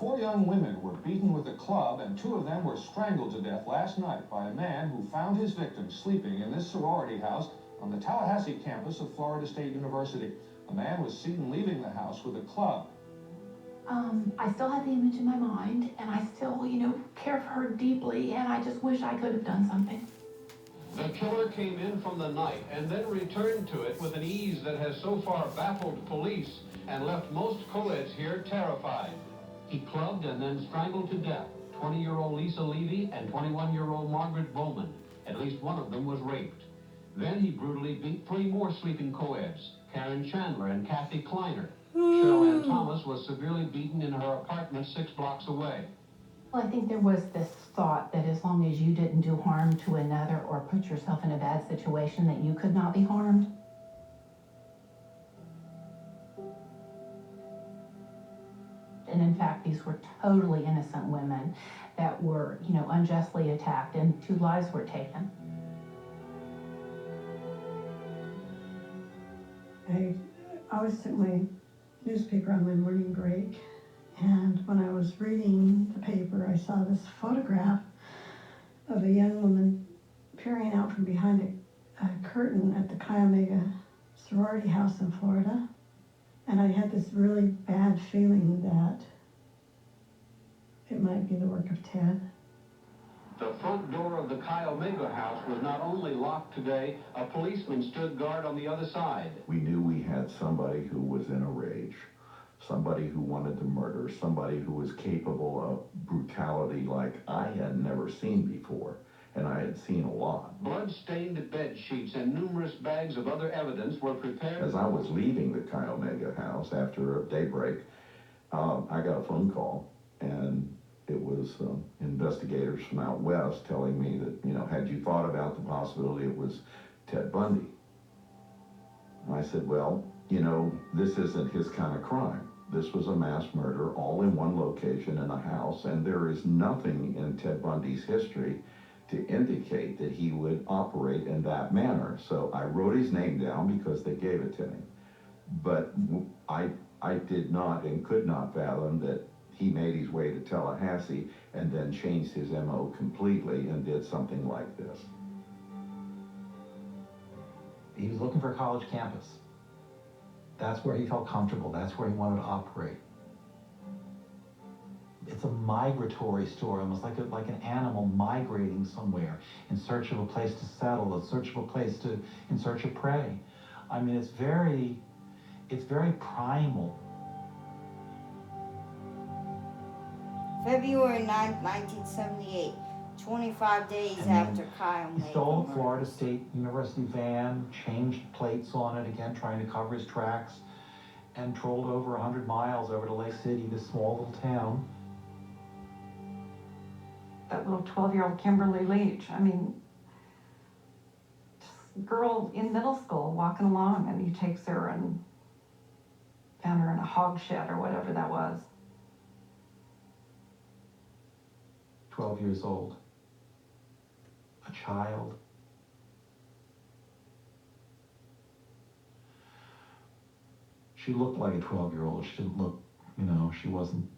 4 young women were beaten with a club and 2 of them were strangled to death last night by a man who found his victims sleeping in this sorority house on the Tallahassee campus of Florida State University. A man was seen leaving the house with a club. I still have the image in my mind, and I still, care for her deeply, and I just wish I could have done something. The killer came in from the night and then returned to it with an ease that has so far baffled police and left most co-eds here terrified. He clubbed and then strangled to death 20-year-old Lisa Levy and 21-year-old Margaret Bowman. At least one of them was raped. Then he brutally beat 3 more sleeping co-eds, Karen Chandler and Kathy Kleiner. Cheryl Ann Thomas was severely beaten in her apartment 6 blocks away. Well, I think there was this thought that as long as you didn't do harm to another or put yourself in a bad situation, that you could not be harmed. And in fact, these were totally innocent women that were, unjustly attacked, and 2 lives were taken. I always took my newspaper on my morning break, and when I was reading the paper, I saw this photograph of a young woman peering out from behind a curtain at the Chi Omega sorority house in Florida. And I had this really bad feeling that it might be the work of Ted. The front door of the Chi Omega house was not only locked today, a policeman stood guard on the other side. We knew we had somebody who was in a rage, somebody who wanted to murder, somebody who was capable of brutality like I had never seen before, and I had seen a lot. Blood-stained bed sheets and numerous bags of other evidence were prepared. As I was leaving the Chi Omega house after daybreak, I got a phone call, and it was investigators from out west telling me that, had you thought about the possibility it was Ted Bundy? And I said, well, this isn't his kind of crime. This was a mass murder all in one location in a house, and there is nothing in Ted Bundy's history to indicate that he would operate in that manner. So I wrote his name down because they gave it to me. But I did not and could not fathom that he made his way to Tallahassee and then changed his MO completely and did something like this. He was looking for a college campus. That's where he felt comfortable. That's where he wanted to operate. It's a migratory story, almost like an animal migrating somewhere in search of a place to settle, in search of a place in search of prey. I mean, it's very primal. February 9th, 1978, 25 days after Chi Omega. He stole a Florida State University van, changed plates on it again, trying to cover his tracks, and trolled over 100 miles over to Lake City, this small little town. That little 12-year-old Kimberly Leach, I mean, just a girl in middle school walking along, and he takes her and found her in a hog shed or whatever that was. 12 years old. A child. She looked like a 12-year-old. She didn't look, she didn't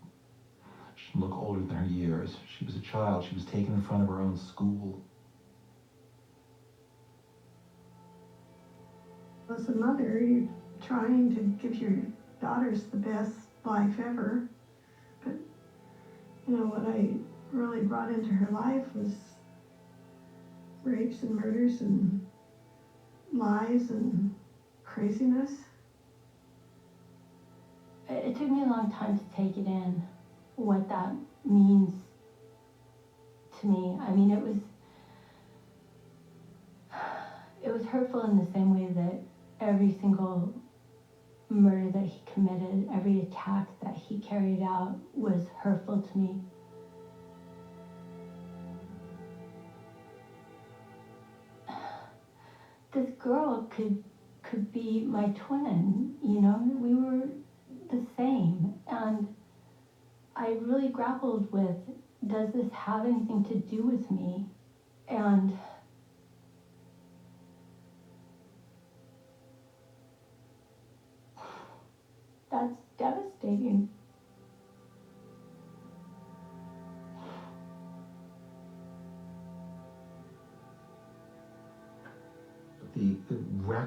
look older than her years. She was a child. She was taken in front of her own school. As a mother, you're trying to give your daughters the best life ever. But, what I really brought into her life was rapes and murders and lies and craziness. It took me a long time to take it in, what that means to me. I mean, it was hurtful in the same way that every single murder that he committed, every attack that he carried out was hurtful to me. This girl could be my twin, we were the same. And I really grappled with, does this have anything to do with me? And that's devastating.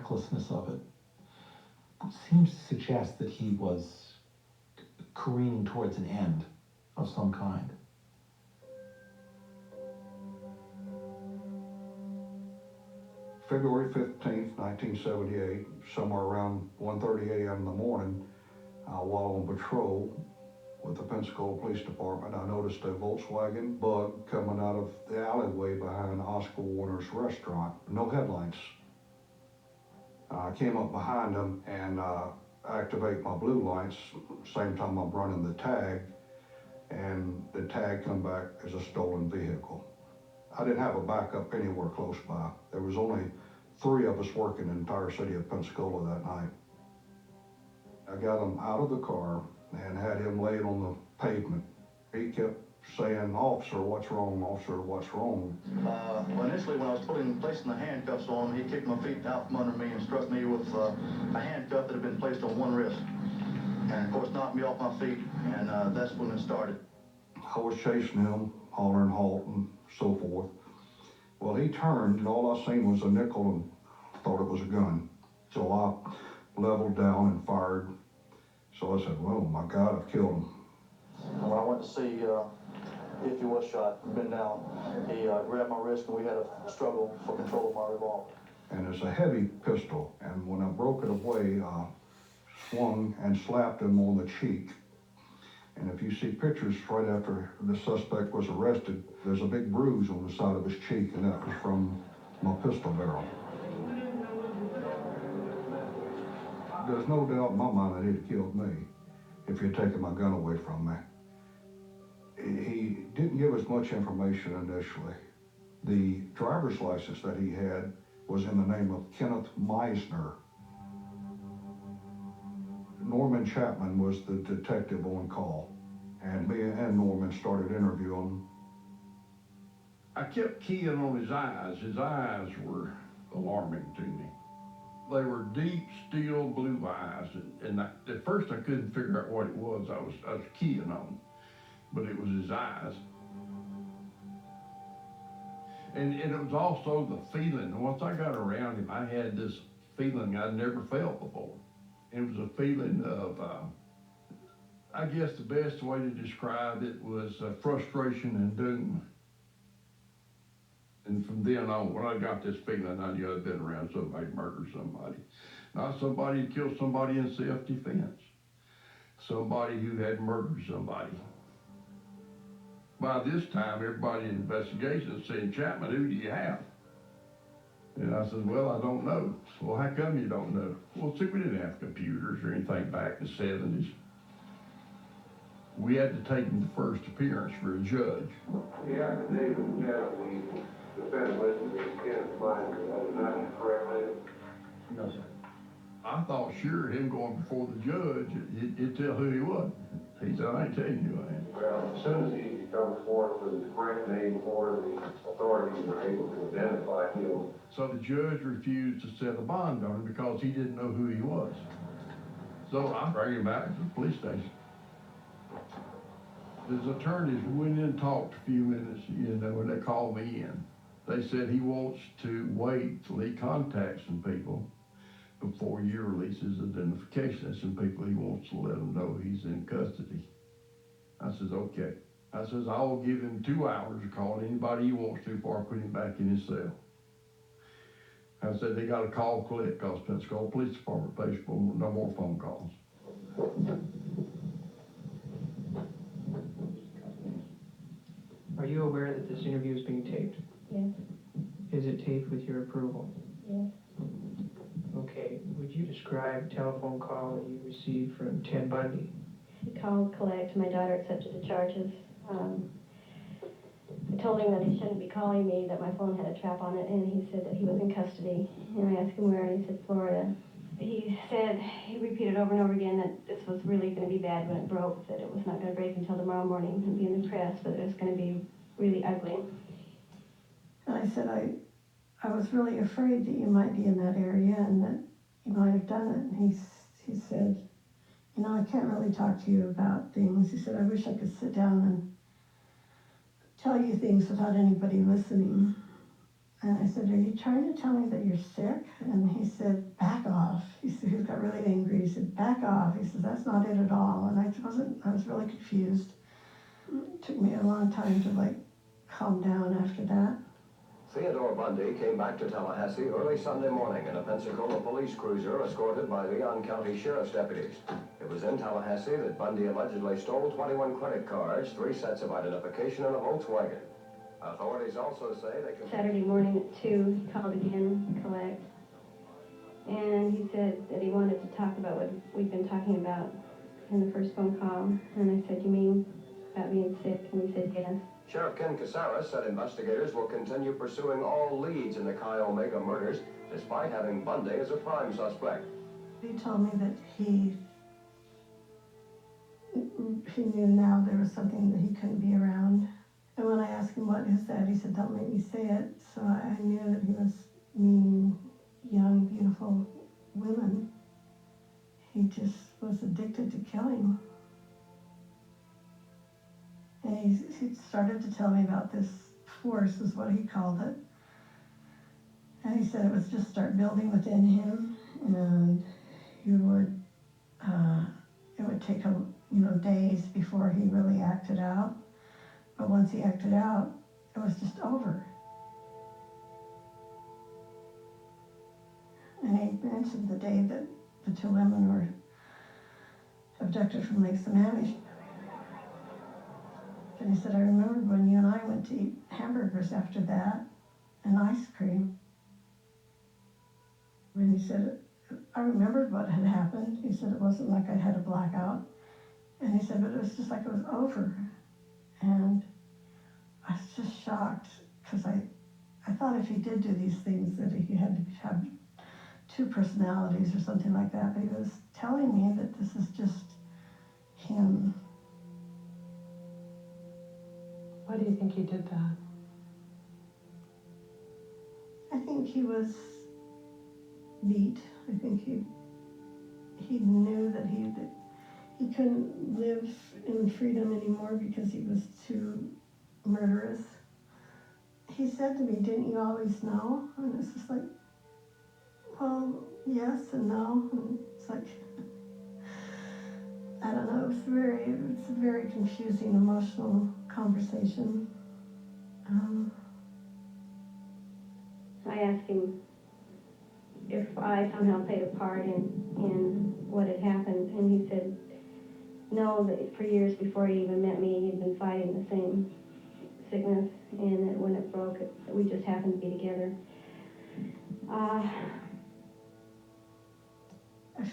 recklessness of it seems to suggest that he was careening towards an end of some kind. February 15th, 1978, somewhere around 1:30 a.m. in the morning, while on patrol with the Pensacola Police Department, I noticed a Volkswagen Bug coming out of the alleyway behind Oscar Warner's restaurant. No headlights. I came up behind them and activate my blue lights, same time I'm running the tag, and the tag come back as a stolen vehicle. I didn't have a backup anywhere close by. There was only 3 of us working in the entire city of Pensacola that night. I got him out of the car and had him laid on the pavement. He kept saying, "Officer, what's wrong? Officer, what's wrong?" Well, initially when I was placing the handcuffs on him, he kicked my feet out from under me and struck me with a handcuff that had been placed on one wrist. And of course knocked me off my feet, and that's when it started. I was chasing him, hollering halt and so forth. Well, he turned and all I seen was a nickel and thought it was a gun. So I leveled down and fired. So I said, "Well, my God, I've killed him." And when I went to see if he was shot and been down, he grabbed my wrist and we had a struggle for control of my revolver. And it's a heavy pistol. And when I broke it away, I swung and slapped him on the cheek. And if you see pictures right after the suspect was arrested, there's a big bruise on the side of his cheek, and that was from my pistol barrel. There's no doubt in my mind that he'd have killed me if he'd taken my gun away from me. He didn't give us much information initially. The driver's license that he had was in the name of Kenneth Meisner. Norman Chapman was the detective on call, and me and Norman started interviewing him. I kept keying on his eyes. His eyes were alarming to me. They were deep, steel blue eyes, and at first I couldn't figure out what it was I was keying on, but it was his eyes. And it was also the feeling. Once I got around him, I had this feeling I'd never felt before. It was a feeling of, I guess the best way to describe it was frustration and doom. And from then on, when I got this feeling, I knew I'd been around somebody murdered somebody. Not somebody who killed somebody in self-defense. Somebody who had murdered somebody. By this time, everybody in the investigation said, "Chapman, who do you have?" And I said, "Well, I don't know." "Well, how come you don't know?" "Well, see, we didn't have computers or anything back in the 70s. We had to take him to first appearance for a judge." The affidavit that the defendant listed as Kenneth Meisner, is that correct? No, sir. I thought sure him going before the judge, he'd tell who he was. He said, "I ain't telling you who I am." Well, as soon as he comes forth with the correct name for the authorities are able to identify him. So the judge refused to set a bond on him because he didn't know who he was. So I bring him back to the police station. His attorneys went in and talked a few minutes, when they called me in. They said he wants to wait till he contacts some people before you release his identification. There's some people he wants to let them know he's in custody. I says, "Okay." I says, "I will give him 2 hours to call anybody he wants to before I put him back in his cell." I said, "They got to call collect because Pensacola Police Department pays for no more phone calls." Are you aware that this interview is being taped? Yes, Is it taped with your approval? yes. Okay, would you describe the telephone call that you received from Ted Bundy? He called collect. My daughter accepted the charges. I told him that he shouldn't be calling me, that my phone had a trap on it, and he said that he was in custody. And I asked him where, and he said Florida. He said, he repeated over and over again that this was really going to be bad when it broke, that it was not going to break until tomorrow morning and be in the press, but it was going to be really ugly. And I said, I was really afraid that you might be in that area and that you might have done it. And he said, I can't really talk to you about things. He said, I wish I could sit down and tell you things without anybody listening. And I said, are you trying to tell me that you're sick? And he said, back off. He got really angry. He said, back off. He said, that's not it at all. And I was really confused. It took me a long time to calm down after that. Theodore Bundy came back to Tallahassee early Sunday morning in a Pensacola police cruiser escorted by Leon County Sheriff's deputies. It was in Tallahassee that Bundy allegedly stole 21 credit cards, 3 sets of identification, and a Volkswagen. Authorities also say they could... Saturday morning at 2, he called again, collect. And he said that he wanted to talk about what we've been talking about in the first phone call. And I said, you mean about being sick? And he said, yes. Sheriff Ken Casares said investigators will continue pursuing all leads in the Chi Omega murders, despite having Bundy as a prime suspect. He told me that he knew now there was something that he couldn't be around. And when I asked him what is that, he said, don't make me say it. So I knew that he was meaning young, beautiful women. He just was addicted to killing. And he started to tell me about this force, is what he called it. And he said it was just start building within him, and it would take him, days before he really acted out. But once he acted out, it was just over. And he mentioned the day that the 2 women were abducted from Lake Sammamish. And he said, I remembered when you and I went to eat hamburgers after that and ice cream. And he said, I remembered what had happened. He said it wasn't like I had a blackout. And he said, but it was just like it was over. And I was just shocked because I thought if he did do these things that he had to have 2 personalities or something like that. But he was telling me that this is just him. Why do you think he did that? I think he was beat. I think he knew that he couldn't live in freedom anymore because he was too murderous. He said to me, didn't you always know? And it's just like, well, yes and no. And it's like, I don't know, it's a very confusing, emotional conversation. I asked him if I somehow played a part in what had happened, and he said no, that for years before he even met me, he'd been fighting the same sickness, and that when it broke, we just happened to be together. I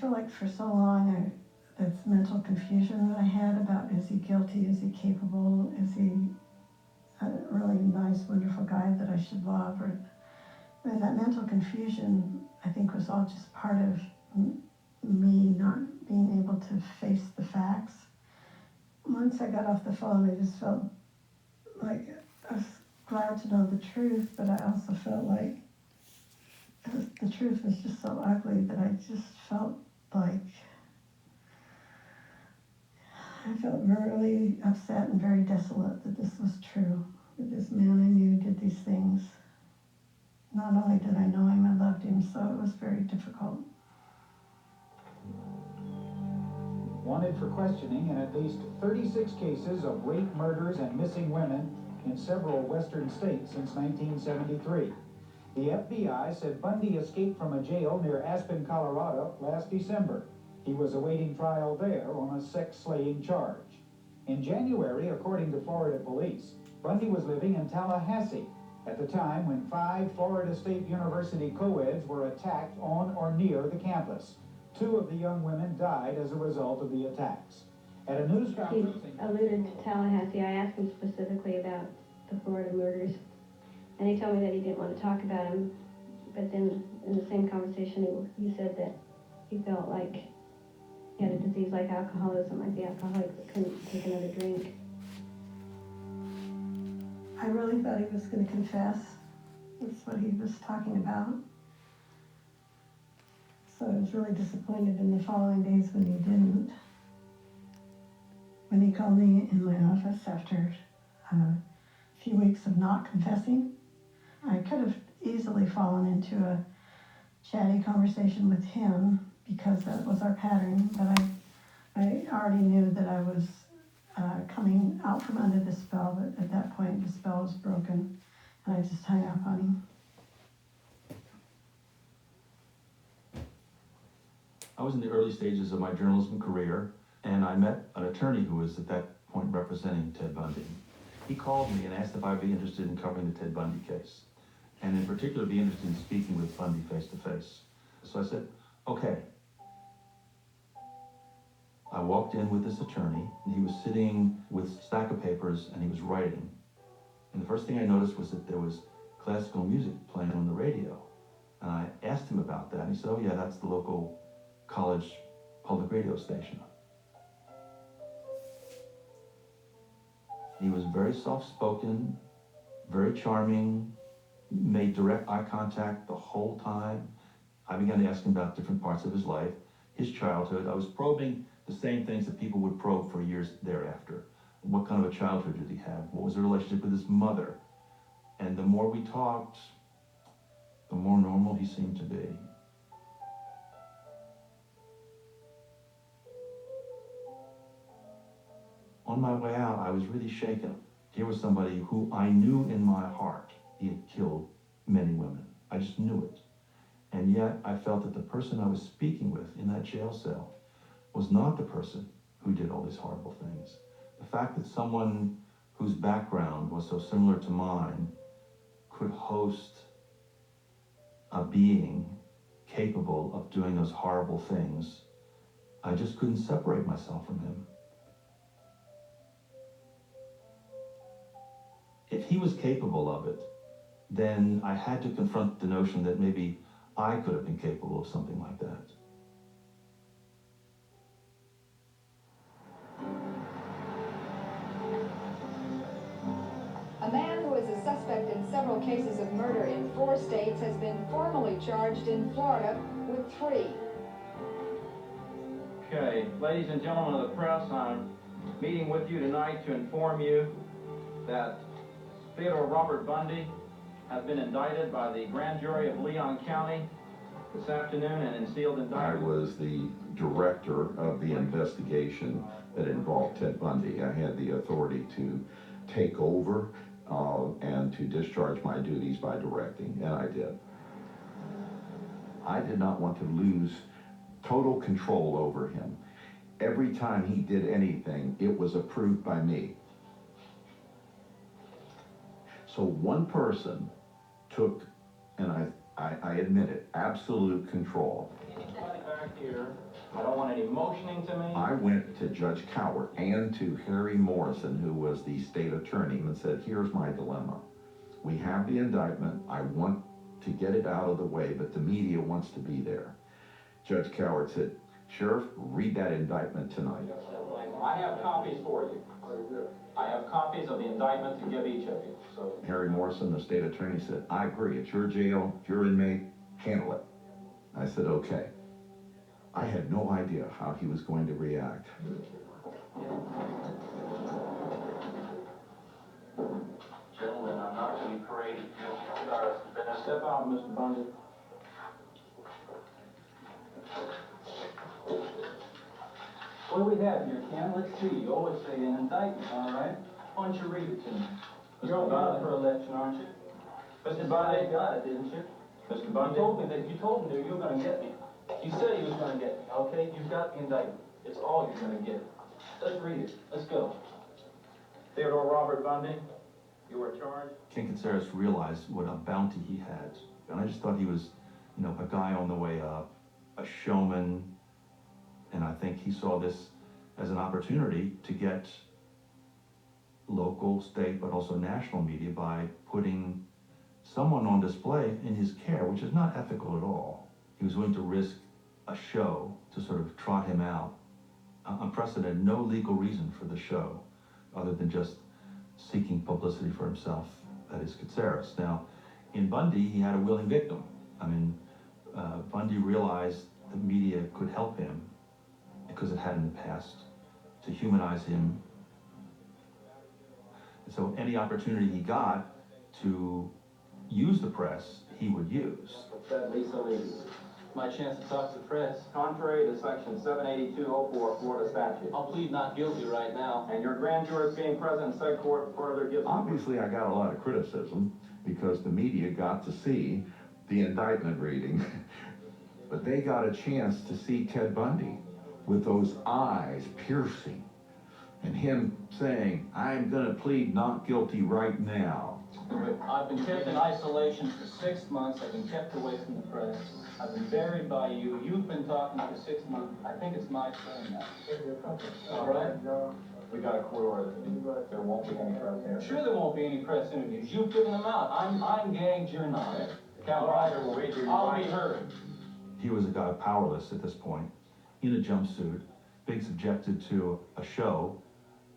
feel like for so long, this mental confusion that I had about, is he guilty, is he capable, is he a really nice, wonderful guy that I should love, and that mental confusion, I think, was all just part of me not being able to face the facts. Once I got off the phone, I just felt like I was glad to know the truth, but I also felt like the truth was just so ugly that I just felt like I felt really upset and very desolate that this was true, that this man I knew did these things. Not only did I know him, I loved him, so it was very difficult. Wanted for questioning in at least 36 cases of rape, murders, and missing women in several western states since 1973. The FBI said Bundy escaped from a jail near Aspen, Colorado last December. He was awaiting trial there on a sex-slaying charge. In January, according to Florida police, Bundy was living in Tallahassee at the time when 5 Florida State University co-eds were attacked on or near the campus. 2 of the young women died as a result of the attacks. At a news conference... He alluded to Tallahassee. I asked him specifically about the Florida murders, and he told me that he didn't want to talk about them, but then in the same conversation he said that he felt like he had a disease like alcoholism, like the alcoholic that couldn't take another drink. I really thought he was going to confess. That's what he was talking about. So I was really disappointed in the following days when he didn't. When he called me in my office after a few weeks of not confessing, I could have easily fallen into a chatty conversation with him because that was our pattern. But I already knew that I was coming out from under the spell, but at that point the spell was broken, and I just hung up on him. I was in the early stages of my journalism career, and I met an attorney who was at that point representing Ted Bundy. He called me and asked if I'd be interested in covering the Ted Bundy case, and in particular be interested in speaking with Bundy face to face. So I said, okay. I walked in with this attorney, and he was sitting with a stack of papers, and he was writing. And the first thing I noticed was that there was classical music playing on the radio. And I asked him about that, and he said, oh yeah, that's the local college public radio station. He was very soft-spoken, very charming, made direct eye contact the whole time. I began to ask him about different parts of his life, his childhood. I was probing the same things that people would probe for years thereafter. What kind of a childhood did he have? What was the relationship with his mother? And the more we talked, the more normal he seemed to be. On my way out, I was really shaken. Here was somebody who I knew in my heart he had killed many women. I just knew it. And yet I felt that the person I was speaking with in that jail cell was not the person who did all these horrible things. The fact that someone whose background was so similar to mine could host a being capable of doing those horrible things, I just couldn't separate myself from him. If he was capable of it, then I had to confront the notion that maybe I could have been capable of something like that. A man who is a suspect in several cases of murder in 4 states has been formally charged in Florida with 3. Okay, ladies and gentlemen of the press, I'm meeting with you tonight to inform you that Theodore Robert Bundy has been indicted by the grand jury of Leon County this afternoon and in sealed indictment. I was the director of the investigation that involved Ted Bundy. I had the authority to take over and to discharge my duties by directing, and I did. I did not want to lose total control over him. Every time he did anything, it was approved by me. So one person took, and I admit it, absolute control. Anybody back here, I don't want any motioning to me. I went to Judge Cowart and to Harry Morrison, who was the state attorney, and said, here's my dilemma. We have the indictment. I want to get it out of the way, but the media wants to be there. Judge Cowart said, Sheriff, read that indictment tonight. I have copies for you. I have copies of the indictment to give each of you. So Harry Morrison, the state attorney, said, I agree. It's your jail, it's your inmate, handle it. I said, okay. I had no idea how he was going to react. Gentlemen, I'm not to be paraded. Step out, Mr. Bundy. What do we have here, Ken? Let's see. You always say an indictment, all right? Why don't you read it to me? You're on bond for election, aren't you? Mr. Bundy? You got it, didn't you? Mr. Bundy? You told me that you were going to get me. You said he was going to get me, okay? You've got the indictment. It's all you're going to get. Let's read it. Let's go. Theodore Robert Bundy, you were charged. Ken Caceres realized what a bounty he had. And I just thought he was, you know, a guy on the way up, a showman. And I think he saw this as an opportunity to get local, state, but also national media by putting someone on display in his care, which is not ethical at all. He was willing to risk a show to sort of trot him out. Unprecedented, no legal reason for the show other than just seeking publicity for himself, that is Caceres. Now, in Bundy, he had a willing victim. I mean, Bundy realized the media could help him because it had in the past to humanize him. And so any opportunity he got to use the press, he would use. That Lisa Lee. My chance to talk to the press. Contrary to section 78204 Florida statute. I'll plead not guilty right now. And your grand jurors being present in said court further gives. Obviously, I got a lot of criticism because the media got to see the indictment reading, but they got a chance to see Ted Bundy with those eyes piercing and him saying, I'm gonna plead not guilty right now. I've been kept in isolation for 6 months. I've been kept away from the press. I've been buried by you. You've been talking for 6 months. I think it's my turn now. All right? We got a court order. There won't be any press interviews. Sure there won't be any press interviews. You've given them out. I'm gagged, you're not. I'll be heard. He was a guy powerless at this point, in a jumpsuit, being subjected to a show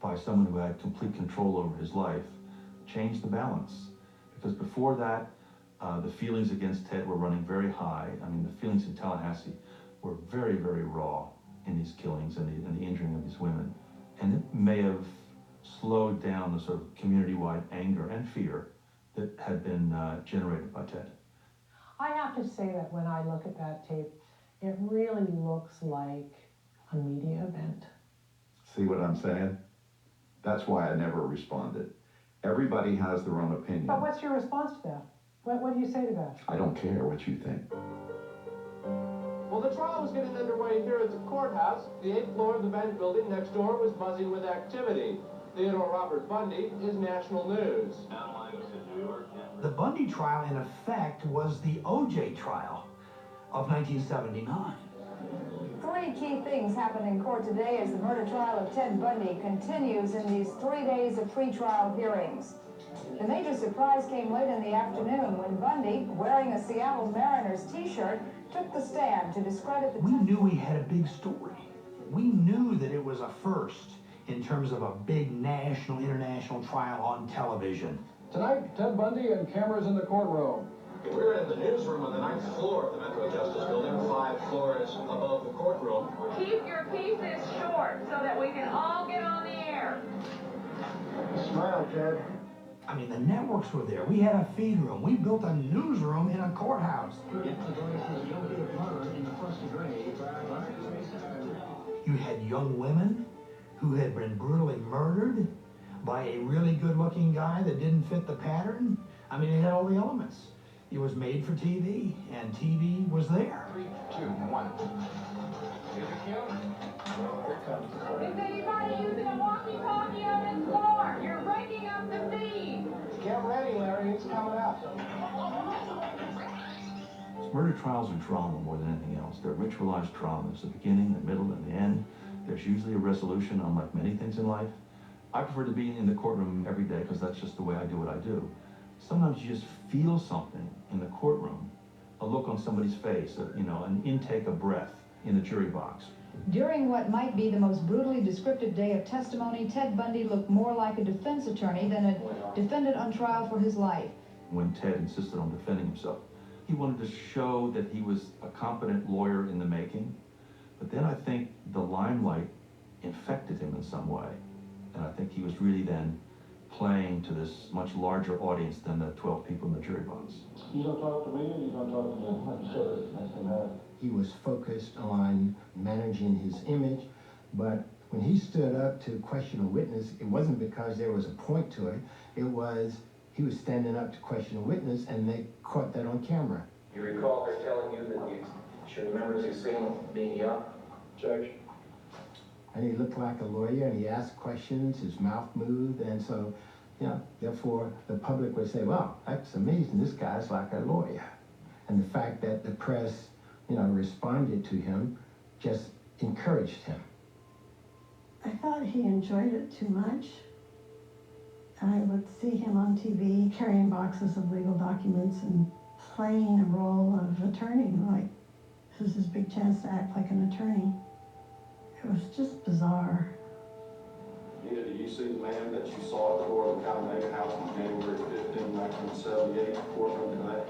by someone who had complete control over his life, changed the balance. Because before that, the feelings against Ted were running very high. I mean, the feelings in Tallahassee were very, very raw in these killings and the injuring of these women. And it may have slowed down the sort of community-wide anger and fear that had been generated by Ted. I have to say that when I look at that tape, it really looks like a media event. See what I'm saying? That's why I never responded. Everybody has their own opinion. But what's your response to that? What do you say to that? I don't care what you think. Well, the trial was getting underway here at the courthouse. The 8th floor of the bank building next door was buzzing with activity. Theodore Robert Bundy is national news. The Bundy trial, in effect, was the O.J. trial of 1979. 3 key things happened in court today as the murder trial of Ted Bundy continues in these 3 days of pretrial hearings. The major surprise came late in the afternoon when Bundy, wearing a Seattle Mariners t-shirt, took the stand to discredit the... We knew we had a big story. We knew that it was a first in terms of a big national, international trial on television. Tonight, Ted Bundy and cameras in the courtroom. We're in the newsroom on the 9th floor of the Metro Justice Building, 5 floors above the courtroom. Keep your pieces short so that we can all get on the air. Smile, Ted. I mean, the networks were there. We had a feed room. We built a newsroom in a courthouse. You had young women who had been brutally murdered by a really good-looking guy that didn't fit the pattern. I mean, it had all the elements. It was made for TV, and TV was there. 3, 2, 1. Is anybody using a walkie-talkie on this floor? You're breaking up the feed. Get ready, Larry. It's coming up. Murder trials are drama more than anything else. They're ritualized dramas, the beginning, the middle, and the end. There's usually a resolution, unlike many things in life. I prefer to be in the courtroom every day because that's just the way I do what I do. Sometimes you just feel something in the courtroom, a look on somebody's face, an intake of breath in the jury box. During what might be the most brutally descriptive day of testimony, Ted Bundy looked more like a defense attorney than a defendant on trial for his life. When Ted insisted on defending himself, he wanted to show that he was a competent lawyer in the making. But then I think the limelight infected him in some way. And I think he was really then playing to this much larger audience than the 12 people in the jury box. You don't talk to me, and you don't talk to me. Sure, that's the matter. He was focused on managing his image, but when he stood up to question a witness, it wasn't because there was a point to it. It was he was standing up to question a witness, and they caught that on camera. You recall her telling you that you should remember to see him being young? Judge? And he looked like a lawyer, and he asked questions, his mouth moved, and so, therefore the public would say, well, that's amazing, this guy's like a lawyer. And the fact that the press, responded to him just encouraged him. I thought he enjoyed it too much. I would see him on TV carrying boxes of legal documents and playing a role of attorney, like this is his big chance to act like an attorney. It was just bizarre. Nina, do you see the man that you saw at the door of the Talladega House on January 15, 1978, courtroom today?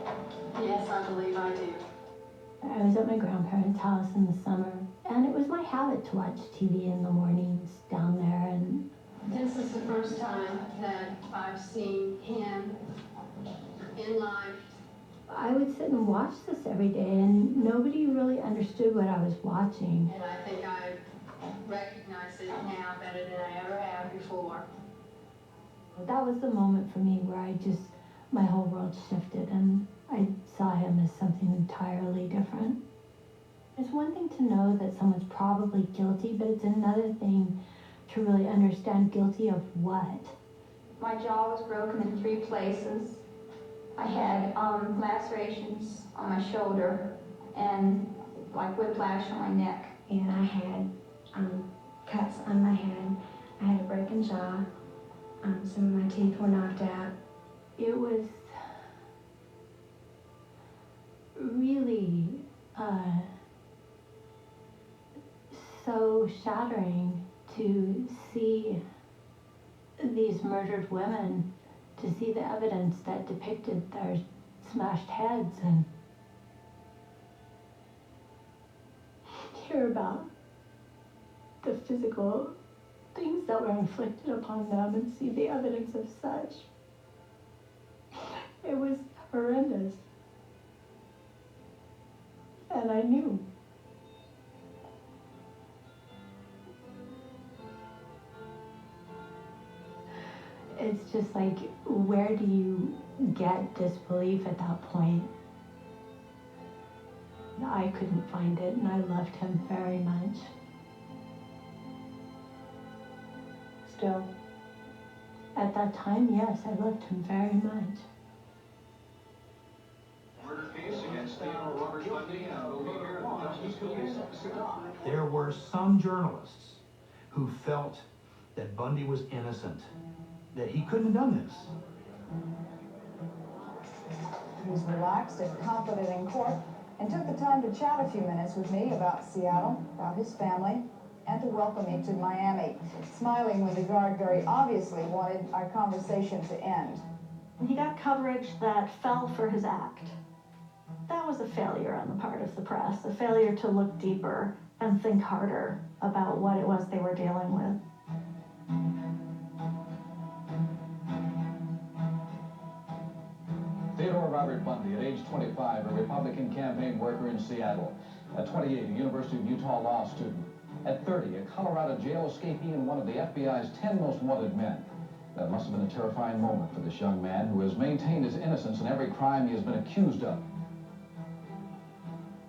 Yes, I believe I do. I was at my grandparents' house in the summer, and it was my habit to watch TV in the mornings down there. And this is the first time that I've seen him in in life. I would sit and watch this every day, and nobody really understood what I was watching. And I think I recognize it now better than I ever have before. That was the moment for me where my whole world shifted, and I saw him as something entirely different. It's one thing to know that someone's probably guilty, but it's another thing to really understand guilty of what. My jaw was broken in 3 places. I had lacerations on my shoulder and like whiplash on my neck. And I had cuts on my head. I had a broken jaw. Some of my teeth were knocked out. It was really so shattering to see these murdered women, to see the evidence that depicted their smashed heads, and hear about the physical things that were inflicted upon them and see the evidence of such. It was horrendous. And I knew. It's just like, where do you get disbelief at that point? I couldn't find it, and I loved him very much. Still? At that time, yes, I loved him very much. Murder case against Theodore Robert Bundy and will be heard at the Justice Committee. There were some journalists who felt that Bundy was innocent, that he couldn't have done this. He's relaxed and confident in court and took the time to chat a few minutes with me about Seattle, about his family, and to welcome me to Miami, smiling when the guard very obviously wanted our conversation to end. He got coverage that fell for his act. That was a failure on the part of the press, a failure to look deeper and think harder about what it was they were dealing with. Theodore Robert Bundy, at age 25, a Republican campaign worker in Seattle. At 28, a University of Utah law student. At 30, a Colorado jail escapee and one of the FBI's 10 most wanted men. That must have been a terrifying moment for this young man who has maintained his innocence in every crime he has been accused of.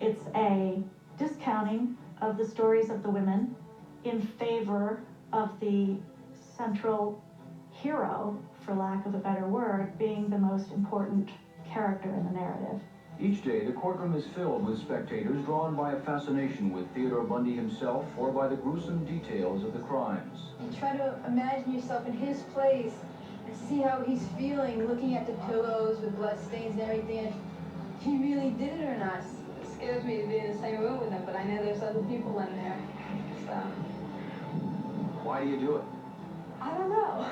It's a discounting of the stories of the women in favor of the central hero, for lack of a better word, being the most important character in the narrative. Each day, the courtroom is filled with spectators drawn by a fascination with Theodore Bundy himself or by the gruesome details of the crimes. And try to imagine yourself in his place and see how he's feeling, looking at the pillows with blood stains and everything. If he really did it or not. It scares me to be in the same room with him, but I know there's other people in there. So. Why do you do it? I don't know.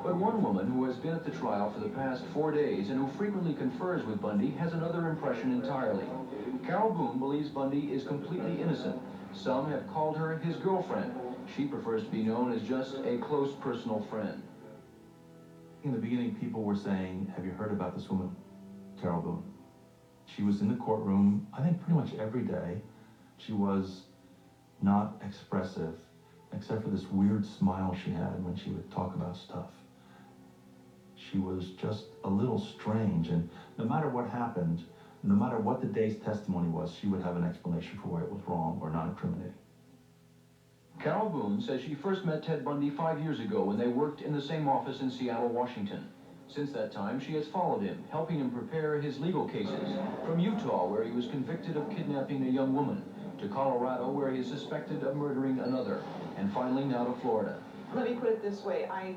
But one woman who has been at the trial for the past 4 days and who frequently confers with Bundy has another impression entirely. Carol Boone believes Bundy is completely innocent. Some have called her his girlfriend. She prefers to be known as just a close personal friend. In the beginning, people were saying, have you heard about this woman, Carol Boone? She was in the courtroom, I think pretty much every day. She was not expressive, except for this weird smile she had when she would talk about stuff. She was just a little strange, and no matter what happened, no matter what the day's testimony was, she would have an explanation for why it was wrong or not incriminating. Carol Boone says she first met Ted Bundy 5 years ago when they worked in the same office in Seattle, Washington. Since that time, she has followed him, helping him prepare his legal cases, from Utah, where he was convicted of kidnapping a young woman, to Colorado, where he is suspected of murdering another, and finally now to Florida. Let me put it this way, I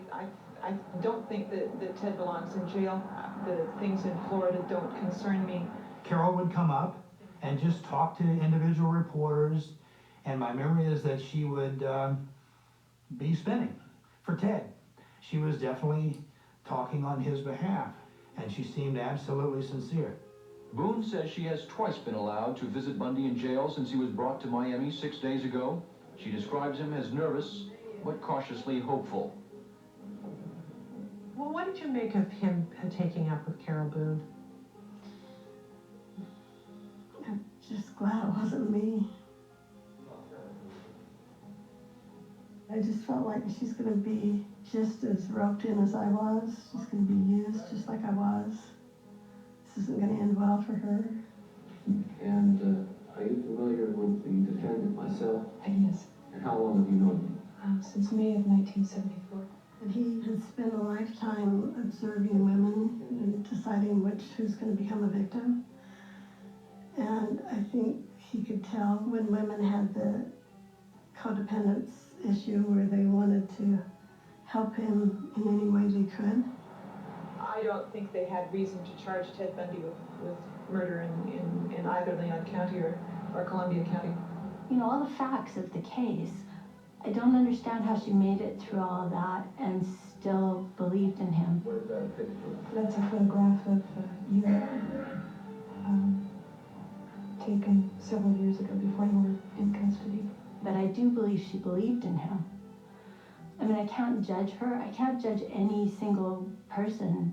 don't think that Ted belongs in jail. The things in Florida don't concern me. Carol would come up and just talk to individual reporters, and my memory is that she would be spinning for Ted. She was definitely talking on his behalf, and she seemed absolutely sincere. Boone says she has twice been allowed to visit Bundy in jail since he was brought to Miami 6 days ago. She describes him as nervous, but cautiously hopeful. Well, what did you make of him taking up with Carol Boone? I'm just glad it wasn't me. I just felt like she's going to be just as roped in as I was. She's going to be used just like I was. This isn't going to end well for her. And are you familiar with the defendant myself? Yes. And how long have you known him? Since May of 1974. And he has spent a lifetime observing women and deciding who's going to become a victim. And I think he could tell when women had the codependence issue where they wanted to help him in any way they could. I don't think they had reason to charge Ted Bundy with murder in either Leon County or Columbia County. You know, all the facts of the case, I don't understand how she made it through all of that and still believed in him. What is that a picture? That's a photograph of you taken several years ago before you were in custody. But I do believe she believed in him. I mean, I can't judge her. I can't judge any single person,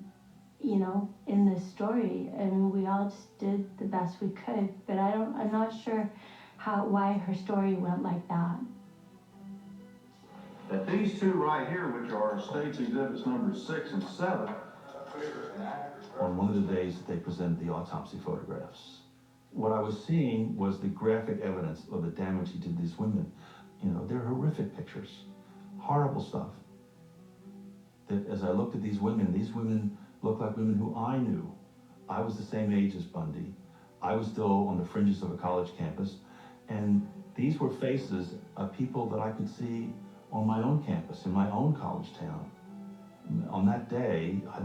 you know, in this story. I mean, we all just did the best we could, but I'm not sure why her story went like that. That these two right here, which are State's Exhibits numbers 6 and 7. On one of the days that they presented the autopsy photographs, what I was seeing was the graphic evidence of the damage he did to these women. You know, they're horrific pictures, horrible stuff. That as I looked at these women looked like women who I knew. I was the same age as Bundy. I was still on the fringes of a college campus, and these were faces of people that I could see on my own campus, in my own college town. On that day, I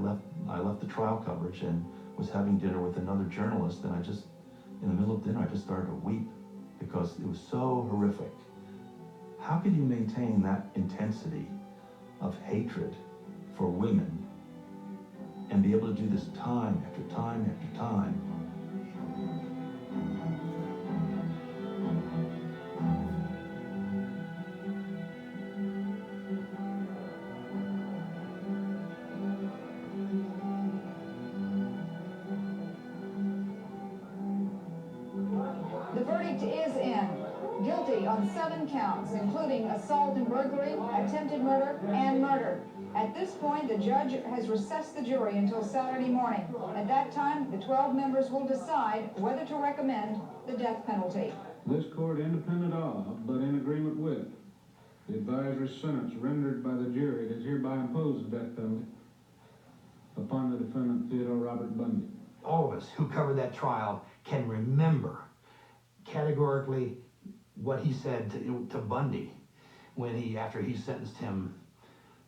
left the trial coverage and was having dinner with another journalist, and in the middle of dinner, I just started to weep because it was so horrific. How could you maintain that intensity of hatred for women and be able to do this time after time after time? The verdict is in. Guilty on 7 counts, including assault and burglary, attempted murder, and murder. At this point, the judge has recessed the jury until Saturday morning. At that time, the 12 members will decide whether to recommend the death penalty. This court, independent of, but in agreement with, the advisory sentence rendered by the jury, does hereby impose the death penalty upon the defendant, Theodore Robert Bundy. All of us who covered that trial can remember categorically what he said to Bundy after he sentenced him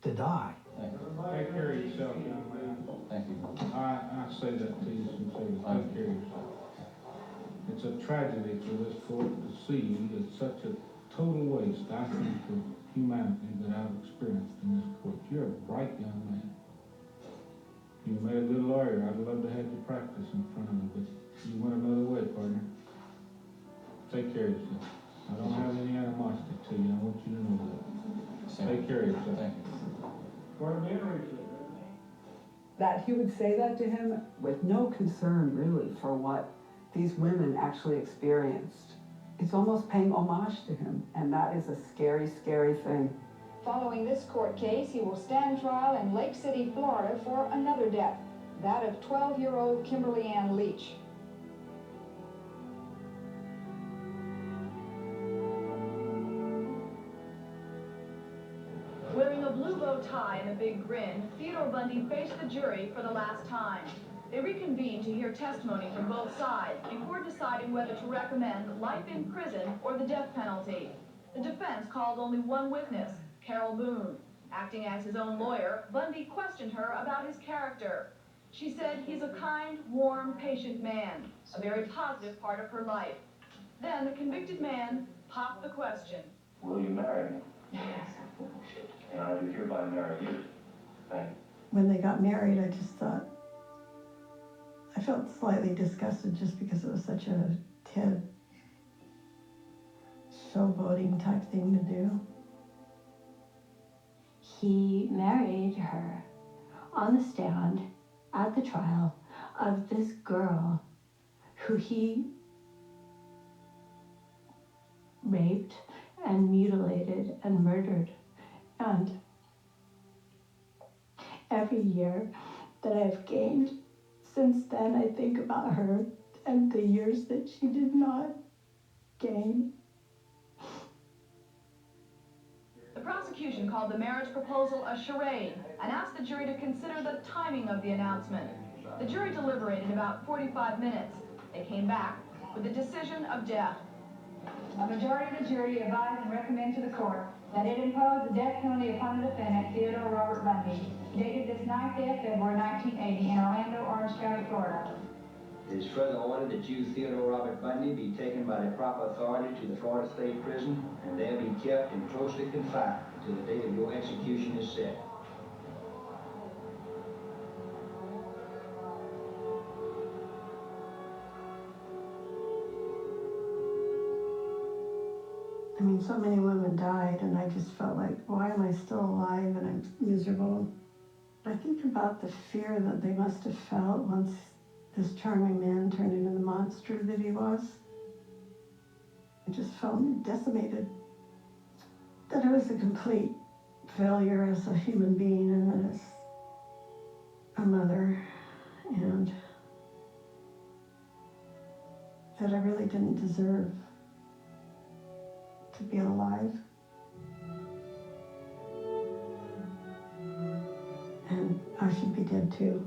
to die. Take care of yourself, young man. Thank you. I say that to you sincerely. Take care of yourself. It's a tragedy for this court to see. It's such a total waste, I think, of humanity that I've experienced in this court. You're a bright young man. You made a good lawyer. I'd love to have you practice in front of me, but you went another way, partner. Take care of yourself. I don't have any animosity to you. I want you to know that. Take care of yourself. Thank you. That he would say that to him with no concern, really, for what these women actually experienced. It's almost paying homage to him, and that is a scary, scary thing. Following this court case, he will stand trial in Lake City, Florida for another death, that of 12-year-old Kimberly Ann Leach. Wearing a blue bow tie and a big grin, Theodore Bundy faced the jury for the last time. They reconvened to hear testimony from both sides before deciding whether to recommend life in prison or the death penalty. The defense called only one witness, Carol Boone. Acting as his own lawyer, Bundy questioned her about his character. She said he's a kind, warm, patient man, a very positive part of her life. Then the convicted man popped the question. Will you marry me? Yes. And I do hereby marry you. Thank you. When they got married, I just thought, I felt slightly disgusted just because it was such a Ted showboating type thing to do. He married her on the stand at the trial of this girl who he raped and mutilated and murdered. And every year that I've gained since then, I think about her and the years that she did not gain. The prosecution called the marriage proposal a charade and asked the jury to consider the timing of the announcement. The jury deliberated about 45 minutes. They came back with a decision of death. A majority of the jury advised and recommend to the court that it impose the death penalty upon the defendant, Theodore Robert Bundy, dated this 9th day of February 1980 in Orlando, Orange County, Florida. It is further ordered that you, Theodore Robert Bundy, be taken by the proper authority to the Florida State Prison and there be kept and closely confined until the date of your execution is set. I mean, so many women died, and I just felt like, why am I still alive and I'm miserable? I think about the fear that they must have felt once this charming man turned into the monster that he was. I just felt decimated. That I was a complete failure as a human being and as a mother, and that I really didn't deserve to be alive. And I should be dead too.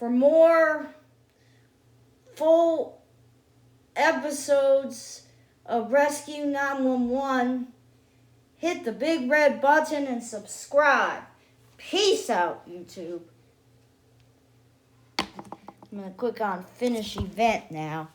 For more full episodes of Rescue 911, hit the big red button and subscribe. Peace out, YouTube. I'm going to click on finish event now.